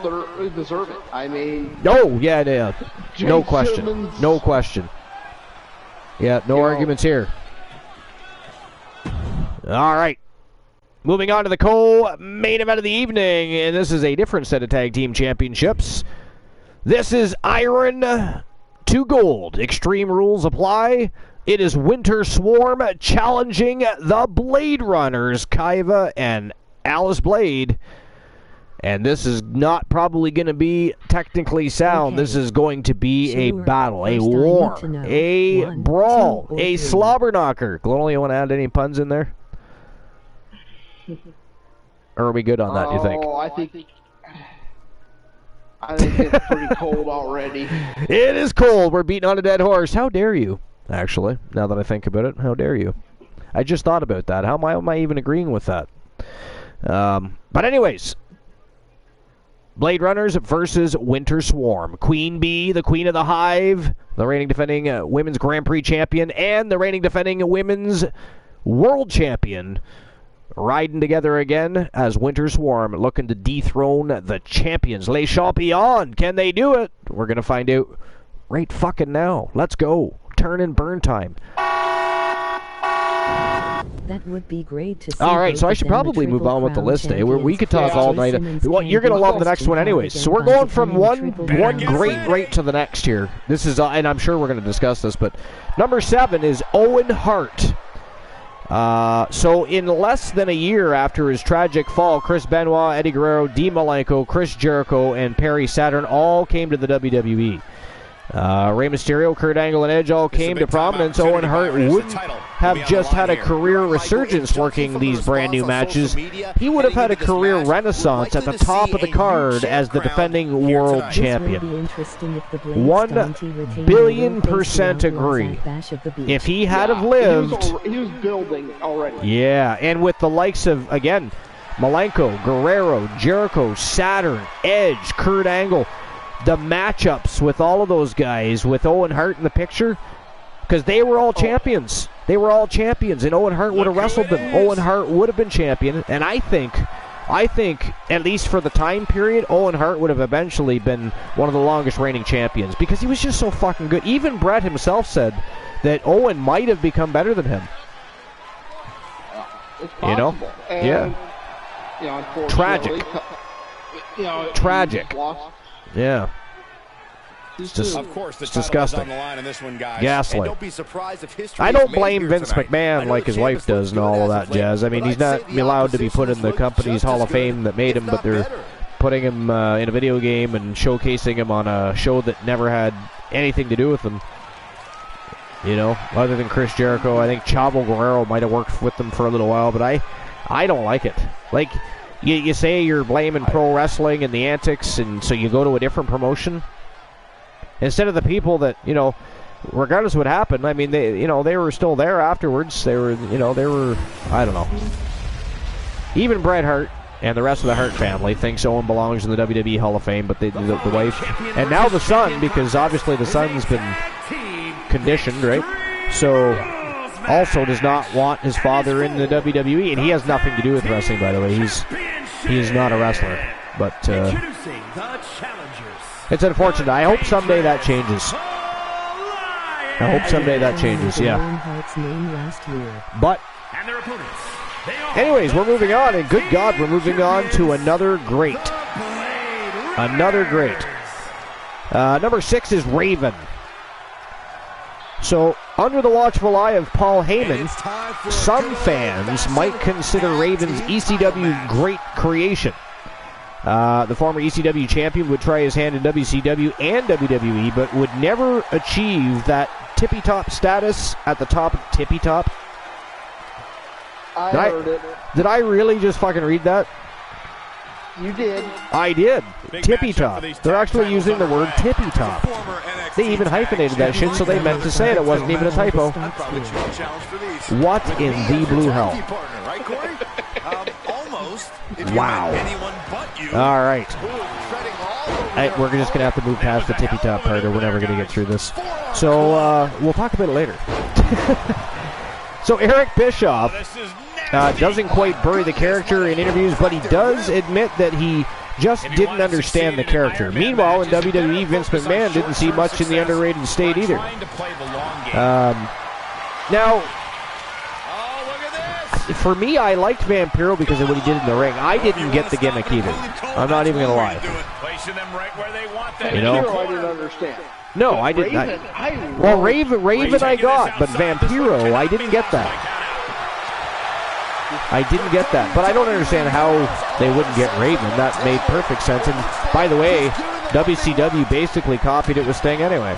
Speaker 3: deserve it. I mean...
Speaker 1: Oh, yeah. No question. No question. Yeah, no arguments here. All right. Moving on to the co-main event of the evening, and this is a different set of Tag Team Championships. This is Iron to Gold. Extreme rules apply. It is Winter Swarm challenging the Blade Runners, Kaiva and Alice Blade. And this is not probably going to be technically sound. Okay. This is going to be a battle, a war, a brawl, a slobber knocker. Gloria, you want to add any puns in there? Or are we good on that, do you think?
Speaker 3: Oh, I think it's pretty cold already.
Speaker 1: It is cold. We're beating on a dead horse. How dare you? Actually, now that I think about it, how dare you? I just thought about that. How am I even agreeing with that? But anyways, Blade Runners versus Winter Swarm. Queen Bee, the Queen of the Hive, the reigning defending Women's Grand Prix champion, and the reigning defending Women's World Champion, riding together again as Winter Swarm, looking to dethrone the champions. Les Champions, can they do it? We're going to find out right fucking now. Let's go. Turn and burn time.
Speaker 2: That would be great to see.
Speaker 1: All right, so I should probably move on with the list today. We could talk all night. Well, you're going to love the next one anyways. So we're going from one great rate to the next here. This is, and I'm sure we're going to discuss this, but number 7 is Owen Hart. So in less than a year after his tragic fall, Chris Benoit, Eddie Guerrero, Dean Malenko, Chris Jericho, and Perry Saturn all came to the WWE. Rey Mysterio, Kurt Angle, and Edge all came to prominence. Owen Hart wouldn't have just had a career resurgence working these brand new matches. He would have had a career renaissance at the top of the card as the defending world champion. 1,000,000,000% agree. If he had have lived...
Speaker 3: He was building already.
Speaker 1: Yeah, and with the likes of, again, Malenko, Guerrero, Jericho, Saturn, Edge, Kurt Angle... The matchups with all of those guys, with Owen Hart in the picture, because they were all champions. They were all champions, and Owen Hart would have wrestled them. Owen Hart would have been champion, and I think, at least for the time period, Owen Hart would have eventually been one of the longest reigning champions, because he was just so fucking good. Even Brett himself said that Owen might have become better than him. You know?
Speaker 3: And,
Speaker 1: yeah.
Speaker 3: You know,
Speaker 1: tragic.
Speaker 3: You know,
Speaker 1: tragic. Yeah.
Speaker 6: It's just, of course,
Speaker 1: it's disgusting.
Speaker 6: On the line in this one, guys.
Speaker 1: Gaslight.
Speaker 6: Don't be surprised if history
Speaker 1: I don't blame Vince McMahon like his wife does and all of that jazz. I mean, he's not allowed to be put in the company's Hall of Fame that made him, but they're putting him in a video game and showcasing him on a show that never had anything to do with him. You know, other than Chris Jericho, I think Chavo Guerrero might have worked with them for a little while, but I don't like it. Like, you say you're blaming pro wrestling and the antics, and so you go to a different promotion instead of the people that, you know, regardless of what happened. I mean, they were still there afterwards. They were, I don't know. Even Bret Hart and the rest of the Hart family thinks Owen belongs in the WWE Hall of Fame, but the wife, and now the son, because obviously the son's been conditioned, right? So also does not want his father in the WWE, and he has nothing to do with wrestling, by the way. He is not a wrestler, but it's unfortunate. I hope someday that changes. Yeah. But anyways, we're moving on, and good God, we're moving on to another great. Number 6 is Raven. So, under the watchful eye of Paul Heyman, some fans might consider Raven's ECW great creation. The former ECW champion would try his hand in WCW and WWE, but would never achieve that tippy-top status at the top of tippy-top.
Speaker 3: I heard it. Did
Speaker 1: I really just fucking read that?
Speaker 3: You did.
Speaker 1: I did. Tippy-top. They're actually using the word tippy-top. They even hyphenated that shit, so they meant to say it. It wasn't even a typo. What in the blue hell? Wow. All right. We're just going to have to move past the tippy-top part, or we're never going to get through this. So we'll talk about it later. So Eric Bischoff doesn't quite bury the character in interviews, but he does admit that he just didn't understand the character. Meanwhile, in WWE, Vince McMahon didn't see much in the underrated state either. Now, for me, I liked Vampiro because of what he did in the ring. I didn't get the gimmick either. I'm not even going to lie. You know?
Speaker 3: I didn't understand.
Speaker 1: No, I didn't. Well, Raven I got, but Vampiro, I didn't get that. But I don't understand how they wouldn't get Raven. That made perfect sense. And by the way, WCW basically copied it with Sting anyway.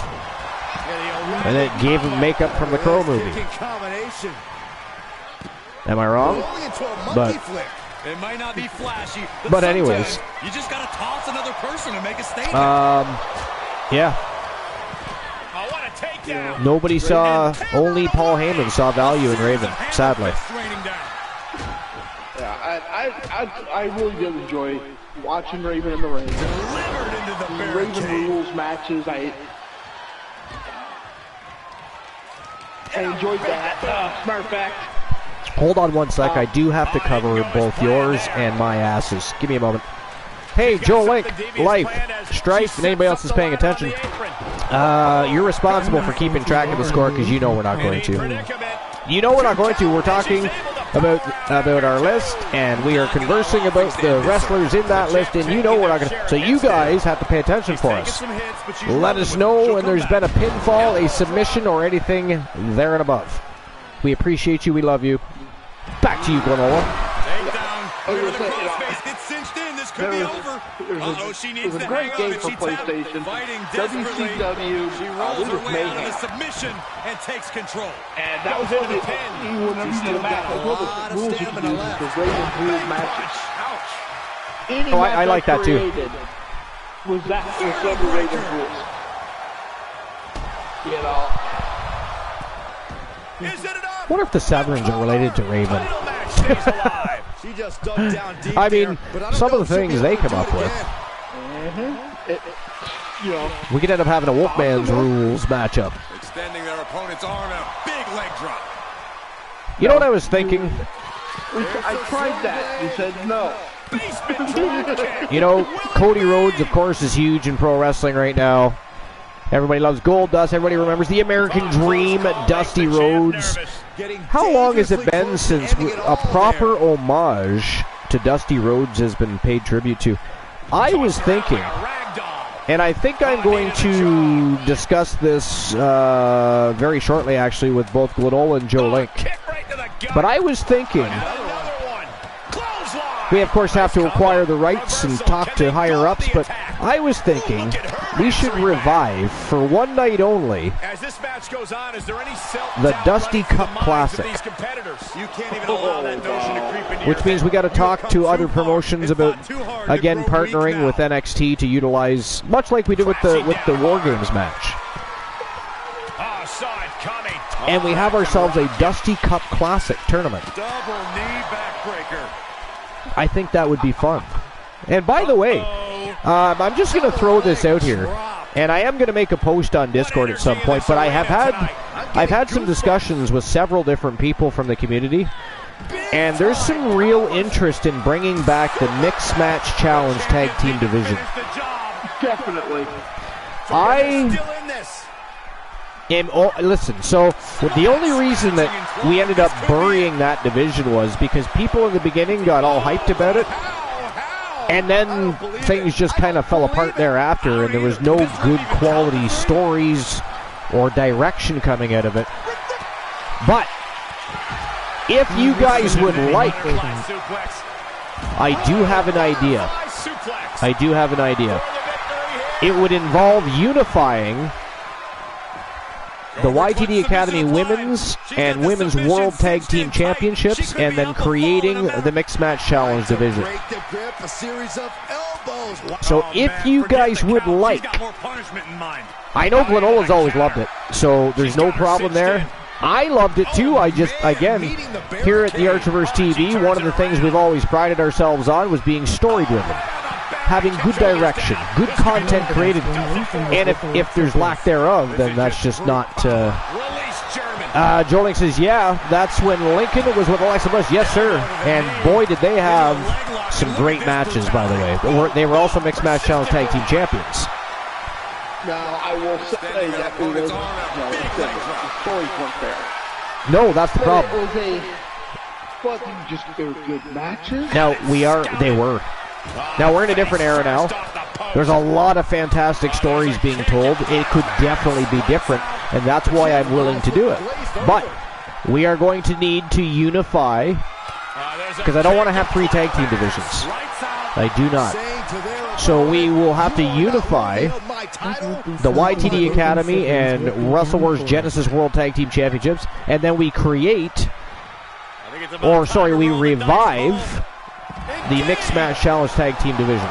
Speaker 1: And it gave him makeup from the Crow movie. Am I wrong? But
Speaker 7: it might not be flashy.
Speaker 1: But anyways,
Speaker 7: you just gotta toss another person and make a statement.
Speaker 1: Yeah. Nobody saw, only Paul Heyman saw value in Raven, sadly.
Speaker 3: Yeah, I really did enjoy watching Raven in the ring. Raven rules matches. I enjoyed that. Matter of fact.
Speaker 1: Hold on one sec. I do have to cover both yours and my asses. Give me a moment. Hey, Joe Link, Life, Strife, and anybody else that's paying attention. You're responsible for keeping track of the score because you know we're not going to. We're talking about our list, and we are conversing about the wrestlers in that list, and you know we're not going to. So you guys have to pay attention for us. Let us know when there's been a pinfall, a submission, or anything there and above. We appreciate you. We love you. Back to you, Granola.
Speaker 5: could be over. Uh-oh, she needs to hang on, and she tapped. Fighting desperately.
Speaker 3: WCW,
Speaker 5: She rolls her way out of the submission and takes control.
Speaker 3: And that was into the pin. Whenever you did a match, that's one of the rules you could use for Raven Rules matches. Ouch.
Speaker 1: Oh, I like that too.
Speaker 3: Was under Raven Rules. You know.
Speaker 5: Is it enough?
Speaker 1: I wonder if the Severins are related to Raven.
Speaker 6: She just dug down deep
Speaker 1: I mean,
Speaker 6: there,
Speaker 1: some of the things they come up with.
Speaker 3: You know.
Speaker 1: We could end up having a Wolfman's Rules matchup.
Speaker 5: Extending their opponent's arm and a big leg drop.
Speaker 1: You know what I was thinking?
Speaker 3: I tried that. You said no.
Speaker 5: Basement drop kick.
Speaker 1: You know, Cody Rhodes, of course, is huge in pro wrestling right now. Everybody loves Goldust. Everybody remembers the American Dream, Dusty Rhodes. How long has it been since a proper homage to Dusty Rhodes has been paid tribute to? I was thinking, and I think I'm going to discuss this very shortly, actually, with both Glenola and Joe Link. But I was thinking, we of course have to acquire the rights and talk to higher ups, but I was thinking we should revive, for one night only,
Speaker 5: As this match goes on, is there any
Speaker 1: the Dusty Cup Classic.
Speaker 5: You can't even allow that notion to creep into
Speaker 1: Which means we got to talk to other promotions about, again, partnering with NXT to utilize, much like we did with the War Games match. And we have ourselves a Dusty Cup Classic tournament.
Speaker 5: Double knee backbreaker.
Speaker 1: I think that would be fun. And by the way, I'm just going to throw this out here, and I am going to make a post on Discord at some point, but I've had some discussions with several different people from the community, and there's some real interest in bringing back the Mixed Match Challenge Tag Team Division.
Speaker 3: Definitely.
Speaker 1: Listen, so the only reason that we ended up burying that division was because people in the beginning got all hyped about it, and then things just kind of fell apart thereafter, and there was no good quality stories or direction coming out of it. But if you guys would like, I do have an idea. It would involve unifying the YTD Academy Women's and Women's World Tag Team Championships, and then creating the Mixed Match Challenge division. So if you guys would like, I know Glenola's always loved it, so there's no problem there. I loved it too. I just, again, here at the Archerverse TV, one of the things we've always prided ourselves on was being story-driven. Having good direction, good content created, and if there's lack thereof, then that's just not. Joe Link says, yeah, that's when Lincoln was with Alexa Bliss. Yes, sir. And boy, did they have some great matches, by the way. They were also Mixed Match Challenge Tag Team Champions.
Speaker 3: Now, I will say that the stories weren't there.
Speaker 1: No, that's the problem.
Speaker 3: They were good matches.
Speaker 1: Now, they were. Now, we're in a different era now. There's a lot of fantastic stories being told. It could definitely be different, and that's why I'm willing to do it. But we are going to need to unify, because I don't want to have 3 tag team divisions. I do not. So we will have to unify the YTD Academy and Wrestle Wars Genesis World Tag Team Championships, and then we revive the Mixed Match Challenge Tag Team Division.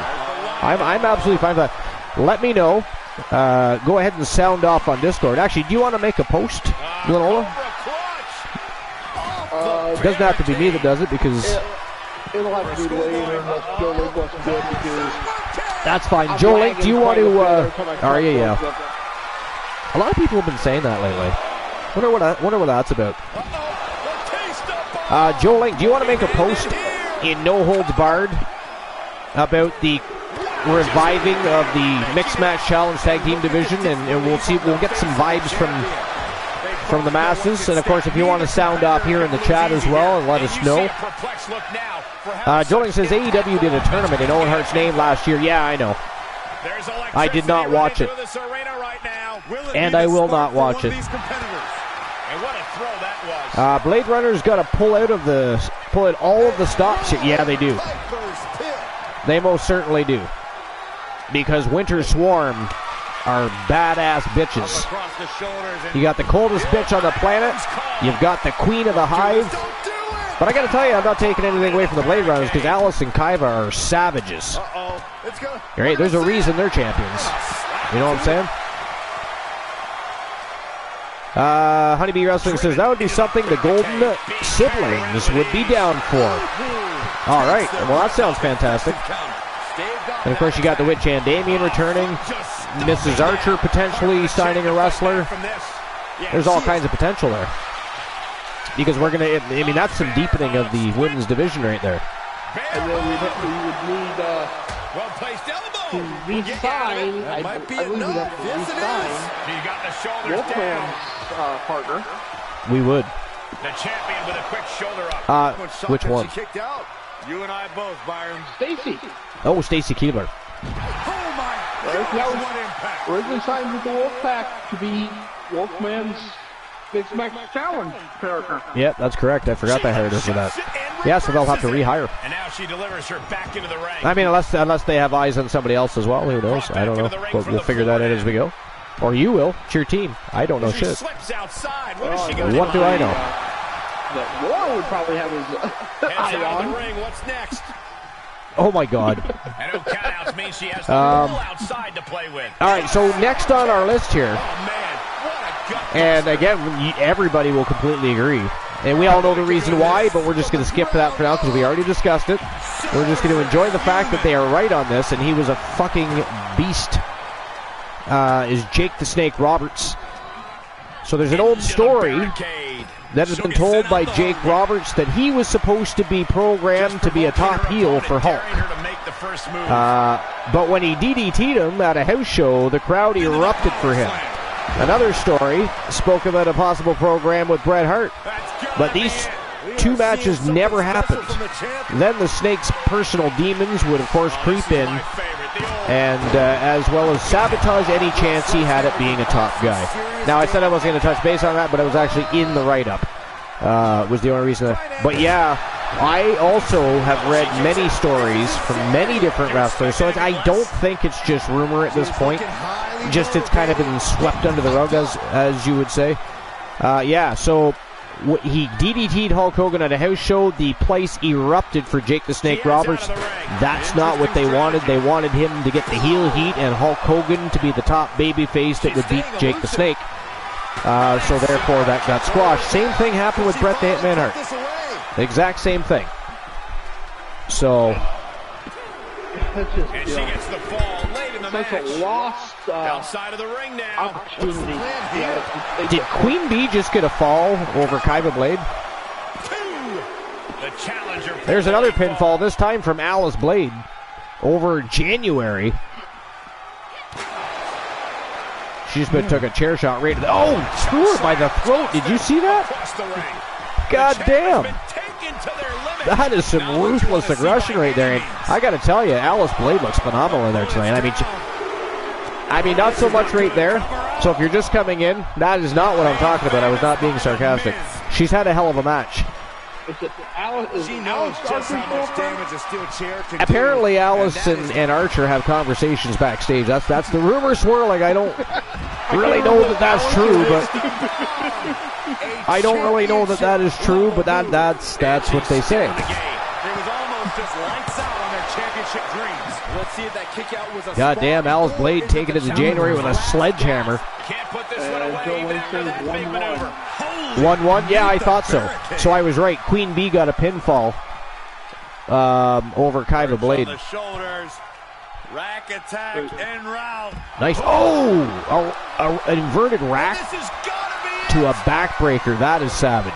Speaker 1: I'm absolutely fine with that. Let me know. Go ahead and sound off on Discord. Actually, do you want to make a post, Glenola? It doesn't have to be me that does it, because...
Speaker 3: It'll have to be later unless Joe Link wants to do it, because...
Speaker 1: That's fine. Joe Link, do you want to... Are you? Yeah. A lot of people have been saying that lately. Wonder what that's about. Joe Link, do you want to make a post in No Holds Barred about the reviving of the Mixed Match Challenge Tag Team Division, and we'll get some vibes from the masses, and of course if you want to sound off here in the chat as well and let us know. Joling says AEW did a tournament in Owen Hart's name last year. Yeah, I know. I did not watch it, and I will not watch it. Blade Runner's got to pull out all of the stops. Yeah, they do. They most certainly do. Because Winter Swarm are badass bitches. You got the coldest bitch on the planet. You've got the queen of the hive. But I gotta tell you, I'm not taking anything away from the Blade Runners because Alice and Kaiva are savages. Right? There's a reason they're champions. You know what I'm saying? Honeybee Wrestling says that would be something the Golden Siblings would be down for. All right. Well, that sounds fantastic. And of course, you got the Witch and Damien returning. Mrs. Archer potentially signing a wrestler. There's all kinds of potential there. Because we're going to, I mean, that's some deepening of the women's division right there.
Speaker 3: And then we would need
Speaker 5: well-placed elbow.
Speaker 3: to re-sign, I believe we'd have to re-sign
Speaker 5: He got the shoulders down.
Speaker 3: Wolfman's partner.
Speaker 1: We would.
Speaker 5: The champion with a quick shoulder up.
Speaker 1: Which one?
Speaker 8: She kicked out. You and I both, Byron.
Speaker 3: Stacy.
Speaker 1: Oh, Stacy Keibler.
Speaker 5: Oh my
Speaker 3: That
Speaker 5: God!
Speaker 3: was
Speaker 5: What impact!
Speaker 3: originally signed with the Wolfpack to be Wolfman's Big Smack Challenge partner.
Speaker 1: Yep, that's correct. I forgot they hired her for that. Yeah, so they'll have to rehire.
Speaker 5: And now she delivers her back into the ring.
Speaker 1: I mean, unless they have eyes on somebody else as well. Who knows? I don't know. We'll figure that out as we go. Or you will. It's your team. I don't know
Speaker 5: she
Speaker 1: shit.
Speaker 5: slips outside. What
Speaker 1: What do I know?
Speaker 3: That War would probably have his eye on.
Speaker 5: The ring. What's next?
Speaker 1: Oh my God.
Speaker 5: And no countouts means she has the whole outside to play with.
Speaker 1: All right, so next on our list here,
Speaker 5: Oh man, what a gut.
Speaker 1: and again, everybody will completely agree. And we all know the reason why, but we're just going to skip that for now because we already discussed it. We're just going to enjoy the fact that they are right on this, and he was a fucking beast. Is Jake the Snake Roberts. So there's an old story that has been told by Jake Roberts that he was supposed to be programmed to be a top heel for Hulk. But when he DDT'd him at a house show, the crowd erupted for him. Another story spoke about a possible program with Bret Hart, but these two matches never happened. Then the Snake's personal demons would, of course, creep in, and as well as sabotage any chance he had at being a top guy. Now, I said I wasn't going to touch base on that, but I was actually in the write-up. Was the only reason. But yeah, I also have read many stories from many different wrestlers, so I don't think it's just rumor at this point. Just it's kind of been swept under the rug, as you would say. Yeah, so he DDT'd Hulk Hogan at a house show. The place erupted for Jake the Snake Roberts. That's not what they wanted. They wanted him to get the heel heat and Hulk Hogan to be the top babyface that would beat Jake the Snake. So therefore that got squashed. Same thing happened with Bret the Hitman Hart. Exact same thing. So.
Speaker 5: And she gets the fall late in the match.
Speaker 3: Such a lost
Speaker 5: outside of the ring now.
Speaker 3: opportunity.
Speaker 1: Did Queen Bee just get a fall over Kaiba Blade?
Speaker 5: The challenger.
Speaker 1: There's another pinfall, this time from Alice Blade over January. She just took a chair shot right to the... Oh, threw her by the throat. Did you see that? God damn. That is some ruthless aggression right there. And I got to tell you, Alice Blade looks phenomenal in there tonight. I mean, not so much right there. So if you're just coming in, that is not what I'm talking about. I was not being sarcastic. She's had a hell of a match.
Speaker 8: She knows just how much damage a steel chair can do.
Speaker 1: Apparently, Alice and Archer have conversations backstage. That's the rumor swirling. I don't really know that that's true, but I don't really know that that is true. But that's what they say.
Speaker 5: It was almost just lights out on their championship dreams. Let's see if that kick out was a
Speaker 1: goddamn Alice Blade taking it to January with a sledgehammer.
Speaker 5: Can't put this one away even after that big maneuver.
Speaker 1: 1-1, yeah, I thought so. So I was right. Queen Bee got a pinfall over Kaiba Blade.
Speaker 8: The shoulders, rack attack en route.
Speaker 1: Nice. Oh, an inverted rack to a backbreaker. That is savage.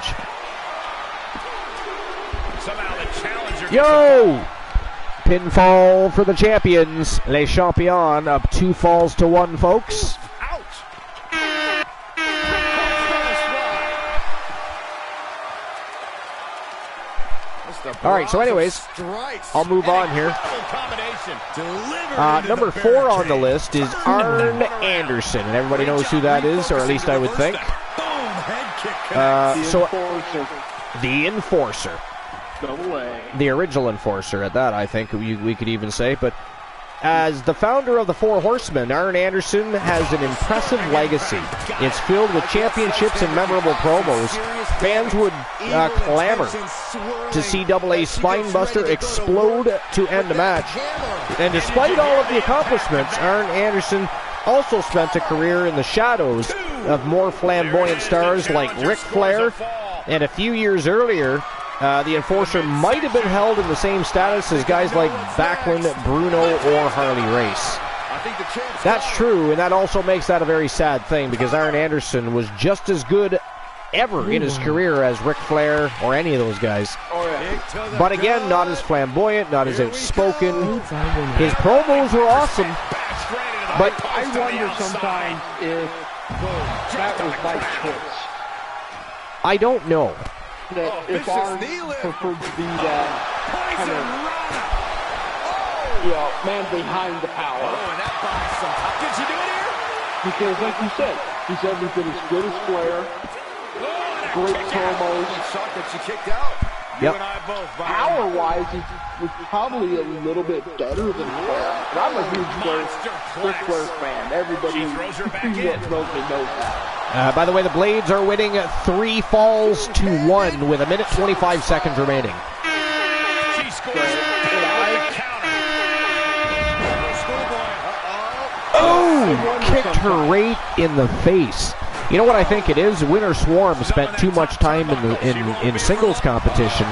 Speaker 5: Somehow the challenger.
Speaker 1: Yo! Pinfall for the champions. Les Champions up 2 falls to 1, folks. All right, so anyways, I'll move on here. Number 4 on the list is Arn Anderson, and everybody knows who that is, or at least I would think. So, the Enforcer. the original Enforcer at that, I think we could even say. But as the founder of the Four Horsemen, Arn Anderson has an impressive legacy. It's filled with championships and memorable promos. Fans would clamor to see AA Spinebuster explode to end the match. And despite all of the accomplishments, Arn Anderson also spent a career in the shadows of more flamboyant stars like Ric Flair, and a few years earlier, the Enforcer might have been held in the same status as guys like Backlund, Bruno, or Harley Race. That's true, and that also makes that a very sad thing, because Arn Anderson was just as good ever in his career as Ric Flair or any of those guys. But again, not as flamboyant, not as outspoken. His promos were awesome, but
Speaker 3: I wonder sometimes if that was by choice.
Speaker 1: I don't know.
Speaker 3: That if Arn preferred to be that kind of, man behind the power.
Speaker 7: Did she do it here?
Speaker 3: Because like you said, he's every bit as good as Flair. Great promos.
Speaker 6: Shocked that she kicked out.
Speaker 1: Yep.
Speaker 3: Power-wise, he was probably a little bit better than Flair. But I'm a huge Ric Flair fan. Everybody knows that.
Speaker 1: By the way, the Blades are winning 3 falls to 1 with 1:25 seconds remaining.
Speaker 7: She scores.
Speaker 1: Oh! Kicked her right in the face. You know what I think it is? Winter Swarm spent too much time in singles competition,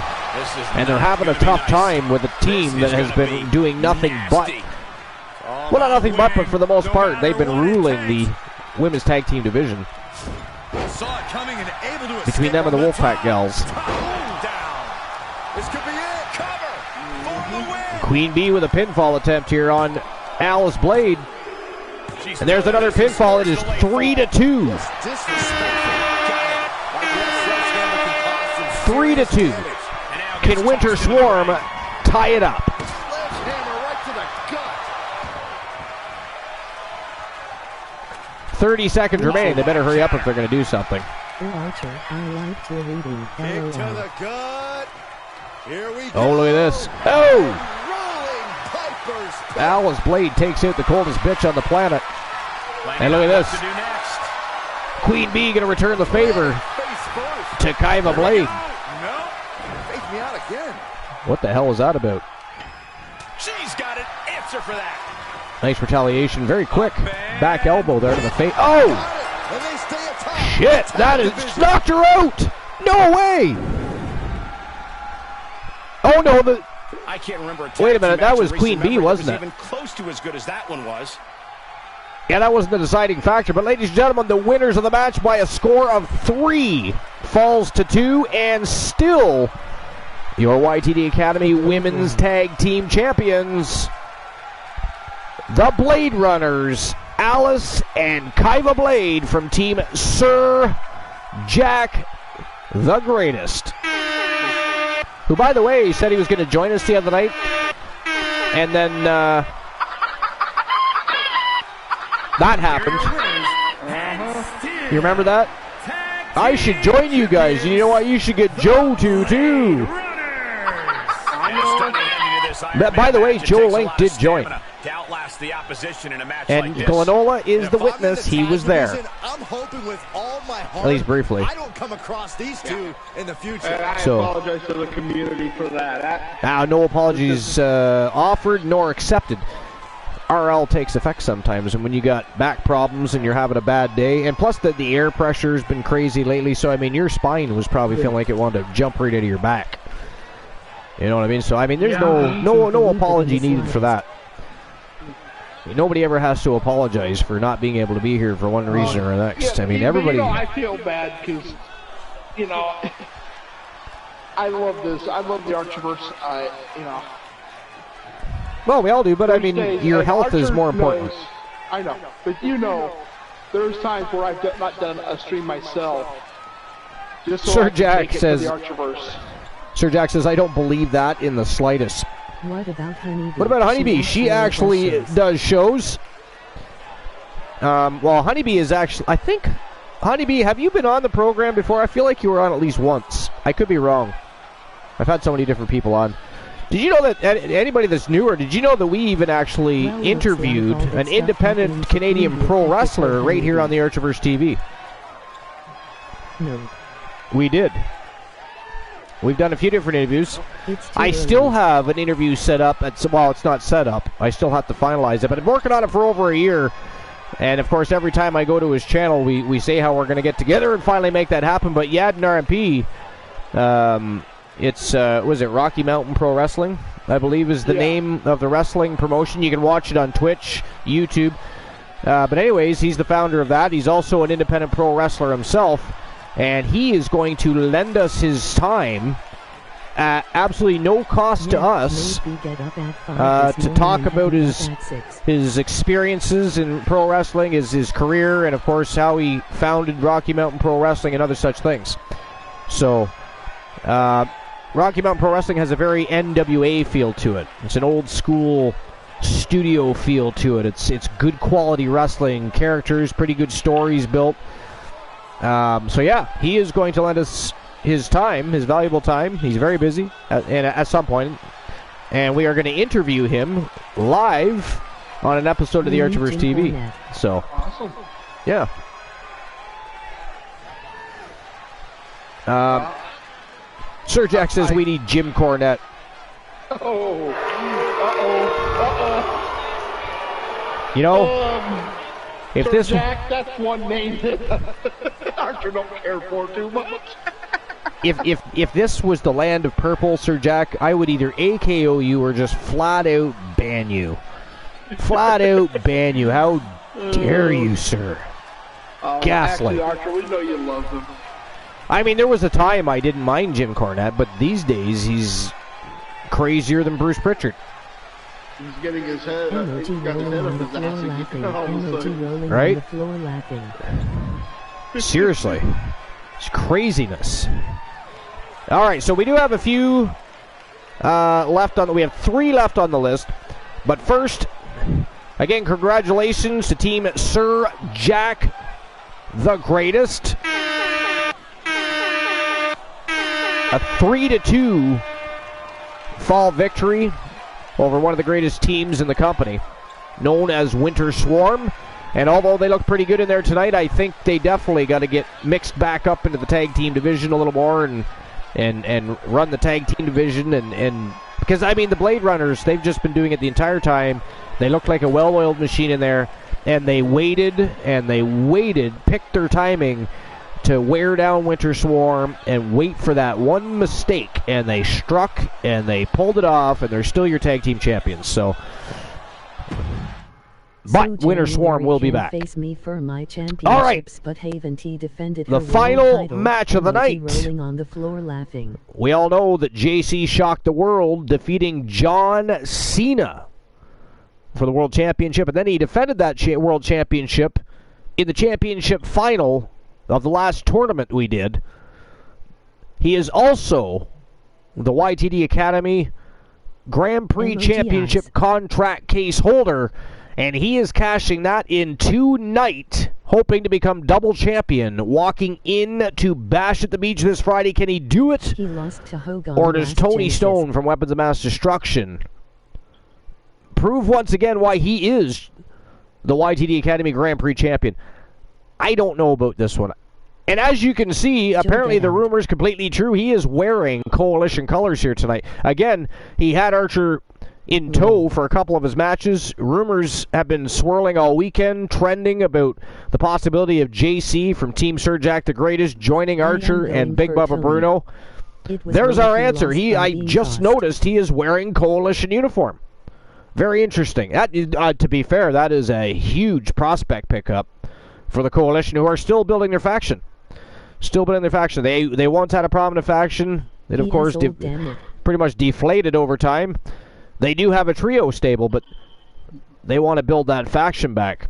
Speaker 1: and they're having a tough time with a team that has been doing nothing but, well, not nothing but for the most part, they've been ruling the women's tag team division. Between them and the Wolfpack gals. Queen Bee with a pinfall attempt here on Alice Blade. And there's another pinfall. It is 3-2. 3-2. Can Winter Swarm tie it up? 30 seconds remaining. They better hurry up if they're going to do something.
Speaker 2: Archer, I like your reading.
Speaker 6: Kick to the gut. Here we go.
Speaker 1: Oh, look at this. Oh! Alice Blade takes out the coldest bitch on the planet. And look at this. Queen Bee going to return the favor to Kaiva Blade.
Speaker 6: Face me out again.
Speaker 1: What the hell was that about?
Speaker 7: She's got an answer for that.
Speaker 1: Nice retaliation. Very quick. Back elbow there to the face. Oh! Shit! That is knocked her out! No way! Oh no,
Speaker 7: I can't remember.
Speaker 1: Wait a minute, that was Queen Bee, wasn't it?
Speaker 7: Even close to as good as that one was.
Speaker 1: Yeah, that wasn't the deciding factor. But ladies and gentlemen, the winners of the match by a score of 3 falls to 2, and still your YTD Academy Women's Tag Team Champions, the Blade Runners, Alice and Kaiva Blade from Team Sir Jack the Greatest. Who, by the way, said he was going to join us the other night. And then that happened. You remember that? I should join you guys. You know what? You should get Joe to, too. But, by the way, Joe Link did join. And Glenola is the witness. He was there.
Speaker 6: I'm hoping with all my heart,
Speaker 1: at least briefly.
Speaker 6: I don't come across these two in the future.
Speaker 3: I apologize to the community for that.
Speaker 1: No apologies offered nor accepted. RL takes effect sometimes, and when you got back problems and you're having a bad day, and plus the air pressure's been crazy lately, so I mean your spine was probably feeling like it wanted to jump right out of your back. You know what I mean? So I mean there's no apology needed for that. Nobody ever has to apologize for not being able to be here for one reason or the next. I mean, everybody.
Speaker 3: I feel bad because, I love this. I love the Archerverse.
Speaker 1: Well, we all do, but I mean, your health is more important.
Speaker 3: I know, but there's times where I've not done a stream myself. Just so
Speaker 1: Sir Jack says.
Speaker 3: The Archerverse.
Speaker 1: Sir Jack says, I don't believe that in the slightest.
Speaker 2: What about Honeybee?
Speaker 1: What about Honeybee? She actually does shows. Well, Honeybee is actually, I think, Honeybee, have you been on the program before? I feel like you were on at least once. I could be wrong. I've had so many different people on. Did you know that, anybody that's newer, did you know that we even actually interviewed an independent Canadian pro wrestler right here on the Archerverse TV?
Speaker 2: No.
Speaker 1: We did. We've done a few different interviews. I still have an interview set up. Well, it's not set up. I still have to finalize it. But I'm working on it for over a year. And, of course, every time I go to his channel, we say how we're going to get together and finally make that happen. But Yad and RMP, it's, was it Rocky Mountain Pro Wrestling, I believe is the name of the wrestling promotion. You can watch it on Twitch, YouTube. But anyways, he's the founder of that. He's also an independent pro wrestler himself. And he is going to lend us his time at absolutely no cost to us to talk about his experiences in pro wrestling, his career, and of course how he founded Rocky Mountain Pro Wrestling and other such things. So Rocky Mountain Pro Wrestling has a very NWA feel to it. It's an old school studio feel to it. It's good quality wrestling, characters, pretty good stories built. So yeah, he is going to lend us his time, his valuable time. He's very busy at some point, and we are going to interview him live on an episode of the Archerverse TV. So,
Speaker 3: Awesome.
Speaker 1: Yeah. Sir Jack says we need Jim Cornette.
Speaker 3: Uh-oh.
Speaker 1: You know, if
Speaker 3: Sir
Speaker 1: this
Speaker 3: Jack, that's one name that Archer don't care for too much.
Speaker 1: if this was the land of purple, Sir Jack, I would either AKO you or just flat out ban you. Flat out ban you. How dare you, sir? Ghastly.
Speaker 3: Actually, Archer, we know you love him.
Speaker 1: I mean, there was a time I didn't mind Jim Cornette, but these days he's crazier than Bruce Pritchard.
Speaker 3: He's getting his head up. He's got his head up his ass.
Speaker 1: Right? Seriously. It's craziness. All right, so we do have a few left on. We have 3 left on the list. But first, again, congratulations to Team Sir Jack the Greatest. A 3-2 fall victory over one of the greatest teams in the company, known as Winter Swarm. And although they look pretty good in there tonight, I think they definitely got to get mixed back up into the tag team division a little more and run the tag team division. And because, I mean, the Blade Runners, they've just been doing it the entire time. They look like a well-oiled machine in there. And they waited, picked their timing to wear down Winter Swarm and wait for that one mistake. And they struck, and they pulled it off, and they're still your tag team champions. So... But Winter Swarm will be back.
Speaker 2: Face me for my
Speaker 1: all right.
Speaker 2: But Haven T defended
Speaker 1: the final match of the night.
Speaker 2: Rolling on the floor laughing.
Speaker 1: We all know that JC shocked the world, defeating John Cena for the World Championship. And then he defended that World Championship in the championship final of the last tournament we did. He is also the YTD Academy Grand Prix Championship contract case holder. And he is cashing that in tonight, hoping to become double champion, walking in to Bash at the Beach this Friday. Can he do it?
Speaker 2: He lost to Hogan.
Speaker 1: Or does Tony Stone from Weapons of Mass Destruction prove once again why he is the YTD Academy Grand Prix champion? I don't know about this one. And as you can see, apparently the rumor is completely true. He is wearing Coalition colors here tonight. Again, he had Archer in tow for a couple of his matches. Rumors have been swirling all weekend, trending about the possibility of JC from Team Sir Jack the Greatest joining Archer and Big Bubba Bruno. There's our answer. I just noticed he is wearing Coalition uniform. Very interesting. That, to be fair, that is a huge prospect pickup for the Coalition, who are still building their faction. Still building their faction. They once had a prominent faction. It, of course, pretty much deflated over time. They do have a trio stable, but they want to build that faction back.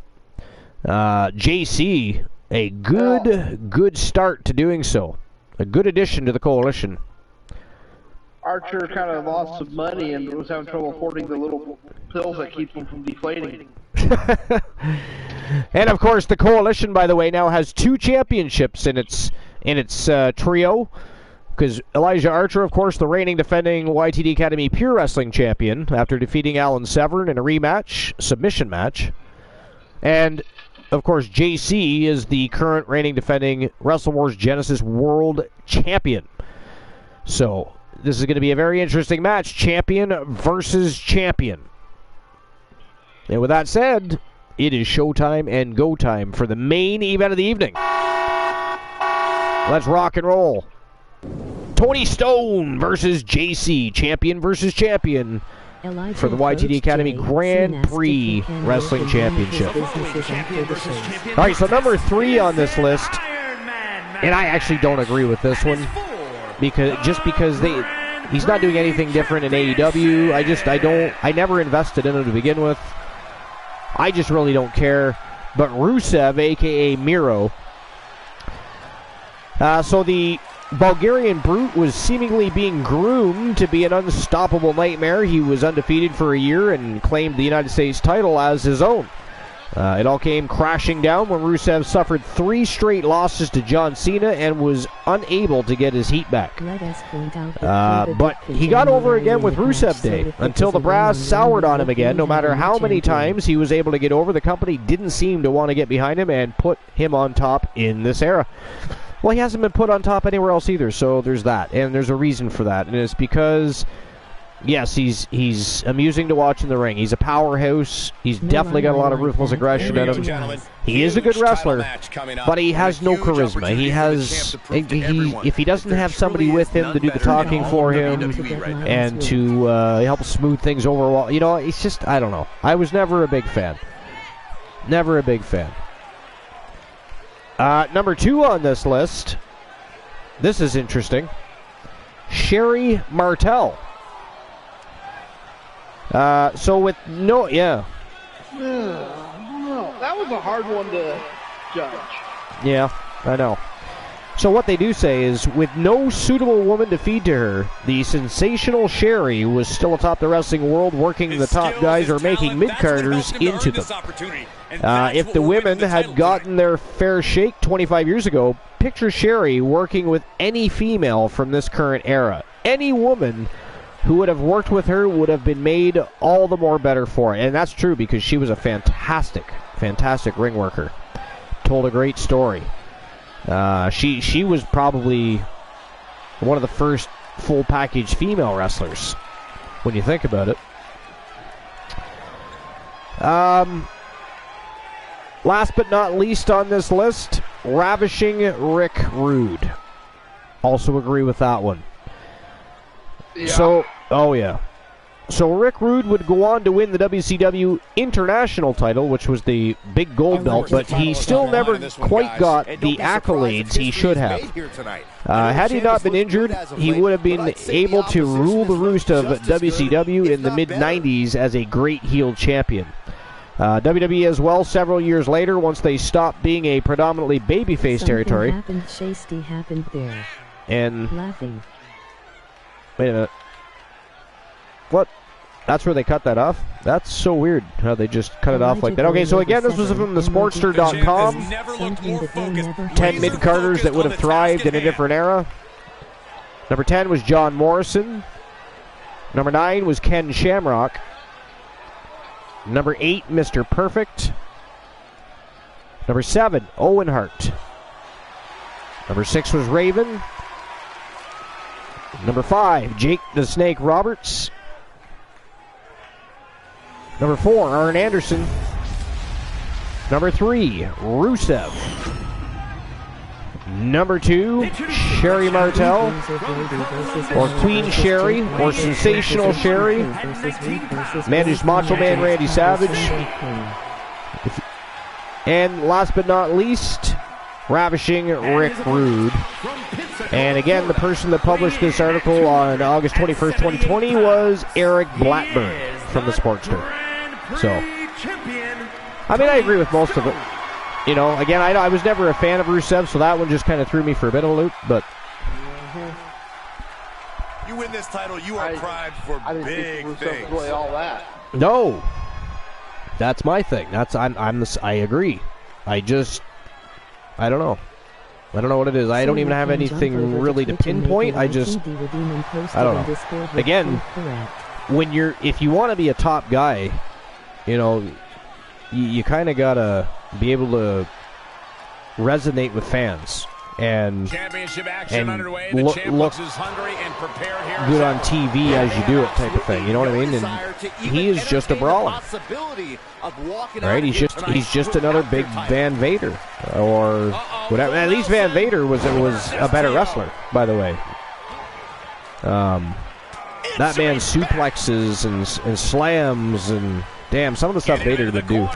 Speaker 1: JC, a good start to doing so. A good addition to the Coalition.
Speaker 3: Archer kind of lost some money and was having trouble affording the little pills that keep him from deflating.
Speaker 1: And of course, the Coalition, by the way, now has 2 championships in its trio. because Elijah Archer, of course, the reigning defending YTD Academy Pure Wrestling Champion, after defeating Alan Severn in a rematch, submission match. And, of course, JC is the current reigning defending Wrestle Wars Genesis World Champion. So, this is going to be a very interesting match. Champion versus champion. And with that said, it is showtime and go time for the main event of the evening. Let's rock and roll. Tony Stone versus JC. Champion versus champion for the YTD Academy Grand Prix Wrestling Championship. All right, so number 3 on this list, and I actually don't agree with this one, because he's not doing anything different in AEW. I never invested in him to begin with. I just really don't care. But Rusev, a.k.a. Miro. So the Bulgarian Brute was seemingly being groomed to be an unstoppable nightmare. He was undefeated for a year and claimed the United States title as his own. It all came crashing down when Rusev suffered 3 straight losses to John Cena and was unable to get his heat back. But he got over again with Rusev Day until the brass soured on him again. No matter how many times he was able to get over, the company didn't seem to want to get behind him and put him on top in this era. Well, he hasn't been put on top anywhere else either, so there's that. And there's a reason for that, and it's because, yes, he's amusing to watch in the ring. He's a powerhouse. He's definitely got a lot of ruthless aggression in him. He is a good wrestler, but he has no charisma. If he doesn't have somebody with him to do the talking for him and to help smooth things over, well, you know, it's just, I don't know. I was never a big fan. Never a big fan. Number 2 on this list, this is interesting, Sherry Martel. So with no, yeah.
Speaker 3: I don't know. That was a hard one to judge.
Speaker 1: Yeah, I know. So what they do say is, with no suitable woman to feed to her, the sensational Sherry was still atop the wrestling world, working the top guys or making mid-carders into them. If the women had gotten their fair shake 25 years ago, picture Sherry working with any female from this current era. Any woman who would have worked with her would have been made all the more better for it. And that's true, because she was a fantastic ring worker. Told a great story. She was probably one of the first full package female wrestlers, when you think about it. Last but not least on this list, Ravishing Rick Rude. Also agree with that one. Yeah. So Rick Rude would go on to win the WCW International title, which was the big gold belt, but he still never quite got the accolades he should have. Had he not been injured, he would have been able to rule the roost of WCW in the mid-90s as a great heel champion. WWE as well, several years later, once they stopped being a predominantly babyface territory.
Speaker 2: Happened there.
Speaker 1: And
Speaker 2: laughing.
Speaker 1: Wait a minute. What? That's where they cut that off? That's so weird how they just cut it off like that. Okay, so again, this was from the Sportster.com. 10 mid-carders that would have thrived in a different era. Number 10 was John Morrison. Number 9 was Ken Shamrock. Number 8, Mr. Perfect. Number 7, Owen Hart. Number 6 was Raven. Number 5, Jake the Snake Roberts. Number 4, Arn Anderson. Number 3, Rusev. Number 2, Sherry Martel, or Queen Sherry, or Sensational Sherry. Managed Macho Man Randy Savage. And last but not least, Ravishing Rick Rude. And again, the person that published this article on August 21st, 2020 was Eric Blackburn from the Sportster. So, I mean, I agree with most of it. You know, again, I was never a fan of Rusev, so that one just kind of threw me for a bit of a loop, but...
Speaker 8: You win this title, you are primed for big things.
Speaker 3: Really all that.
Speaker 1: No! That's my thing. I agree. I don't know. I don't know what it is. I don't even have anything really to pinpoint. I don't know. Again, if you want to be a top guy, you know, you kind of gotta be able to resonate with fans and look good on TV as you do it, type of thing. You know what I mean? And he is just a brawler, right? He's just another big Van Vader or whatever. At least Van Vader was a better wrestler, by the way. That man suplexes and slams and damn, some of the stuff Vader would do.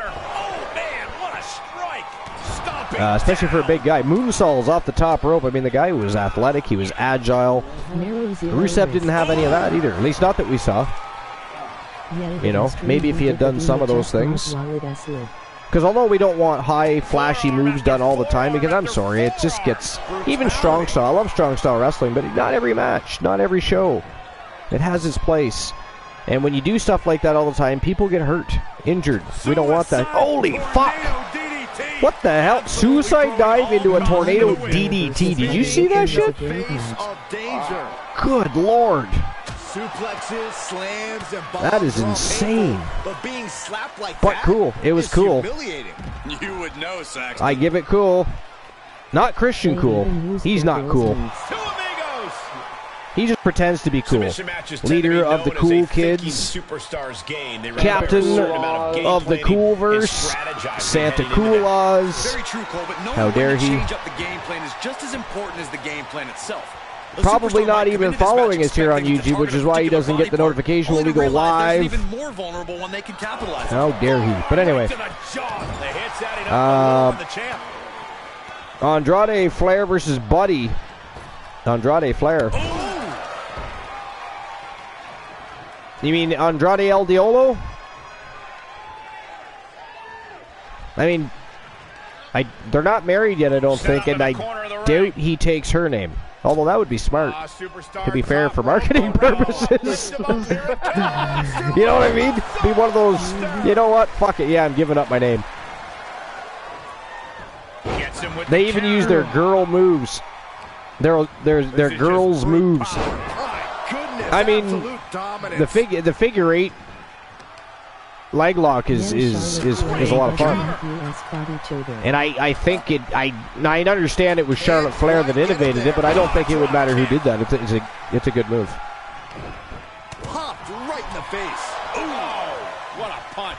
Speaker 1: Especially for a big guy. Moonsaults off the top rope. I mean, the guy was athletic. He was agile. Rusev didn't have any of that either. At least not that we saw. You know, maybe if he had done some of those things. Because although we don't want high, flashy moves done all the time, because I'm sorry, it just gets... Even strong style. I love strong style wrestling, but not every match, not every show. It has its place. And when you do stuff like that all the time, people get hurt, injured. We don't want that. Holy fuck! What the hell? Suicide dive into a tornado DDT. Did you see that shit? Good lord.
Speaker 6: Suplexes, slams, and
Speaker 1: that is insane.
Speaker 6: But being slapped like
Speaker 1: but cool. It was cool.
Speaker 7: You would know, Saxton.
Speaker 1: I give it cool. Not Christian cool. He's not cool. He just pretends to be cool. Leader of the cool kids. Captain of the Coolverse. Santa Coolaws. How dare he? Probably not even following us here on YouTube, which is why he doesn't get the notification when we go live. How dare he? But anyway. Andrade Flair versus Buddy. Andrade Flair. You mean Andrade El Diolo? I mean, they're not married yet, I don't think, and I doubt he takes her name. Although that would be smart, to be fair, for marketing purposes. You know what I mean? Be one of those, you know what, fuck it, yeah, I'm giving up my name. They even use their girl moves. Their girls' moves. I mean, the figure eight leg lock is a lot of fun. And I think I understand it was Charlotte Flair that innovated it, but I don't think it would matter who did that. It's a good move.
Speaker 6: Popped right in the face. Ooh, what a punch.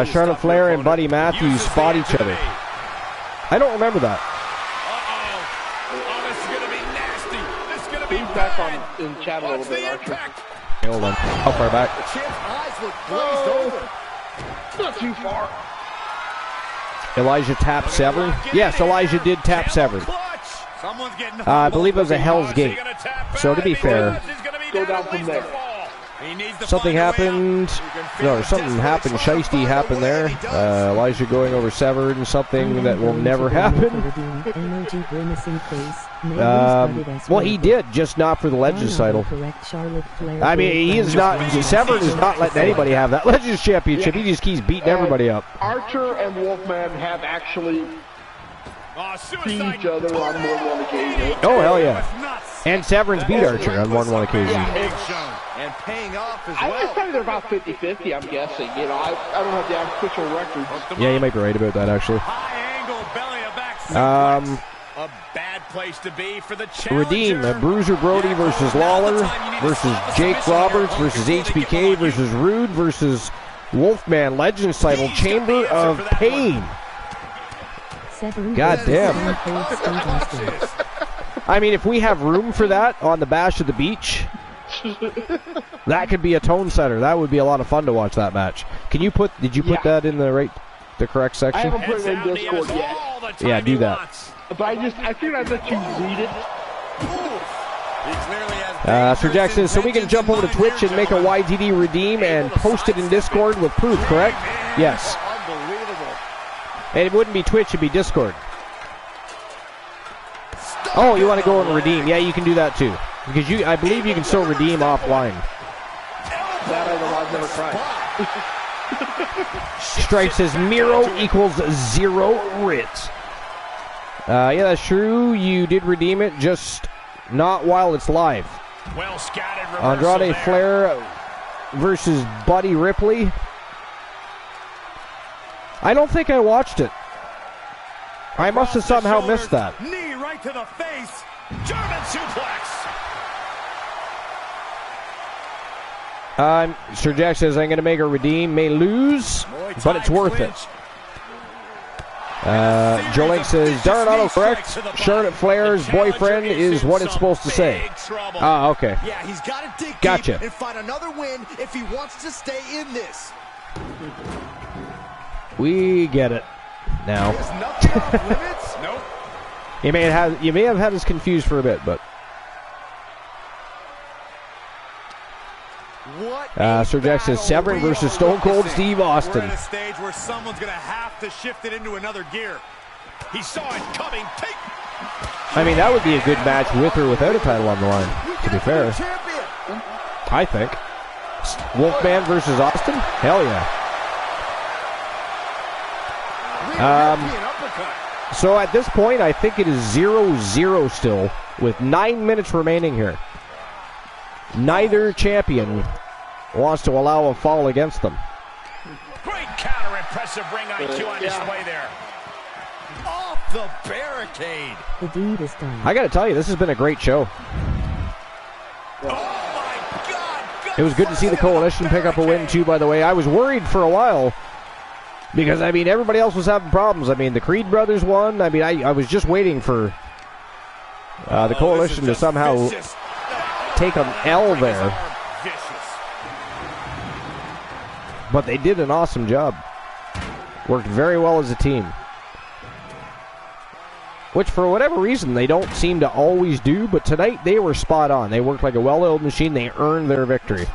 Speaker 1: Charlotte Flair and Buddy Matthews fought each other. I don't remember that.
Speaker 3: He's back on in chat a little bit, Archer.
Speaker 1: Hold on. How far back?
Speaker 6: The champ's eyes look glazed over.
Speaker 3: Not too far.
Speaker 1: Elijah tapped Severn. Yes, Elijah did tap Severn. I believe it was a Hell's Gate. So to be fair,
Speaker 3: Go down from there.
Speaker 1: something happened. No, something happened. Shiesty happened there. Elijah going over Severn. Something that will never happen. Well, he did, just not for the Legends title. I mean, he is not. Severn is not letting anybody have that Legends championship. He just keeps beating everybody up.
Speaker 3: Archer and Wolfman have actually seen each other on more than one occasion.
Speaker 1: Oh, hell yeah. And Severn's beat Archer on more than one occasion.
Speaker 6: And paying off as
Speaker 3: I
Speaker 6: well.
Speaker 3: would say they're about 50-50, I'm guessing. You know, I don't have the official records.
Speaker 1: Yeah, you might be right about that, actually.
Speaker 5: A bad place to be for the
Speaker 1: Redeem, Bruiser Brody versus Lawler versus Jake Roberts versus HBK versus Rude versus Wolfman Legends title, Chamber of Pain. God damn. I mean, if we have room for that on the Bash of the Beach, that could be a tone setter. That would be a lot of fun to watch that match. Did you put that in the correct section?
Speaker 3: I haven't put it in Discord yet.
Speaker 1: Yeah, do that.
Speaker 3: But I figured I'd let you read it.
Speaker 1: Sir Jackson, so we can jump over to Twitch and make a YTD redeem and post it in Discord with proof, correct? Yes.
Speaker 6: Unbelievable.
Speaker 1: And it wouldn't be Twitch, it'd be Discord. Oh, you want to go and redeem? Yeah, you can do that too. Because I believe you can still redeem offline.
Speaker 3: That I've never tried.
Speaker 1: Stripe says Miro equals 0 Ritz. Yeah, that's true. You did redeem it, just not while it's live.
Speaker 5: Well scattered
Speaker 1: Andrade Flair versus Buddy Ripley. I don't think I watched it. I must have somehow missed that.
Speaker 5: Knee right to the face. German suplex.
Speaker 1: Sir Jack says, I'm going to make her redeem. May lose, but it's worth it. Joe Link says, darn autocorrect. Charlotte Flair's boyfriend is what it's supposed to say. Ah, okay.
Speaker 6: Yeah, he's got to dig
Speaker 1: Gotcha.
Speaker 6: deep and find another win if he wants to stay in this.
Speaker 1: We get it now.
Speaker 6: There's nothing off limits.
Speaker 5: Nope.
Speaker 1: You may have had us confused for a bit, but Sir Jack says Severn versus Stone Cold Steve Austin.
Speaker 5: We're at a stage where someone's going to have to shift it into another gear. He saw it coming.
Speaker 1: I mean, that would be a good match with or without a title on the line, to be fair. I think. Wolfman versus Austin? Hell yeah. So at this point, I think it is 0-0 still, with 9 minutes remaining here. Neither champion wants to allow a fall against them.
Speaker 5: Great counter, impressive ring IQ on display there.
Speaker 6: Off the barricade.
Speaker 2: The deed is done.
Speaker 1: I got to tell you, this has been a great show.
Speaker 5: Oh my God!
Speaker 1: It was good to see the Coalition pick up a win too, by the way. I was worried for a while because, I mean, everybody else was having problems. I mean, the Creed brothers won. I mean, I was just waiting for the Coalition to somehow take an L there. But they did an awesome job. Worked very well as a team. Which, for whatever reason, they don't seem to always do, but tonight they were spot on. They worked like a well-oiled machine. They earned their victory.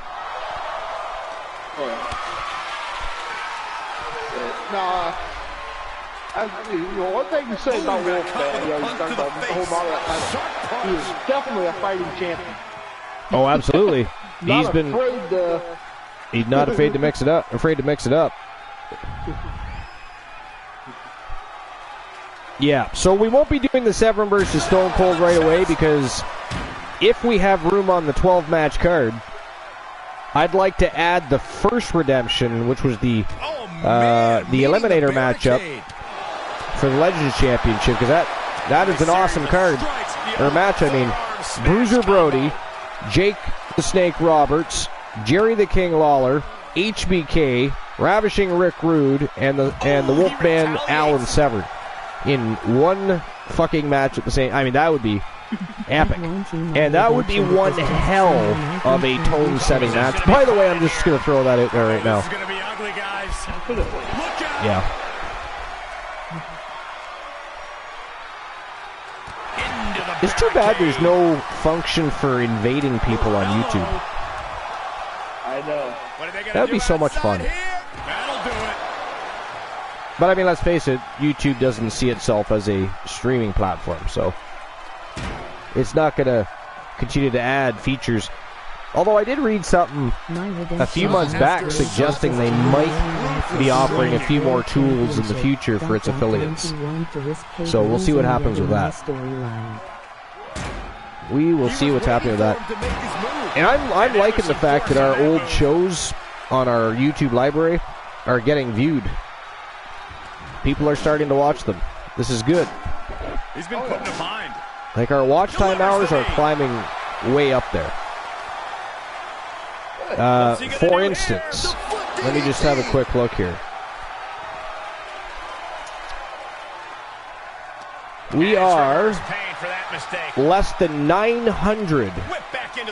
Speaker 3: One thing to say about Wolfman, he's talking about the whole model of that title. He is definitely a fighting champion.
Speaker 1: Oh, absolutely. He's not afraid to mix it up. Yeah, so we won't be doing the Severn versus Stone Cold right away because if we have room on the 12-match card, I'd like to add the first redemption, which was the Eliminator matchup for the Legends Championship, because that is an awesome card, or match, I mean. Bruiser Brody, Jake the Snake Roberts, Jerry the King Lawler, HBK, Ravishing Rick Rude, and the Wolfman Alan Severn in one fucking match at the same. I mean, that would be epic, and that would be one hell of a tone-setting match. By the way, I'm just gonna throw that out there right now.
Speaker 5: This is gonna be ugly, guys. Look out!
Speaker 1: Yeah. It's too bad there's no function for invading people on YouTube.
Speaker 3: I know.
Speaker 1: That would be so much fun.
Speaker 5: That'll do it.
Speaker 1: But I mean, let's face it, YouTube doesn't see itself as a streaming platform, so it's not going to continue to add features. Although I did read something a few months back suggesting they might be offering a few more tools in the future for its affiliates. So we'll see what happens with that. We will see what's happening with that. And I'm liking the fact that our old shows on our YouTube library are getting viewed. People are starting to watch them. This is good.
Speaker 5: He's been put in a bind.
Speaker 1: Like, our watch time hours are climbing way up there. For instance, let me just have a quick look here. We are less than 900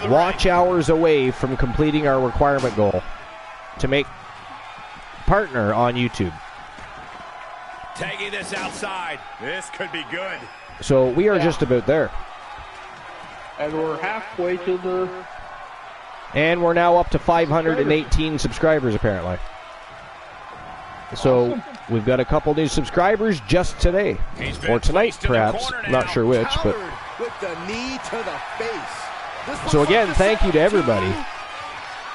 Speaker 1: watch hours away from completing our requirement goal to make partner on YouTube.
Speaker 5: Tagging this outside. This could be good.
Speaker 1: So we are just about there.
Speaker 3: And we're halfway to the...
Speaker 1: And we're now up to 518 subscribers, apparently. So we've got a couple new subscribers just today. Or tonight, perhaps. Not sure which, but...
Speaker 6: With the knee to the face.
Speaker 1: So again, thank you to everybody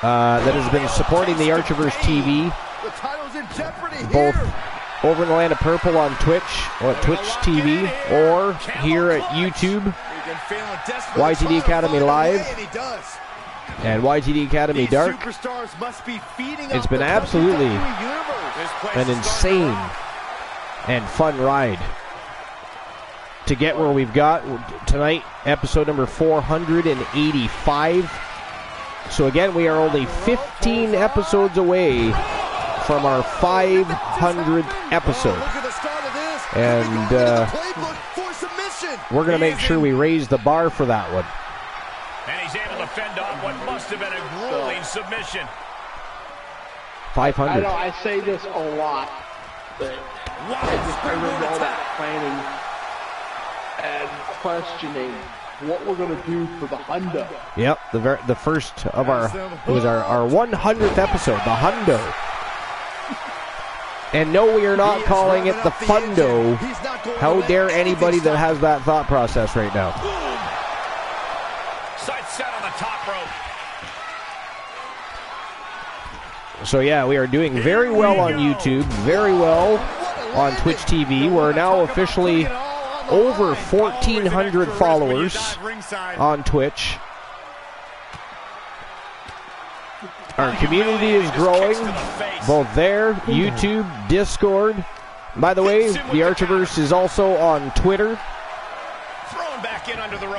Speaker 1: that has been supporting the Archiverse TV,
Speaker 6: The title's in jeopardy
Speaker 1: both
Speaker 6: here.
Speaker 1: over in the Land of Purple on Twitch, or at Twitch TV, or here at YouTube, YTD Academy Live, and YTD Academy Dark. It's been absolutely an insane and fun ride to get where we've got tonight, episode number 485. So again, we are only 15 episodes away from our 500th episode. And we're going to make sure we raise the bar for that one.
Speaker 5: And he's able to fend off what must have been a grueling submission.
Speaker 1: 500.
Speaker 3: I know, I say this a lot, but I remember all that planning and questioning what we're going to do for the hundo.
Speaker 1: Yep, the first of our 100th episode, the hundo. And no, we are not calling it the fundo. How dare anybody that has that thought process right now?
Speaker 5: Sight set on the top rope.
Speaker 1: So yeah, we are doing very well on YouTube, very well on Twitch TV. We're now officially over 1,400 followers on Twitch. Our community is growing, both there, YouTube, Discord. By the way, the Archiverse is also on Twitter.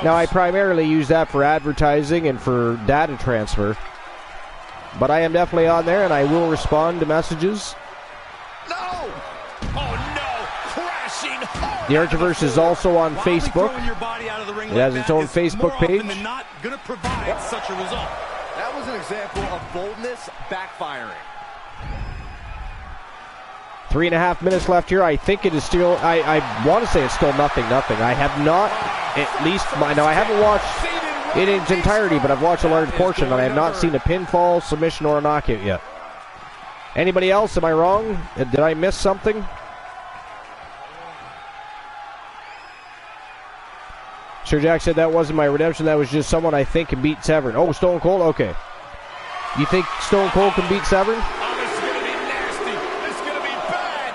Speaker 1: Now, I primarily use that for advertising and for data transfer. But I am definitely on there, and I will respond to messages.
Speaker 5: No! Oh, no! Crashing hard.
Speaker 1: The Archiverse is also on Facebook. It has its own Facebook page.
Speaker 6: Not going to provide such a result. That was an example of boldness backfiring.
Speaker 1: 3.5 minutes left here. I think it is still, I want to say it's still 0-0. I have not, at least, no, I haven't watched it in its entirety, but I've watched a large portion, and I have not seen a pinfall, submission, or a knockout yet. Anybody else? Am I wrong? Did I miss something? Sir Jack said that wasn't my redemption. That was just someone I think can beat Severn. Oh, Stone Cold? Okay. You think Stone Cold can beat Severn?
Speaker 5: Oh, this is going to be nasty. This is going to be bad.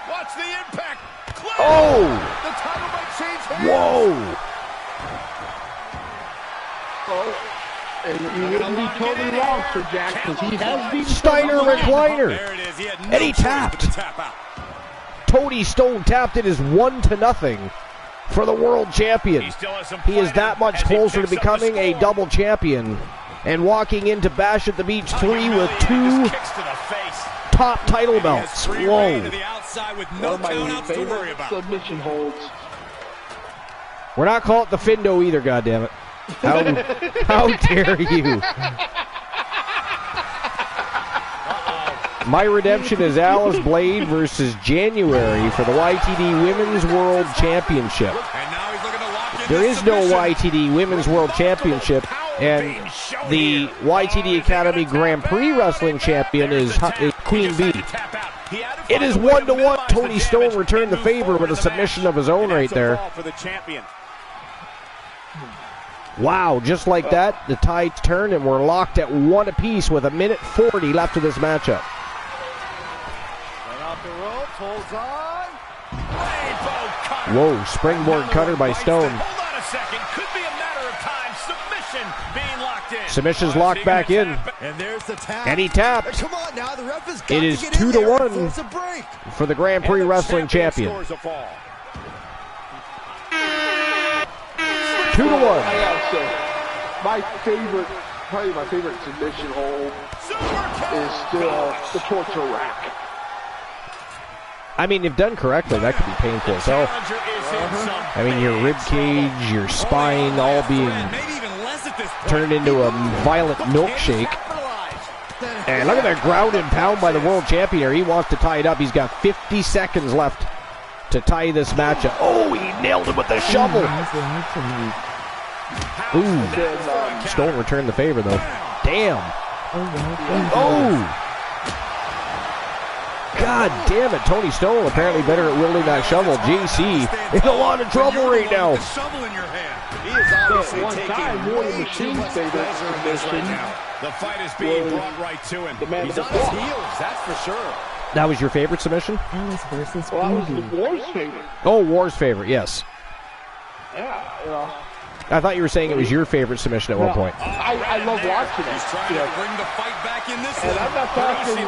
Speaker 5: Watch the impact. Clear.
Speaker 1: Oh!
Speaker 5: The title might change hands.
Speaker 1: Whoa!
Speaker 3: And you wouldn't be totally wrong, Sir Jack, because he has beaten
Speaker 1: Steiner recliner.
Speaker 5: There it is. He had no
Speaker 1: And he
Speaker 5: choice
Speaker 1: tapped.
Speaker 5: but to tap out.
Speaker 1: Tony Stone tapped it as 1-0 for the world champion.
Speaker 5: He still has some
Speaker 1: He is
Speaker 5: fight
Speaker 1: that much
Speaker 5: as he
Speaker 1: closer to
Speaker 5: picks up the
Speaker 1: becoming a
Speaker 5: score.
Speaker 1: double champion and walking into Bash at the Beach 3 with
Speaker 5: Just
Speaker 1: 2
Speaker 5: kicks to the face.
Speaker 1: top title
Speaker 5: He has
Speaker 1: belts.
Speaker 5: free reign
Speaker 1: Whoa.
Speaker 5: to the outside with
Speaker 3: one
Speaker 5: no
Speaker 3: of my
Speaker 5: countouts to worry
Speaker 3: favorite
Speaker 5: about.
Speaker 3: submission holds.
Speaker 1: We're not calling it the Findo either, goddammit. How dare you? My redemption is Alice Blade versus January for the YTD Women's World Championship.
Speaker 5: And now he's looking to lock in
Speaker 1: There
Speaker 5: this
Speaker 1: is no
Speaker 5: submission.
Speaker 1: YTD Women's World Championship, and the YTD Academy Grand Prix Wrestling Champion is Queen Bee. It is 1-1. Tony Stone returned the favor with a submission of his own right there. Wow, just like that, the tide turned and we're locked at 1 apiece with 1:40 left of this matchup. Whoa, springboard cutter by Stone.
Speaker 5: Hold on a second. Could be a matter of time. Submission being locked in.
Speaker 1: Submission's locked back in.
Speaker 6: And there's the tap.
Speaker 1: And he tapped.
Speaker 6: Come on now, the ref has got
Speaker 1: It
Speaker 6: to
Speaker 1: is
Speaker 6: get in there and
Speaker 1: 2-1
Speaker 6: force a break.
Speaker 1: for the Grand Prix Wrestling Champion. 2-1.
Speaker 3: I gotta say, probably my favorite submission hold is still the torture rack.
Speaker 1: I mean, if done correctly, that could be painful. So, I mean, your rib cage, your spine, all being turned into a violent milkshake. And look at that ground and pound by the world champion here. He wants to tie it up. He's got 50 seconds left to tie this match up. Oh, he nailed him with the shovel. Ooh, Stone returned the favor, though. Damn. Oh. God damn it, Tony Stone apparently better at wielding that shovel. JC in a lot of trouble right now.
Speaker 6: He is obviously
Speaker 3: One time, one of the Machine's favorite submission
Speaker 5: The fight is being brought right to him.
Speaker 3: the man
Speaker 6: He's
Speaker 3: with
Speaker 6: on
Speaker 3: the
Speaker 6: his
Speaker 3: block.
Speaker 6: heels, that's for sure.
Speaker 1: That was your favorite submission?
Speaker 2: Alice versus
Speaker 3: Well, that was the War's favorite.
Speaker 1: Oh, War's favorite, yes.
Speaker 3: Yeah, you know.
Speaker 1: I thought you were saying it was your favorite submission at one point.
Speaker 3: I love watching it.
Speaker 5: He's trying to bring the fight back in this
Speaker 3: And
Speaker 5: one.
Speaker 3: I'm not talking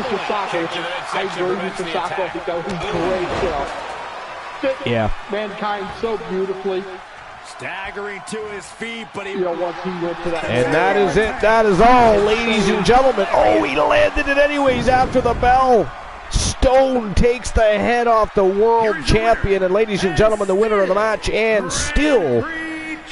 Speaker 3: Mr. Socko. I agree with Mr. Socko. I think that was great, you know. Fit
Speaker 1: Yeah.
Speaker 3: Mankind so beautifully.
Speaker 6: Staggering to his feet, but he...
Speaker 3: You know, once he went to that...
Speaker 1: And that is it. That is all, ladies and gentlemen. Oh, he landed it anyways after the bell. Stone takes the head off the world champion. And ladies and gentlemen, the winner of the match, and still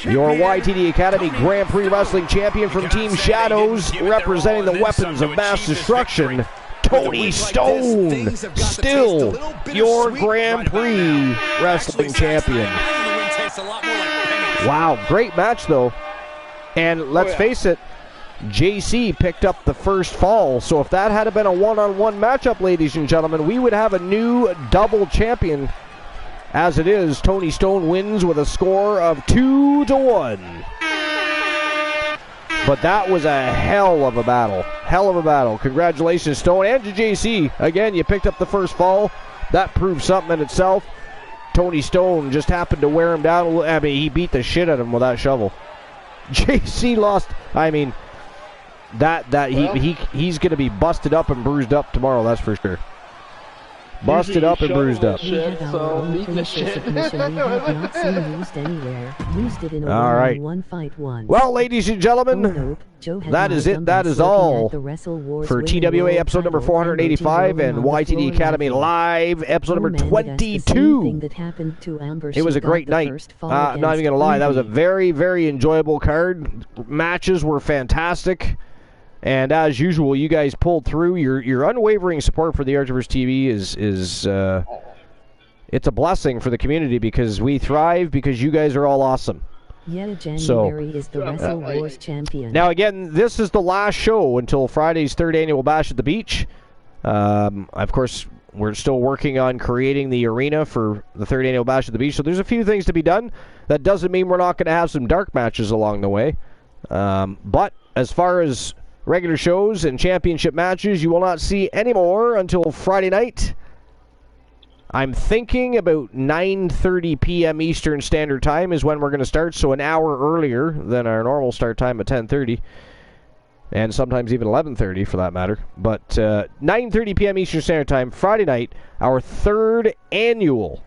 Speaker 1: your YTD Academy Grand Prix Wrestling Champion from Team Shadows, representing the weapons of mass destruction, Tony Stone, still your Grand Prix Wrestling Champion. Wow, great match though. And let's face it, JC picked up the first fall, so if that had been a one-on-one matchup, ladies and gentlemen, we would have a new double champion. As it is, Tony Stone wins with a score of 2-1. But that was a hell of a battle. Hell of a battle. Congratulations, Stone, and to JC. Again, you picked up the first fall. That proves something in itself. Tony Stone just happened to wear him down. I mean, he beat the shit out of him with that shovel. JC lost. I mean, he's going to be busted up and bruised up tomorrow, that's for sure. Busted up and bruised up.
Speaker 2: All
Speaker 1: right. Well, ladies and gentlemen, that is it. That is all for TWA episode number 485 and YTD Academy Live episode number 22. It was a great night. I'm not even going to lie. That was a very, very enjoyable card. Matches were fantastic. And as usual, you guys pulled through. Your unwavering support for the Archivers TV is it's a blessing for the community, because we thrive because you guys are all awesome.
Speaker 2: January is the Wrestle Wars champion.
Speaker 1: Now again, this is the last show until Friday's third annual Bash at the Beach. Of course, we're still working on creating the arena for the third annual Bash at the Beach, so there's a few things to be done. That doesn't mean we're not going to have some dark matches along the way. But as far as regular shows and championship matches, you will not see any more until Friday night. I'm thinking about 9:30 p.m. Eastern Standard Time is when we're going to start, so an hour earlier than our normal start time at 10:30, and sometimes even 11:30 for that matter. But 9:30 p.m. Eastern Standard Time, Friday night, our third annual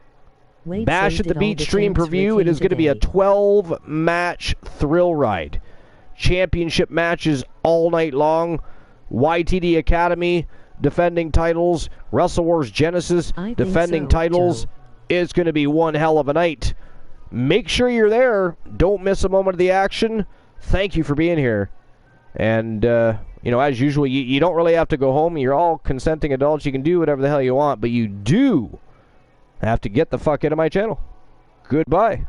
Speaker 1: Bash at the Beach stream preview. It is going to be a 12-match thrill ride. Championship matches all night long. YTD Academy defending titles. Wrestle Wars Genesis defending titles. It's going to be one hell of a night. Make sure you're there. Don't miss a moment of the action. Thank you for being here. And, as usual, you don't really have to go home. You're all consenting adults. You can do whatever the hell you want. But you do have to get the fuck out of my channel. Goodbye.